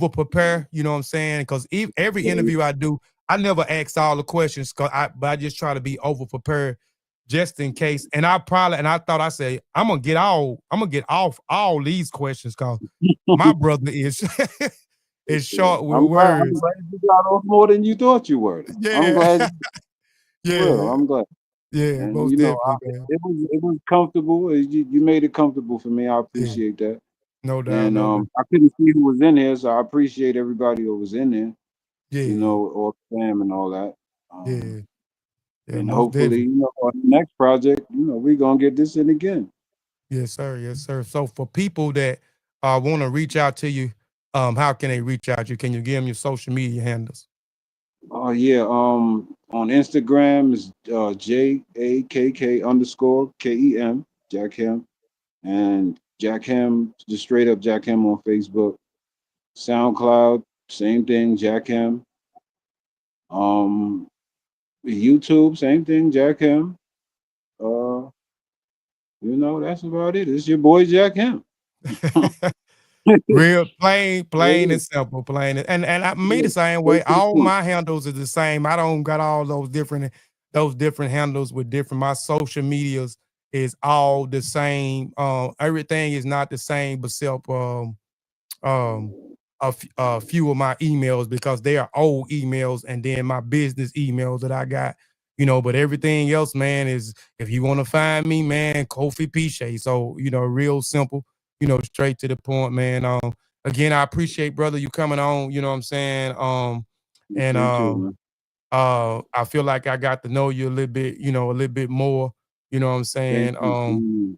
Speaker 1: prepare. You know what I'm saying? Because every
Speaker 3: yeah.
Speaker 1: interview I do, I never ask all the questions but I just try to be over prepared just in case. And I thought I said I'm gonna get off all these questions because my brother is is short with
Speaker 3: I'm
Speaker 1: words.
Speaker 3: glad you got off more than you thought you were. I'm
Speaker 1: Yeah.
Speaker 3: glad. For real,
Speaker 1: Yeah,
Speaker 3: I'm glad.
Speaker 1: yeah,
Speaker 3: And
Speaker 1: most definitely, man.
Speaker 3: it was comfortable. You made it comfortable for me. I
Speaker 1: Yeah,
Speaker 3: appreciate that.
Speaker 1: no doubt,
Speaker 3: And
Speaker 1: no doubt.
Speaker 3: I couldn't see who was in there, so I appreciate everybody who was in there.
Speaker 1: Yeah,
Speaker 3: All the fam and all that.
Speaker 1: yeah, yeah,
Speaker 3: And
Speaker 1: most
Speaker 3: hopefully,
Speaker 1: definitely.
Speaker 3: on the next project, we're gonna get this in again.
Speaker 1: Yes, sir. Yes, sir. So for people that want to reach out to you, how can they reach out to you? Can you give them your social media handles?
Speaker 3: Oh yeah. On Instagram is JAKK_KEM, Jakk Kem, and Jakk Kem, just straight up Jakk Kem on Facebook. SoundCloud, same thing, Jakk Kem. Um, YouTube, same thing, Jakk Kem. Uh, that's about it. It's your boy Jakk Kem.
Speaker 1: Real plain
Speaker 3: Yeah,
Speaker 1: and simple, me
Speaker 3: yeah,
Speaker 1: the same way.
Speaker 3: straight to the
Speaker 1: All
Speaker 3: point.
Speaker 1: my handles are the same. I don't got all those different handles with different. My social medias is all the same. Everything is not the same, but um a few of my emails because they are old emails and then my business emails that I got, but everything else, man, is if you want to find me, man, Kofi Piesie. So, real simple, straight to the point, man. Again, I appreciate brother you coming on, you know what I'm saying? And
Speaker 3: Me too, man.
Speaker 1: I feel like I got to know you a little bit, a little bit more, you know what I'm
Speaker 3: Thank
Speaker 1: saying?
Speaker 3: you. Mm,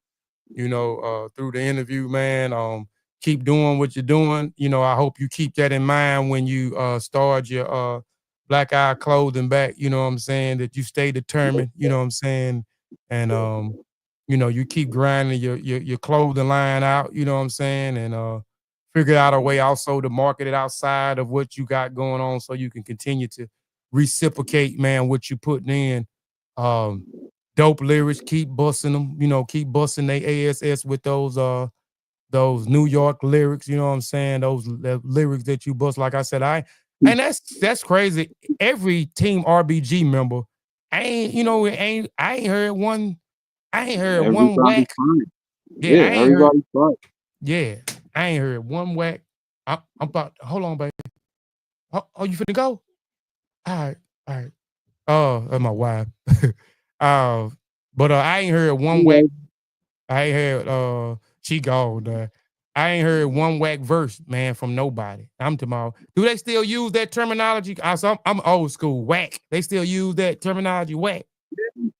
Speaker 1: Through the interview, man. Keep doing what you're doing. I hope you keep that in mind when you start your black eye clothing back, you know what I'm saying, that you stay determined, you know what I'm saying? And you keep grinding your clothing line out, you know what I'm saying? And figure out a way also to market it outside of what you got going on so you can continue to reciprocate, man, what you putting in. Um, Dope lyrics, keep busting them, keep busting they ass with those New York lyrics, you know what I'm saying? Those lyrics that you bust. Like I said, and that's crazy. Every team RBG member, I ain't heard one
Speaker 3: Everybody
Speaker 1: whack.
Speaker 3: fine.
Speaker 1: Yeah, I
Speaker 3: Yeah,
Speaker 1: ain't heard.
Speaker 3: everybody fine.
Speaker 1: Yeah, I ain't heard one whack. I'm about. Hold on, baby. Oh, you finna go? All right, all right. Oh, that's my wife. uh, but I ain't heard one whack.
Speaker 3: Anyway,
Speaker 1: I ain't heard. She gone. I ain't heard one whack verse, man, from nobody. I'm tomorrow. Do they still use that terminology? I'm old school. Whack. They still use that terminology. Whack.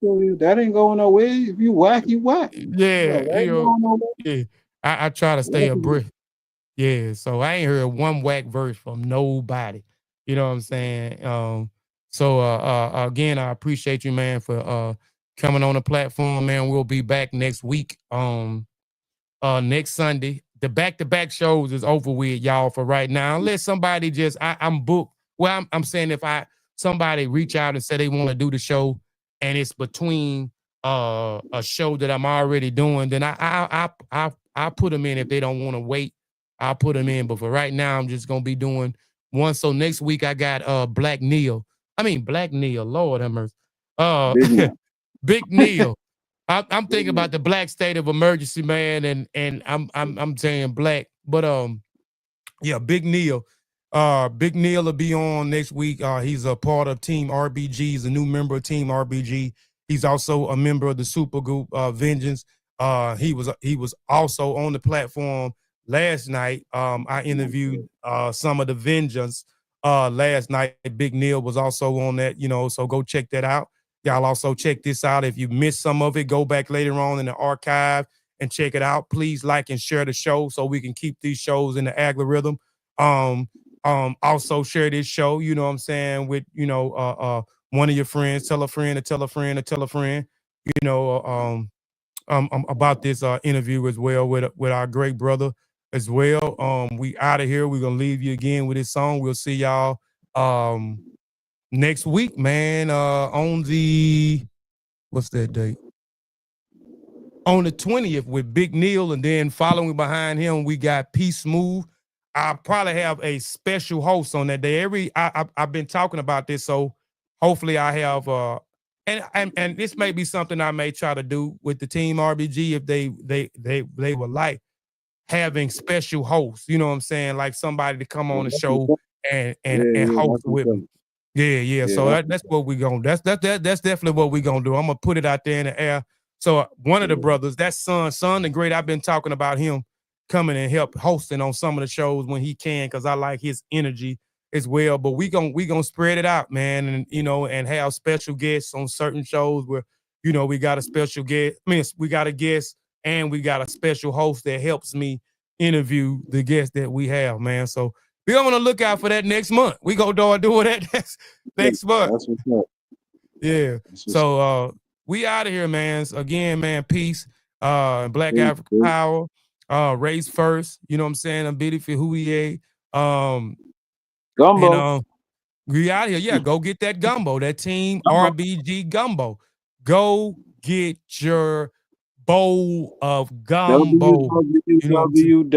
Speaker 3: that ain't going nowhere. If you whack, you whack. Yeah,
Speaker 1: Yeah,
Speaker 3: that ain't going nowhere.
Speaker 1: yeah. I try to stay abreast. Yeah, so I ain't heard one whack verse from nobody. You know what I'm saying? So again, I appreciate you, man, for coming on the platform, man. We'll be back next week. Next Sunday. The back-to-back shows is over with, y'all, for right now. Unless somebody I'm booked. Well, I'm saying if somebody reach out and say they want to do the show and it's between a show that I'm already doing, then I put them in. If they don't want to wait, I'll put them in. But for right now, I'm just gonna be doing one. So next week I got Black Neil, Lord have mercy.
Speaker 3: Big man.
Speaker 1: Big Neil. I'm thinking about the black state of emergency, man, and I'm saying black, but yeah, Big Neil. Big Neil will be on next week. He's a part of Team RBG. He's a new member of Team RBG. He's also a member of the super group Vengeance. He was also on the platform last night. I interviewed some of the Vengeance last night. Big Neil was also on that, so go check that out. Y'all also check this out. If you missed some of it, go back later on in the archive and check it out. Please like and share the show so we can keep these shows in the algorithm. Um, also share this show, you know what I'm saying, with one of your friends. Tell a friend to tell a friend to tell a friend, you know, about this interview as well with our great brother as well. We out of here. We're gonna leave you again with this song. We'll see y'all next week, man. On the what's that date? On the 20th with Big Neil, and then following behind him, we got P Smooth. I'll probably have a special host on that day. I've been talking about this, so hopefully I have and this may be something I may try to do with the team RBG if they would like having special hosts, you know what I'm saying? Like somebody to come on the show and
Speaker 3: Yeah,
Speaker 1: host
Speaker 3: that's
Speaker 1: with
Speaker 3: what's up.
Speaker 1: me. Yeah.
Speaker 3: Yeah,
Speaker 1: So that's what we're gonna that's definitely what we're gonna do. I'm gonna put it out there in the air. So one of the brothers, that's Son the Great, I've been talking about him coming and help hosting on some of the shows when he can, because I like his energy as well. But we gonna spread it out, man, and and have special guests on certain shows where we got a special guest. I mean, we got a guest and we got a special host that helps me interview the guests that we have, man. So be on the lookout for that next month. We go doing that next month.
Speaker 3: that's what's up.
Speaker 1: Yeah.
Speaker 3: That's what's up.
Speaker 1: So we out of here, man. So again, man, peace. Black
Speaker 3: Peace,
Speaker 1: Africa
Speaker 3: peace.
Speaker 1: power. Race first. You know what I'm saying? I'm bitty for who he is. And
Speaker 3: Gumbo.
Speaker 1: we out here. Yeah, go get that gumbo, that team RBG gumbo. Go get your bowl of gumbo. You know what I'm saying?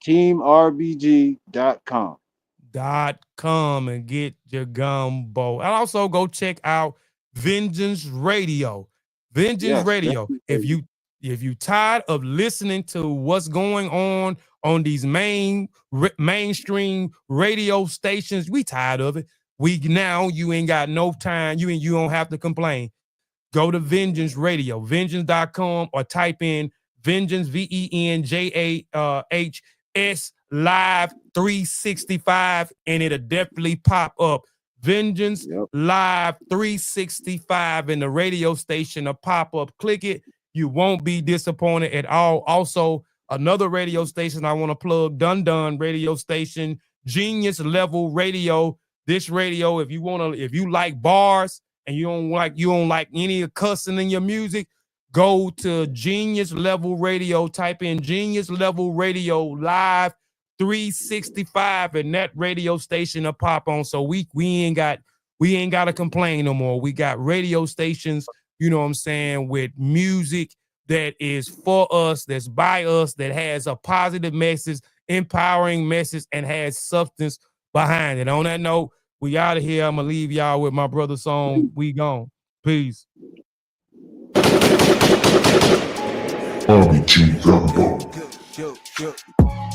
Speaker 3: www.teamrbg.com.
Speaker 1: .com and get your gumbo. And also go check out Vengeance Radio. Vengeance
Speaker 3: Yes,
Speaker 1: Radio.
Speaker 3: definitely.
Speaker 1: If you tired of listening to what's going on these mainstream radio stations, we tired of it. You ain't got no time. You don't have to complain. Go to Vengeance Radio, vengeance.com, or type in Vengeance, VENJAHS Live 365, and it'll definitely pop up. Vengeance
Speaker 3: Yep.
Speaker 1: Live 365, and the radio station will pop up. Click it. You won't be disappointed at all. Also, another radio station I want to plug, Dun radio station, Genius Level Radio. This radio, if you like bars, and you don't like any cussing in your music, go to Genius Level Radio, type in Genius Level Radio Live 365, and that radio station will pop on. So we ain't got to complain no more. We got radio stations, you know what I'm saying, with music that is for us, that's by us, that has a positive message, empowering message, and has substance behind it. On that note, we out of here. I'm gonna leave y'all with my brother's song, We Gone. Peace.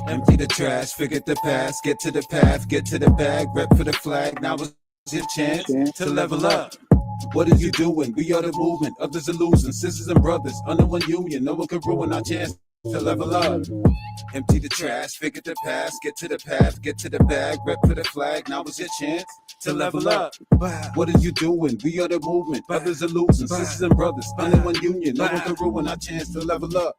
Speaker 2: Empty the trash, forget the past, get to the path, get to the bag, rep for the flag. Now is your chance to level up. What are you doing? We are the movement, others are losing. Sisters and brothers under one union. No one can ruin our chance to level up. Empty the trash, forget the past, get to the path, get to the bag, rep for the flag. Now is your chance to level up. What are you doing? We are the movement, others are losing. Sisters and brothers under one union. No one can ruin our chance to level up.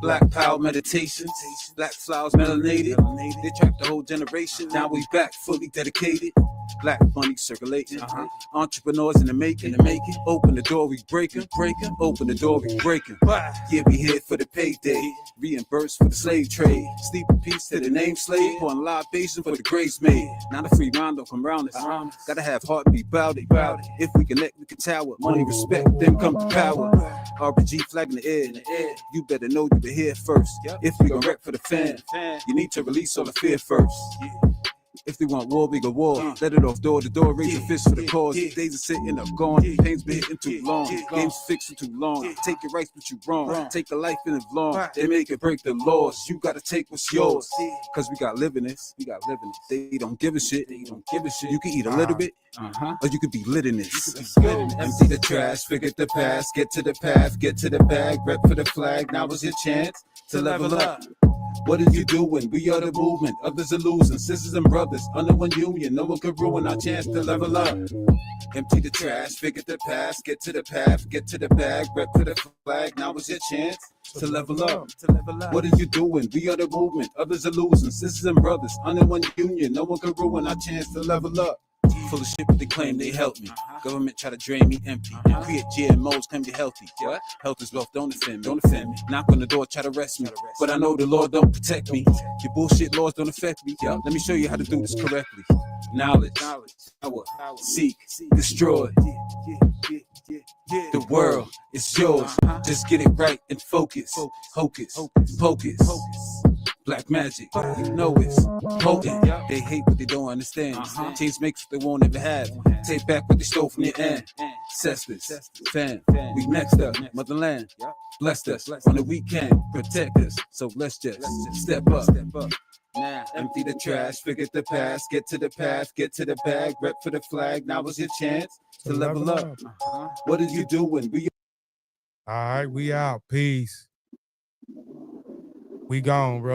Speaker 2: Black power meditations, black flowers melanated. They trapped the whole generation. Now we back, fully dedicated. Black money circulating. Entrepreneurs in the making. Open the door, we breaking. Open the door, we breaking. Yeah, we here for the payday. Reimbursed for the slave trade. Sleep in peace to the name slave. Pouring libation for the grace made. Not a free round come round us. Gotta have heartbeat about it. If we connect, we can tower. Money, respect, then come to power. RPG flag in the air. You better know you were here first. If we gon' rep for the fan, you need to release all the fear first. If they want war, we go war. Let it off door to door, raise a fist for the cause. Days are sitting up, gone. Pain's been hitting too long. Games fixing too long. Take your rights, but you wrong. Take a life and live long. They make it break the laws. You gotta take what's yours. Cause we got living this. They don't give a shit. You can eat a little bit, or you could be lit in this. Empty the trash, forget the past. Get to the path, get to the bag. Rep for the flag. Now is your chance to level up. What are you doing? We are the movement, others are losing. Sisters and brothers under one union. No one can ruin our chance to level up. Empty the trash, forget the past, get to the path, get to the bag, rep for the flag. Now is your chance to level up. What are you doing? We are the movement, others are losing. Sisters and brothers under one union. No one can ruin our chance to level up. Full of shit, but they claim they help me. Government try to drain me empty. Create GMOs, claim they healthy. What? Health is wealth, don't offend me. Knock on the door, try to arrest me. But I know the law don't protect me. Your bullshit laws don't affect me. Let me show you how to do this correctly. Knowledge, power, seek, destroy. The world is yours. Just get it right and focus. Hocus, pocus. Black magic, you know it's potent. They hate what they don't understand. Change makes what they won't ever have. Take back what they stole from your ancestors. Fam, we next up, motherland. Blessed us on the weekend, protect us. So let's just step up. Now, empty the trash, forget the past, get to the path, get to the bag, rep for the flag. Now is your chance to level up. What are you doing?
Speaker 1: All right, we out. Peace. We gone, bro.